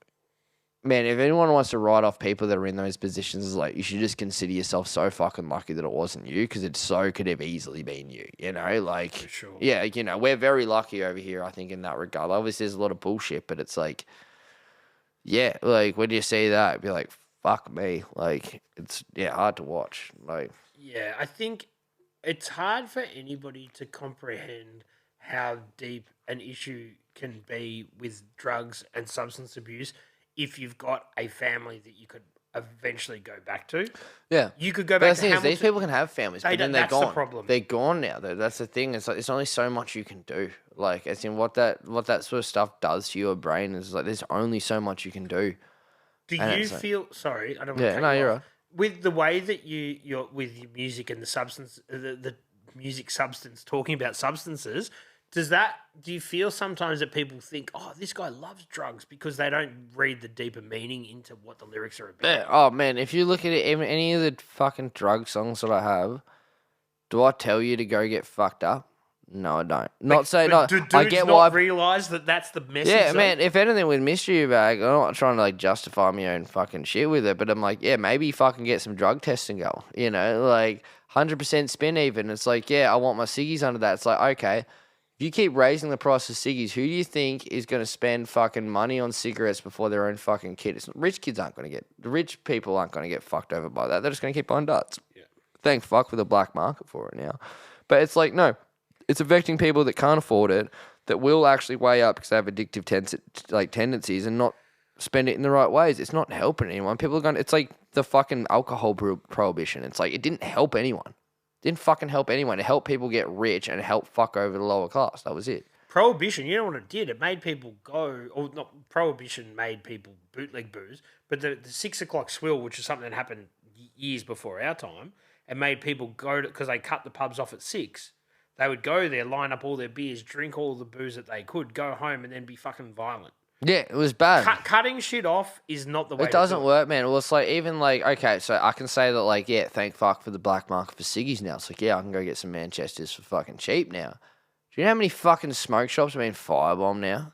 man, if anyone wants to write off people that are in those positions, it's like, you should just consider yourself so fucking lucky that it wasn't you, because it so could have easily been you, Like, for sure. Yeah, we're very lucky over here, I think, in that regard. Obviously, there's a lot of bullshit, but it's like, yeah, like, when you see that, it'd be like, fuck me. Like, it's, hard to watch. Like, yeah, I think it's hard for anybody to comprehend how deep an issue can be with drugs and substance abuse if you've got a family that you could eventually go back to. Yeah. You could go back to Hamilton. These people can have families, but then they're gone. That's the problem. They're gone now, though. That's the thing. It's like, there's only so much you can do. Like, as in what that sort of stuff does to your brain is like, there's only so much you can do. Do you feel... Sorry, I don't want to cut you off. You're right. With the way that you're with your music and the substance, the music substance, talking about substances, do you feel sometimes that people think, oh, this guy loves drugs because they don't read the deeper meaning into what the lyrics are about? Yeah. Oh, man, if you look at it, any of the fucking drug songs that I have, do I tell you to go get fucked up? No, I don't. I get why. Realize that that's the message. Yeah, man. If anything, with Mystery Bag, I'm not trying to like justify my own fucking shit with it, but I'm like, yeah, maybe fucking get some drug testing going. Like 100% spin even. It's like, yeah, I want my ciggies under that. It's like, okay, if you keep raising the price of ciggies, who do you think is going to spend fucking money on cigarettes before their own fucking kid? Rich kids aren't going to get. The rich people aren't going to get fucked over by that. They're just going to keep buying darts. Yeah. Thank fuck for the black market for it now. But it's like, no. It's affecting people that can't afford it, that will actually weigh up because they have addictive tendencies and not spend it in the right ways. It's not helping anyone. People are going. It's like the fucking alcohol prohibition. It's like it didn't help anyone. It didn't fucking help anyone. It helped people get rich and it helped fuck over the lower class. That was it. Prohibition, you know what it did? It made people go, or not. Prohibition made people bootleg booze, but the 6 o'clock swill, which is something that happened years before our time, it made people go because they cut the pubs off at 6. They would go there, line up all their beers, drink all the booze that they could, go home, and then be fucking violent. Yeah, it was bad. Cutting shit off is not the way. It doesn't work, man. Well, it's like even like okay, so I can say that like yeah, thank fuck for the black market for ciggies now. It's like yeah, I can go get some Manchesters for fucking cheap now. Do you know how many fucking smoke shops have been firebombed now?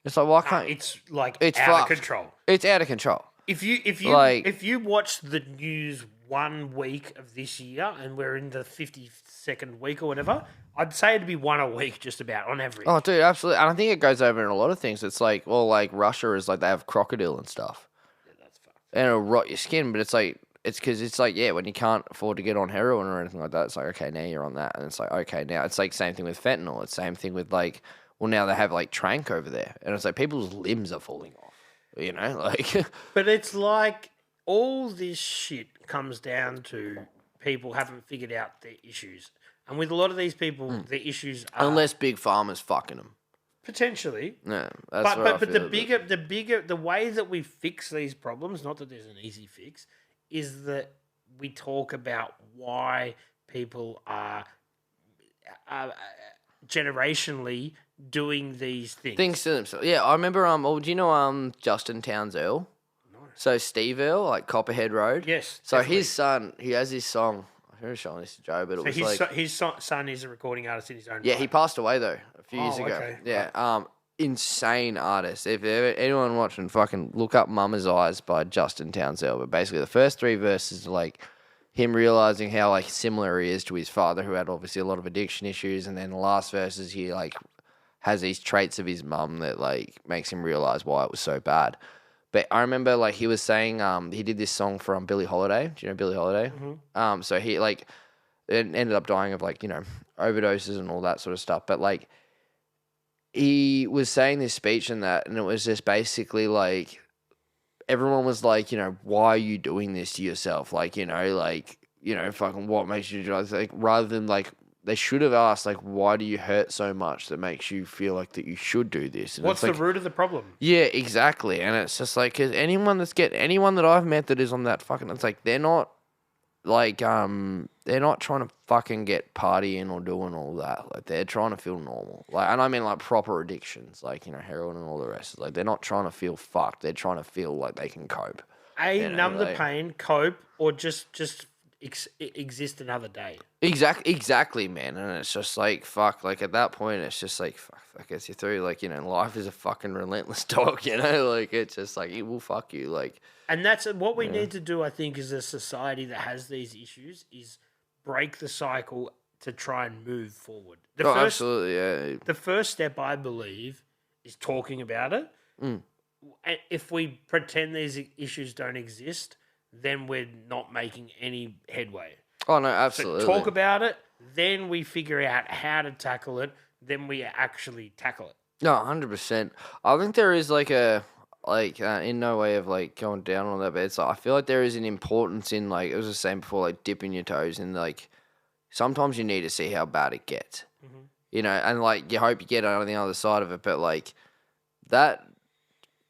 It's like why can't it's like it's out fucked. of control. It's out of control. If you watch the news 1 week of this year and we're in the 52nd week or whatever, I'd say it'd be one a week just about on average. Oh, dude, absolutely. And I think it goes over in a lot of things. It's like, well, like Russia is like they have crocodile and stuff. Yeah, that's fucked. And it'll rot your skin, but it's like, it's because it's like, yeah, when you can't afford to get on heroin or anything like that, it's like, okay, now you're on that. And it's like, okay, now it's like same thing with fentanyl. It's same thing with like, well, now they have like Trank over there. And it's like people's limbs are falling off, you know? Like, but it's like all this shit comes down to people haven't figured out their issues. And with a lot of these people, their issues are... Unless big pharma's fucking them. Potentially. No, that's but the way that we fix these problems, not that there's an easy fix, is that we talk about why people are generationally doing these things. Things to themselves. Yeah, I remember, do you know Justin Towns Earl? No. So Steve Earl, like Copperhead Road? Yes. So definitely. his son, he has this song. I was showing this to Joe, but it was his son is a recording artist in his own yeah, right. he passed away though a few years ago. Okay. Yeah, insane artist. If anyone watching, fucking look up "Mama's Eyes" by Justin Townsend. But basically, the first 3 verses are like him realizing how like similar he is to his father, who had obviously a lot of addiction issues, and then the last verses he like has these traits of his mum that like makes him realize why it was so bad. But I remember like he was saying he did this song for Billie Holiday. Do you know Billie Holiday? Mm-hmm. So he like it ended up dying of like, you know, overdoses and all that sort of stuff. But like he was saying this speech and that, and it was just basically like everyone was like, you know, why are you doing this to yourself? Like, you know, fucking what makes you do it? Like rather than like they should have asked, like, why do you hurt so much that makes you feel like that you should do this? And what's the like, root of the problem? Yeah, exactly. And it's just like, cause anyone that I've met that is on that fucking, it's like they're not like they're not trying to fucking get partying or doing all that. Like they're trying to feel normal. Like, and I mean like proper addictions, like, you know, heroin and all the rest. Like they're not trying to feel fucked. They're trying to feel like they can cope. Numb the pain, cope, or just exist another day. Exactly, man. And it's just like, fuck, like at that point, it's just like, fuck, that gets you through. Like, you know, life is a fucking relentless dog, you know? Like, it's just like, it will fuck you. Like, and that's what we need to do, I think, as a society that has these issues, is break the cycle to try and move forward. Absolutely, yeah. The first step, I believe, is talking about it. Mm. If we pretend these issues don't exist, then we're not making any headway. Oh, no, absolutely. So talk about it, then we figure out how to tackle it, then we actually tackle it. No, 100%. I think there is like in no way of like going down on that, but it's like, I feel like there is an importance in like, it was the same before, like dipping your toes in like, sometimes you need to see how bad it gets, you know, and like you hope you get on the other side of it, but like that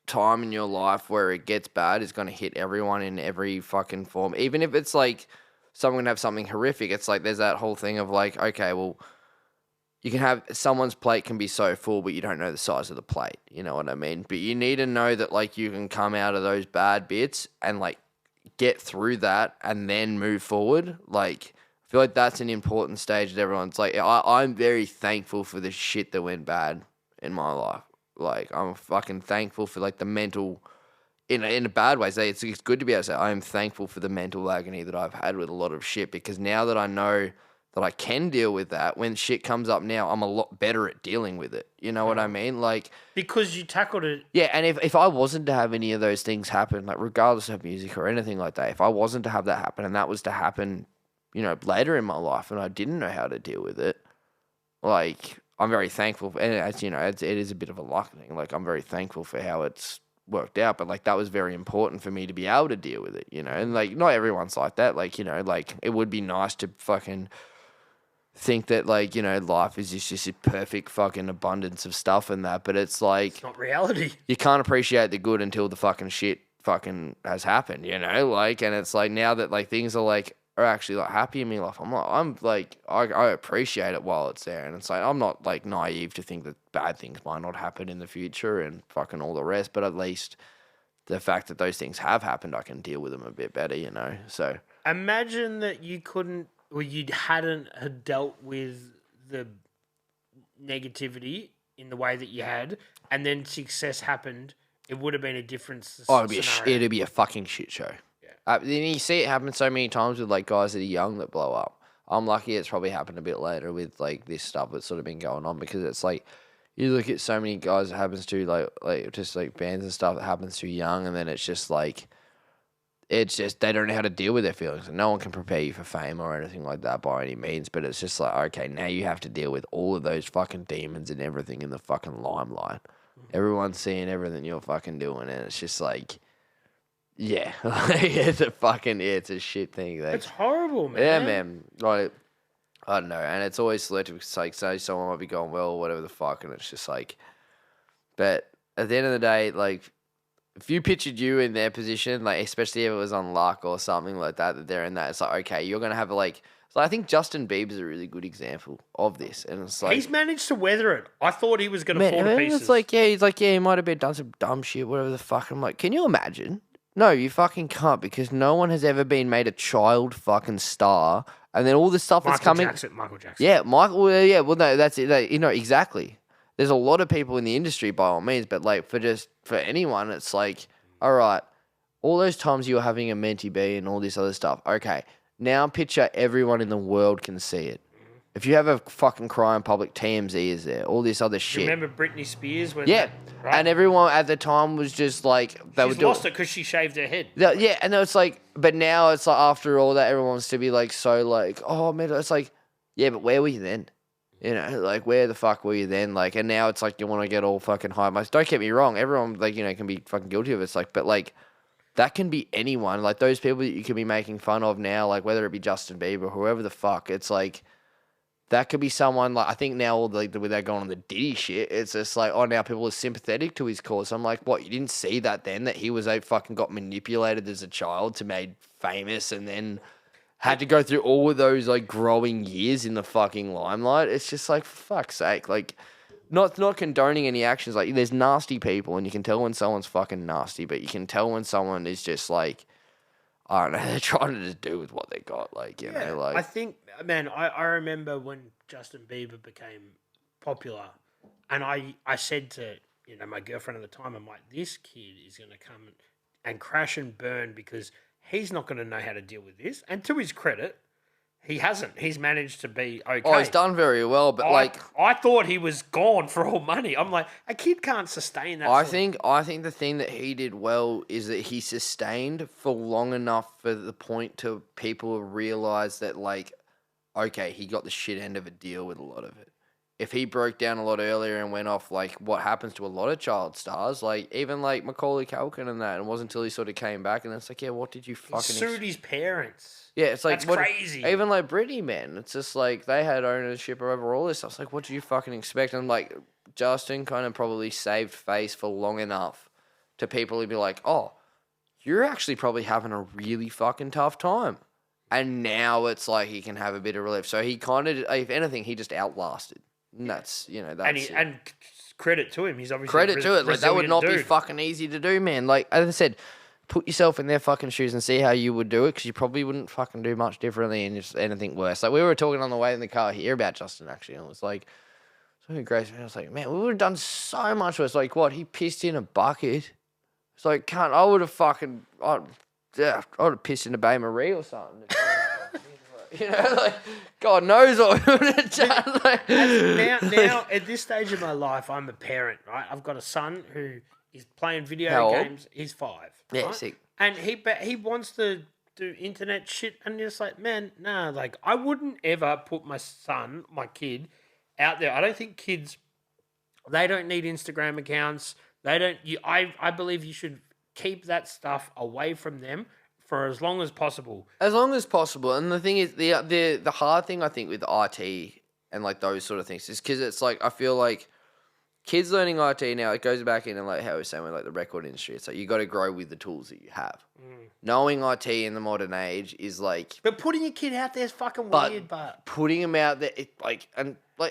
time in your life where it gets bad is going to hit everyone in every fucking form. Even if it's like someone can have something horrific, it's like there's that whole thing of like, okay, well, you can have someone's plate can be so full, but you don't know the size of the plate. You know what I mean? But you need to know that like you can come out of those bad bits and like get through that and then move forward. Like I feel like that's an important stage that everyone's like, I'm very thankful for the shit that went bad in my life. Like, I'm fucking thankful for, like, the mental, in a bad way. It's good to be able to say, I am thankful for the mental agony that I've had with a lot of shit, because now that I know that I can deal with that, when shit comes up now, I'm a lot better at dealing with it. You know what I mean? Like, because you tackled it. Yeah, and if I wasn't to have any of those things happen, like, regardless of music or anything like that, if I wasn't to have that happen and that was to happen, you know, later in my life and I didn't know how to deal with it, like, I'm very thankful, and as you know, it is a bit of a luck thing. Like, I'm very thankful for how it's worked out, but like that was very important for me to be able to deal with it, you know. And like, not everyone's like that. Like, you know, like it would be nice to fucking think that like, you know, life is just a perfect fucking abundance of stuff and that, but it's like, it's not reality. You can't appreciate the good until the fucking shit fucking has happened, you know. Like, and it's like now that like things are like are actually like happy in my life. I appreciate it while it's there, and it's like I'm not like naive to think that bad things might not happen in the future and fucking all the rest. But at least the fact that those things have happened, I can deal with them a bit better, you know. So imagine that you couldn't, or you hadn't had dealt with the negativity in the way that you had, and then success happened. It would have been a different scenario. It'd be a fucking shit show. Yeah. Then you see it happen so many times with like guys that are young that blow up. I'm lucky it's probably happened a bit later with like this stuff that's sort of been going on, because it's like you look at so many guys it happens to, like just like bands and stuff that happens too young, and then it's just like they don't know how to deal with their feelings, and no one can prepare you for fame or anything like that by any means. But it's just like, okay, now you have to deal with all of those fucking demons and everything in the fucking limelight. Everyone's seeing everything you're fucking doing, and it's just like, yeah, it's a shit thing. Like, it's horrible, man. Yeah, man. Like, I don't know, and it's always selective. It's like, say someone might be going well, whatever the fuck, and it's just like, but at the end of the day, like, if you pictured you in their position, like, especially if it was on luck or something like that they're in that, it's like, okay, you're gonna have like. So I think Justin Bieber's a really good example of this, and it's like he's managed to weather it. I thought he was going to fall to pieces. It's like, he's like, he might have been done some dumb shit, whatever the fuck. I'm like, can you imagine? No, you fucking can't, because no one has ever been made a child fucking star, and then all the stuff that's coming. Michael Jackson. Yeah, Michael. Yeah, well, no, that's it. You know exactly. There's a lot of people in the industry by all means, but like for anyone, it's like, all right, all those times you were having a mentee B and all this other stuff. Okay. Now picture everyone in the world can see it. If you have a fucking cry in public, TMZ is there. All this other shit. Remember Britney Spears? When right? And everyone at the time was just like... She's lost it because she shaved her head. Yeah, and it's like... But now it's like after all that, everyone wants to be like so like, oh, man, it's like, yeah, but where were you then? You know, like, where the fuck were you then? Like, and now it's like you want to get all fucking high. Don't get me wrong. Everyone, like, you know, can be fucking guilty of it. It's like, but like... That can be anyone. Like, those people that you can be making fun of now, like, whether it be Justin Bieber, whoever the fuck, it's like, that could be someone, like, I think now, like, with that going on the Diddy shit, it's just like, oh, now people are sympathetic to his cause. I'm like, what, you didn't see that then? That he was, fucking got manipulated as a child to made famous and then had to go through all of those, like, growing years in the fucking limelight? It's just like, for fuck's sake, like... Not condoning any actions. Like, there's nasty people, and you can tell when someone's fucking nasty, but you can tell when someone is just like, I don't know, they're trying to just do with what they got. Like, you know, like. I think, man, I remember when Justin Bieber became popular, and I said to, you know, my girlfriend at the time, I'm like, this kid is going to come and crash and burn because he's not going to know how to deal with this. And to his credit, he hasn't. He's managed to be okay. Oh, he's done very well, but I thought he was gone for all money. I'm like, a kid can't sustain that. I think the thing that he did well is that he sustained for long enough for the point to people realize that, like, okay, he got the shit end of a deal with a lot of it. If he broke down a lot earlier and went off, like, what happens to a lot of child stars, like, even, like, Macaulay Culkin and that, and it wasn't until he sort of came back, and it's like, yeah, what did you fucking... He sued his parents. Yeah, it's like... That's crazy. Even, like, Britney, man, it's just, like, they had ownership over all this stuff. It's like, what do you fucking expect? And, like, Justin kind of probably saved face for long enough to people who'd be like, oh, you're actually probably having a really fucking tough time. And now it's like he can have a bit of relief. So he kind of, if anything, he just outlasted. And that's, you know, that's and credit to him. He's obviously credit to it. Like, that would not be fucking easy to do, man. Like, as I said, put yourself in their fucking shoes and see how you would do it, because you probably wouldn't fucking do much differently and just anything worse. Like, we were talking on the way in the car here about Justin, actually, and it was like, something great. I was like, man, we would have done so much worse. Like, what? He pissed in a bucket. It's like, I would have fucking, I would have pissed in a Bay Marie or something. You know, like, God knows what we would have done. Like, now, at this stage of my life, I'm a parent, right? I've got a son who is playing video games. He's 5. Yeah, right? sick. And he wants to do internet shit, and it's like, man, nah, like, I wouldn't ever put my son, my kid, out there. I don't think kids, they don't need Instagram accounts. They don't. I believe you should keep that stuff away from them for as long as possible. As long as possible. And the thing is, the hard thing, I think, with IT and, like, those sort of things is because it's like, I feel like kids learning IT now, it goes back into like how we were saying with like the record industry. It's like you got to grow with the tools that you have. Knowing IT in the modern age is like, But putting your kid out there is fucking weird. But putting them out there,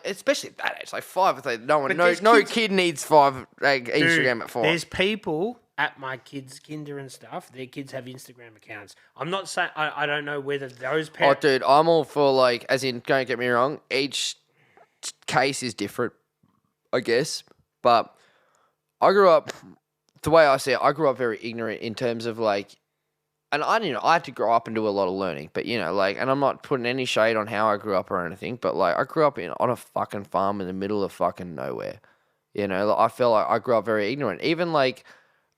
especially at that age, like 5, it's like no kid needs 5 like Instagram at 5. There's people at my kids' kinder and stuff. Their kids have Instagram accounts. I'm not saying I don't know whether those parents. Oh, dude, I'm all for like, as in, don't get me wrong, each case is different, I guess. But I grew up, the way I see it, I grew up very ignorant in terms of like, and I had to grow up and do a lot of learning, but like, and I'm not putting any shade on how I grew up or anything, but like, I grew up on a fucking farm in the middle of fucking nowhere. Like, I feel like I grew up very ignorant. Even like,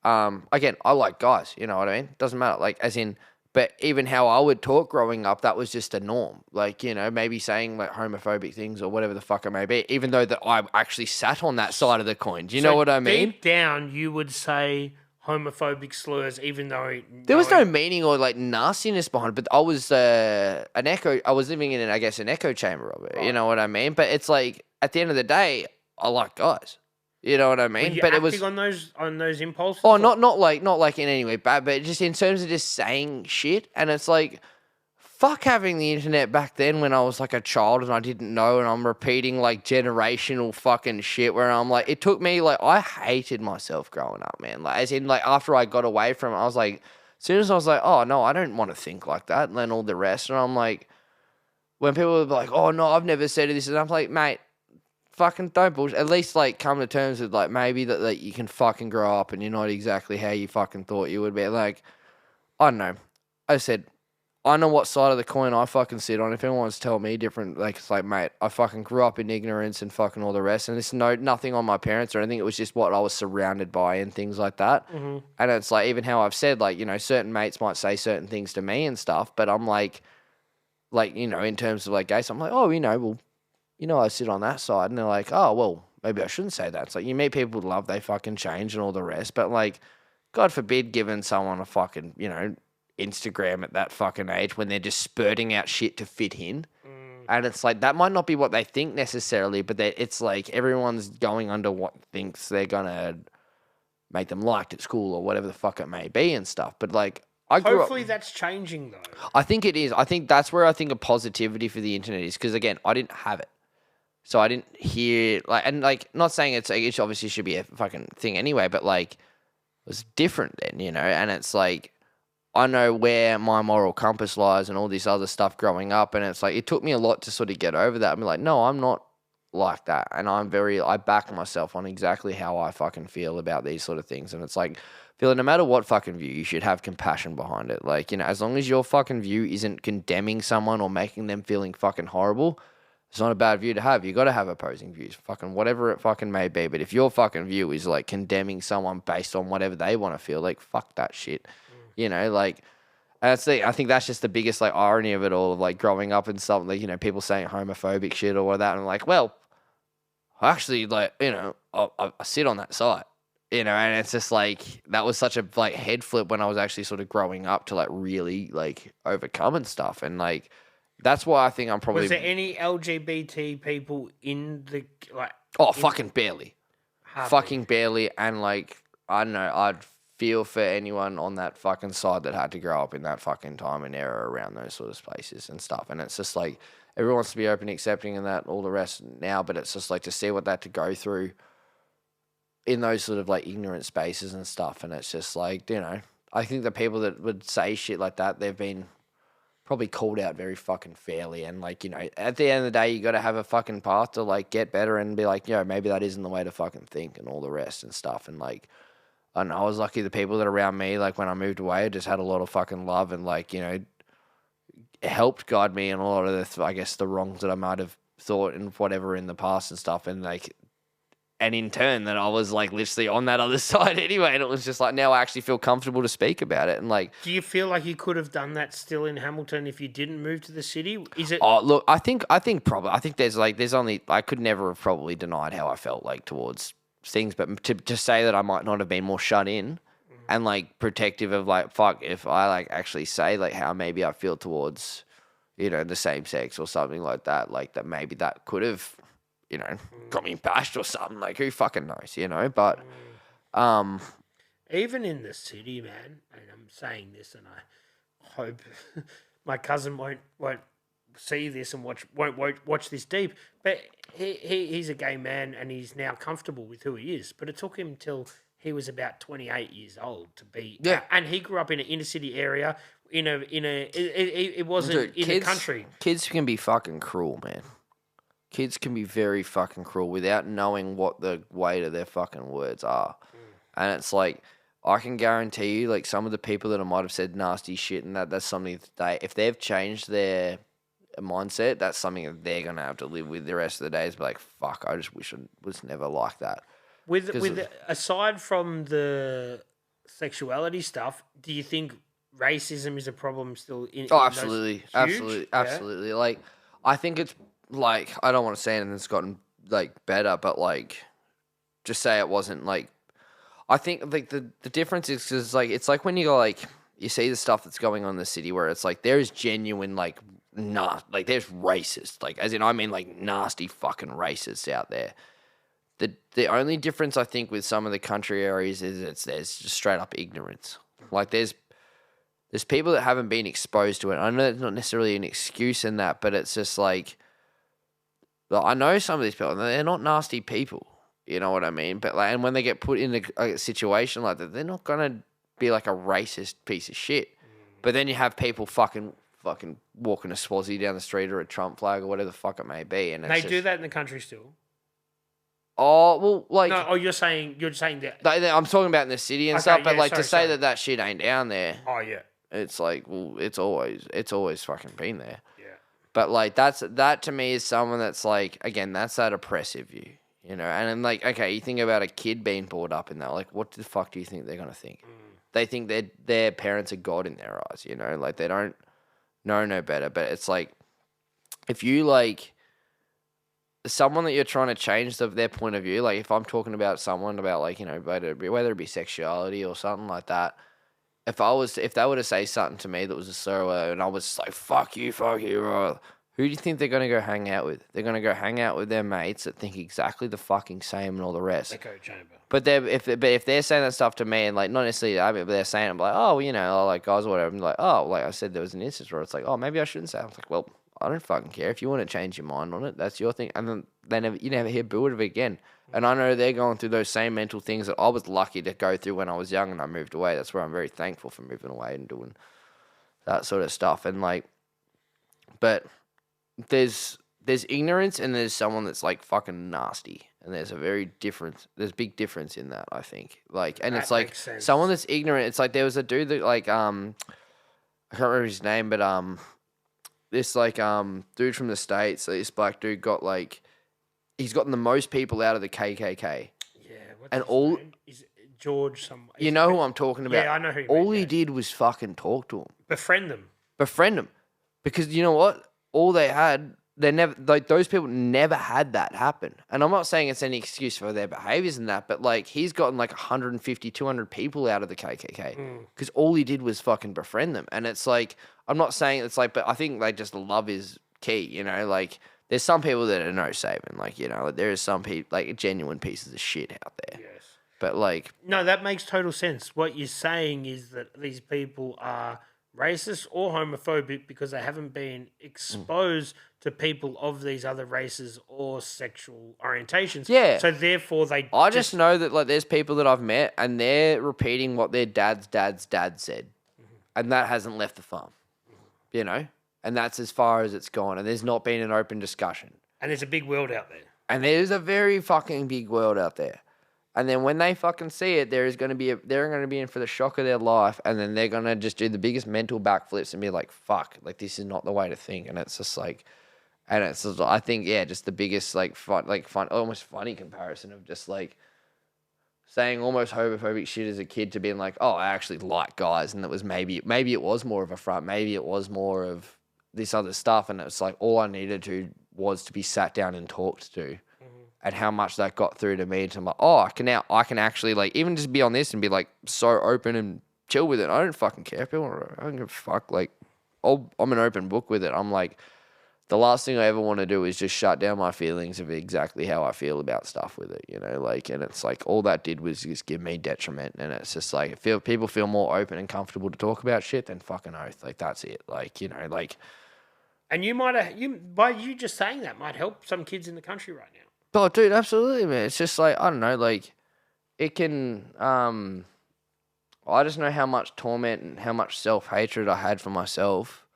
again, I like guys, you know what I mean? Doesn't matter, like, as in, but even how I would talk growing up, that was just a norm. Like, maybe saying like homophobic things or whatever the fuck it may be, even though that I actually sat on that side of the coin. Do you know what I mean? Deep down, you would say homophobic slurs, even though there was no meaning or like nastiness behind it, but I was I was living in an echo chamber of it. Right. You know what I mean? But it's like, at the end of the day, I like guys. You know what I mean? But it was on those impulses. Oh, not like in any way bad, but just in terms of just saying shit. And it's like, fuck having the internet back then when I was like a child and I didn't know, and I'm repeating like generational fucking shit where I'm like, it took me like, I hated myself growing up, man. Like, as in, like, after I got away from it, I was like, as soon as I was like, oh no, I don't want to think like that, and then all the rest, and I'm like, when people were like, oh no, I've never said this, and I'm like, mate, fucking don't bullshit. At least like come to terms with like maybe that like, you can fucking grow up and you're not exactly how you fucking thought you would be. Like, I don't know. I said, I know what side of the coin I fucking sit on. If anyone wants to tell me different, like, it's like, mate, I fucking grew up in ignorance and fucking all the rest. And it's nothing on my parents or anything. It was just what I was surrounded by and things like that. Mm-hmm. And it's like, even how I've said, like, certain mates might say certain things to me and stuff, but I'm like, in terms of like gay, so I'm like, oh, well, I sit on that side, and they're like, oh, well, maybe I shouldn't say that. It's like, you meet people with love, they fucking change and all the rest. But like, God forbid giving someone a fucking, Instagram at that fucking age when they're just spurting out shit to fit in. And it's like, that might not be what they think necessarily, but it's like everyone's going under what thinks they're going to make them liked at school or whatever the fuck it may be and stuff. But like, hopefully that's changing though. I think it is. I think that's where I think a positivity for the internet is, because again, I didn't have it. So I didn't hear, like, and like, not saying it obviously should be a fucking thing anyway, but like, it was different then, and it's like, I know where my moral compass lies and all this other stuff growing up, and it's like, it took me a lot to sort of get over that. I'm like, no, I'm not like that, and I back myself on exactly how I fucking feel about these sort of things, and it's like, feeling no matter what fucking view, you should have compassion behind it. Like, as long as your fucking view isn't condemning someone or making them feeling fucking horrible, it's not a bad view to have. You got to have opposing views, fucking whatever it fucking may be. But if your fucking view is like condemning someone based on whatever they want to feel, like, fuck that shit, like. And I think that's just the biggest like irony of it all, of like growing up in something like, people saying homophobic shit or what that, and I'm like, well, actually, like, I sit on that side, and it's just like, that was such a like head flip when I was actually sort of growing up to like really like overcoming stuff, and like. That's why I think I'm probably. Was there any LGBT people in the like? Oh, fucking barely. Fucking barely, and like, I don't know. I'd feel for anyone on that fucking side that had to grow up in that fucking time and era around those sort of places and stuff. And it's just like, everyone wants to be open, accepting, and that all the rest now. But it's just like, to see what they had to go through in those sort of like ignorant spaces and stuff. And it's just like, I think the people that would say shit like that, they've been probably called out very fucking fairly, and like, at the end of the day, you got to have a fucking path to like get better and be like, maybe that isn't the way to fucking think and all the rest and stuff. And like, I don't know, I was lucky the people that are around me, like when I moved away, just had a lot of fucking love and like, helped guide me in a lot of the, I guess, the wrongs that I might have thought and whatever in the past and stuff. And like, and in turn, that I was like literally on that other side anyway, and it was just like, now I actually feel comfortable to speak about it. And like, do you feel like you could have done that still in Hamilton if you didn't move to the city? Is it? Oh, look, I think probably, I think there's only, I could never have probably denied how I felt like towards things, but to say that I might not have been more shut in and like protective of like, fuck, if I like actually say like how maybe I feel towards, the same sex or something like that, like that maybe that could have, got me bashed or something. Like, who fucking knows, But, even in the city, man, and I'm saying this, and I hope my cousin won't see this and won't watch this deep. But he's a gay man, and he's now comfortable with who he is. But it took him till he was about 28 years old to be. Yeah. And he grew up in an inner city area. It wasn't in the country. Kids can be fucking cruel, man. Kids can be very fucking cruel without knowing what the weight of their fucking words are. And it's like, I can guarantee you, like, some of the people that I might have said nasty shit and that's something that if they've changed their mindset, that's something that they're going to have to live with the rest of the days. Be like, fuck, I just wish I was never like that. Aside from the sexuality stuff, do you think racism is a problem still in absolutely. Absolutely. Like, I think it's, like, I don't want to say anything that's gotten, like, better, but, like, just say it wasn't, like, I think, like, the difference is because, like, it's like when you go, like, you see the stuff that's going on in the city where it's like there's genuine, like, like, there's racist, like, as in, I mean, like, nasty fucking racists out there. The only difference, I think, with some of the country areas is there's just straight up ignorance. Like, there's people that haven't been exposed to it. I know it's not necessarily an excuse in that, but it's just like, I know some of these people, they're not nasty people. You know what I mean? But, like, and when they get put in a situation like that, they're not gonna be like a racist piece of shit. But then you have people fucking walking a Swazi down the street or a Trump flag or whatever the fuck it may be, and they do that in the country still. Oh well, like no. Oh, you're saying that. I'm talking about in the city and stuff, but to say that shit ain't down there. Oh yeah. It's like, well, it's always fucking been there. Yeah. But, like, that to me is someone that's like, again, that's that oppressive view. And then, like, okay, you think about a kid being brought up in that, like, what the fuck do you think they're going to think? They think their parents are God in their eyes, Like, they don't know no better. But it's like, if you, like, someone that you're trying to change their point of view, like, if I'm talking about someone about, like, whether it be sexuality or something like that, if they were to say something to me that was a slur word and I was just like, fuck you, who do you think they're going to go hang out with? They're going to go hang out with their mates that think exactly the fucking same and all the rest. Echo chamber. But if they're saying that stuff to me and, like, not necessarily that, but they're saying, I'm like, oh, well, like, guys or whatever. I'm like, oh, like I said, there was an instance where it's like, oh, maybe I shouldn't say it. I was like, well, I don't fucking care. If you want to change your mind on it, that's your thing. And then you never hear boo of it again. And I know they're going through those same mental things that I was lucky to go through when I was young and I moved away. That's where I'm very thankful for moving away and doing that sort of stuff. And, like, but there's ignorance and there's someone that's, like, fucking nasty. And there's there's a big difference in that, I think. Like, and it's like someone that's ignorant. It's like there was a dude that, like, I can't remember his name, but this, like, dude from the States, this black dude got, like, he's gotten the most people out of the KKK. Yeah, and all name? Is it George some? You know who I'm talking about? Yeah, I know who. All he did was fucking talk to him, befriend them, because you know what? All they had, they never, like, those people never had that happen. And I'm not saying it's any excuse for their behaviors and that, but, like, he's gotten like 150, 200 people out of the KKK because all he did was fucking befriend them. And it's like, I'm not saying it's like, but I think they just love is key. Like, there's some people that are no saving. Like, like, there is some people, like, genuine pieces of shit out there. Yes. But, like, no, that makes total sense. What you're saying is that these people are racist or homophobic because they haven't been exposed to people of these other races or sexual orientations. Yeah. So therefore I just know that, like, there's people that I've met and they're repeating what their dad's dad said. And that hasn't left the farm. And that's as far as it's gone. And there's not been an open discussion. And there's a big world out there. And there's a very fucking big world out there. And then when they fucking see it, they're going to be in for the shock of their life, and then they're going to just do the biggest mental backflips and be like, "Fuck! Like, this is not the way to think." And it's just like, and it's just, I think, yeah, just the biggest, like, fun, almost funny comparison of just, like, saying almost homophobic shit as a kid to being like, "Oh, I actually like guys," and it was maybe it was more of a front, maybe it was more of this other stuff, and it's like all I needed to was to be sat down and talked to. And how much that got through to me, to my, oh, I can actually, like, even just be on this and be, like, so open and chill with it. I don't fucking care. People, I don't give a fuck. Like, I'm an open book with it. I'm like, the last thing I ever want to do is just shut down my feelings of exactly how I feel about stuff with it, you know, like, and it's like all that did was just give me detriment, and it's just like people feel more open and comfortable to talk about shit than fucking oath, like that's it, like, you know, like. And by you just saying that might help some kids in the country right now. Oh, dude, absolutely, man. It's just like, I don't know, like it can. I just know how much torment and how much self-hatred I had for myself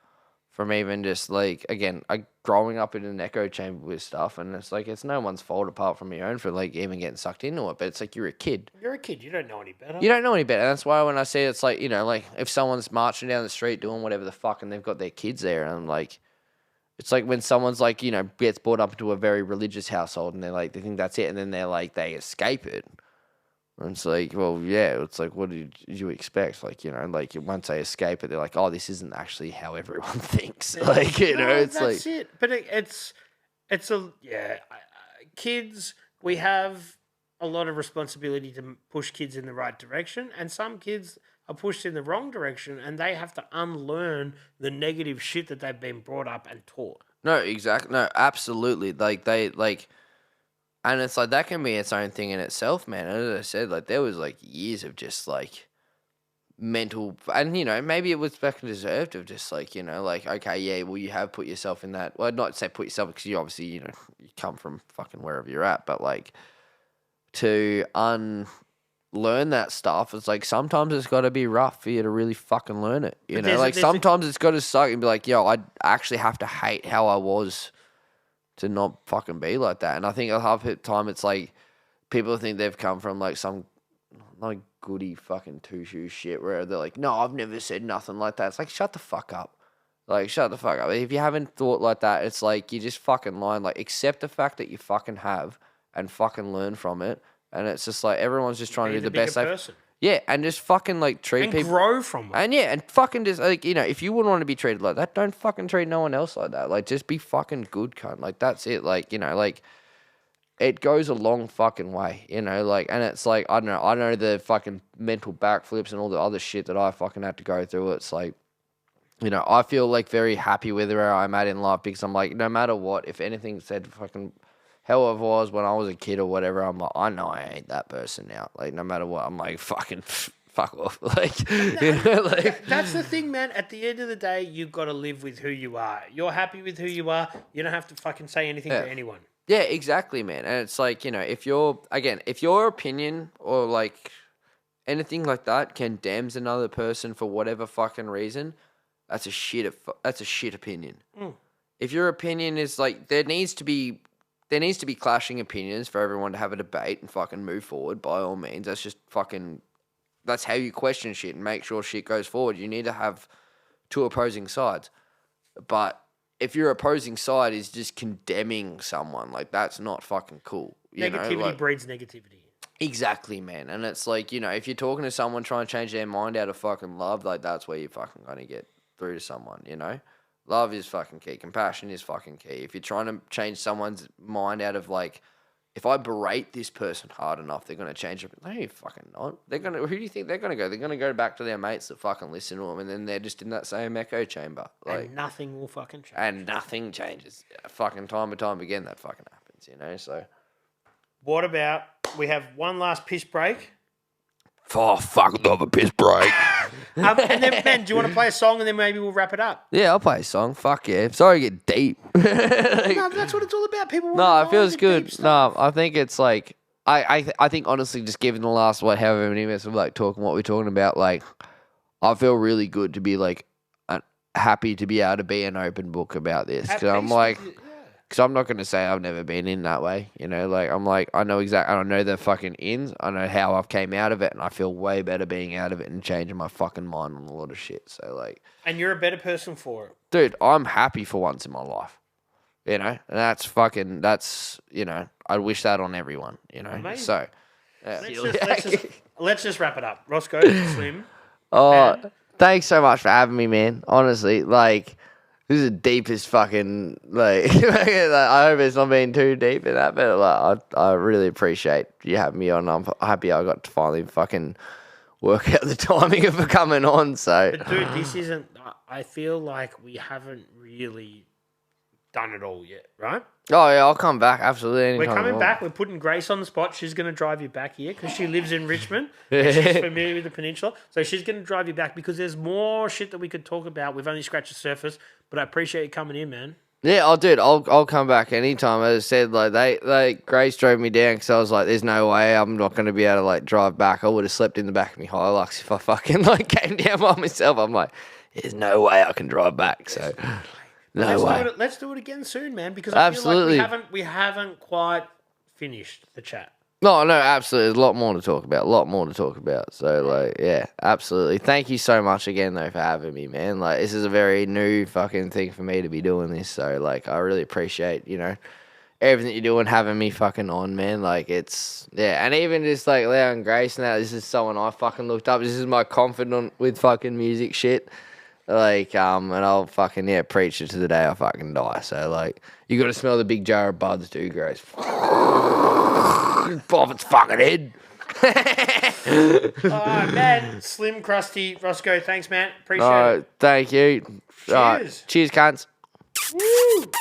from even just, like, again, growing up in an echo chamber with stuff, and it's like, it's no one's fault apart from your own for, like, even getting sucked into it, but it's like, you're a kid. You're a kid. You don't know any better. You don't know any better. And that's why when I say it's like, you know, like, if someone's marching down the street doing whatever the fuck and they've got their kids there, and I'm like, it's like when someone's like, you know, gets brought up into a very religious household and they're like, they think that's it, and then they're like, they escape it. And it's like, well, yeah, it's like, what did you expect? Like, you know, like once they escape it, they're like, oh, this isn't actually how everyone thinks. Like, you know, it's that's like. it. But kids, we have a lot of responsibility to push kids in the right direction. And some kids are pushed in the wrong direction and they have to unlearn the negative shit that they've been brought up and taught. No, exactly. No, absolutely. Like, and it's like, that can be its own thing in itself, man. As I said, like, there was, like, years of just, like, mental, and, you know, maybe it was fucking deserved of just, like, you know, like, okay, yeah, well, you have put yourself in that, well, not say put yourself, because you obviously, you know, you come from fucking wherever you're at, but, like, to unlearn that stuff, it's like, sometimes it's got to be rough for you to really fucking learn it, you know? Like, sometimes it's got to suck and be like, yo, I actually have to hate how I was to not fucking be like that. And I think half the time it's like people think they've come from like some like goody fucking two-shoe shit where they're like, no, I've never said nothing like that. It's like, shut the fuck up. Like, shut the fuck up. If you haven't thought like that, it's like you just fucking lying. Like, accept the fact that you fucking have and fucking learn from it. And it's just like everyone's just trying to do the best they can. Yeah, and just fucking like treat and people. Grow from it. And yeah, and fucking just like, you know, if you wouldn't want to be treated like that, don't fucking treat no one else like that. Like, just be fucking good, cunt. Like, that's it. Like, you know, like, it goes a long fucking way, you know, like, and it's like, I don't know, I know the fucking mental backflips and all the other shit that I fucking had to go through. It's like, you know, I feel like very happy with where I'm at in life because I'm like, no matter what, if anything said fucking how I was when I was a kid or whatever, I'm like, I know I ain't that person now. Like, no matter what, I'm like, fucking fuck off. Like, you know, like. That's the thing, man. At the end of the day, you've got to live with who you are. You're happy with who you are. You don't have to fucking say anything to anyone. Yeah, exactly, man. And it's like, you know, if your opinion or like anything like that condemns another person for whatever fucking reason, that's a shit opinion. Mm. If your opinion is like, there needs to be clashing opinions for everyone to have a debate and fucking move forward, by all means. That's just fucking, that's how you question shit and make sure shit goes forward. You need to have two opposing sides. But if your opposing side is just condemning someone, like, that's not fucking cool. Negativity breeds negativity. Exactly, man. And it's like, you know, if you're talking to someone trying to change their mind out of fucking love, like, that's where you're fucking going to get through to someone, you know? Love is fucking key. Compassion is fucking key. If you're trying to change someone's mind out of, like, if I berate this person hard enough, they're going to change it. No, fucking not. Who do you think they're going to go? They're going to go back to their mates that fucking listen to them, and then they're just in that same echo chamber. Like, and nothing will fucking change. And nothing changes. Fucking time and time again, that fucking happens, you know? So. What about, we have one last piss break. Oh, fuck, another piss break. And then, Ben, do you want to play a song and then maybe we'll wrap it up? Yeah, I'll play a song. Fuck yeah. Sorry to get deep. No, that's what it's all about. People want No, it feels good. No, I think it's like, I think honestly, just given the last, however many minutes of like talking what we're talking about, like, I feel really good to be like, happy to be able to be an open book about this. Because I'm like, because I'm not going to say I've never been in that way, you know, like, I'm like, I know exactly, I know the fucking ins, I know how I've came out of it, and I feel way better being out of it and changing my fucking mind on a lot of shit, so, like. And you're a better person for it. Dude, I'm happy for once in my life, you know, and that's, you know, I wish that on everyone, you know, amazing. So. Let's just wrap it up. Roscoe, Slim. Oh, thanks so much for having me, man, honestly, like. This is the deepest fucking, like, I hope it's not being too deep in that, but like, I really appreciate you having me on. I'm happy I got to finally fucking work out the timing of it coming on, so. But dude, this isn't, I feel like we haven't really done it all yet, right? Oh yeah, I'll come back absolutely. We're Anytime coming you want. back. We're putting Grace on the spot. She's going to drive you back here because she lives in Richmond and she's familiar with the peninsula. So she's going to drive you back because there's more shit that we could talk about. We've only scratched the surface, but I appreciate you coming in, man. Yeah, I'll come back anytime. As I said, like Grace drove me down because I was like, "There's no way I'm not going to be able to like drive back." I would have slept in the back of my Hilux if I fucking like came down by myself. I'm like, "There's no way I can drive back." So, no way. Let's do it again soon, man. Because I Absolutely. feel like we haven't quite finished the chat. No, absolutely. There's a lot more to talk about. So, like, yeah, absolutely. Thank you so much again, though, for having me, man. Like, this is a very new fucking thing for me to be doing this. So, like, I really appreciate, everything you're doing, having me fucking on, man. Like, it's, yeah. And even just, like, Leo and Grace now, this is someone I fucking looked up. This is my confidant with fucking music shit. Like, and I'll fucking, preach it to the day I fucking die. So, like, you got to smell the big jar of buds, too, Grace. Off its fucking head. All right, man. Slim Krusty, Roscoe, thanks, man. Appreciate it. Thank you. Cheers. Cheers, cunts. Woo.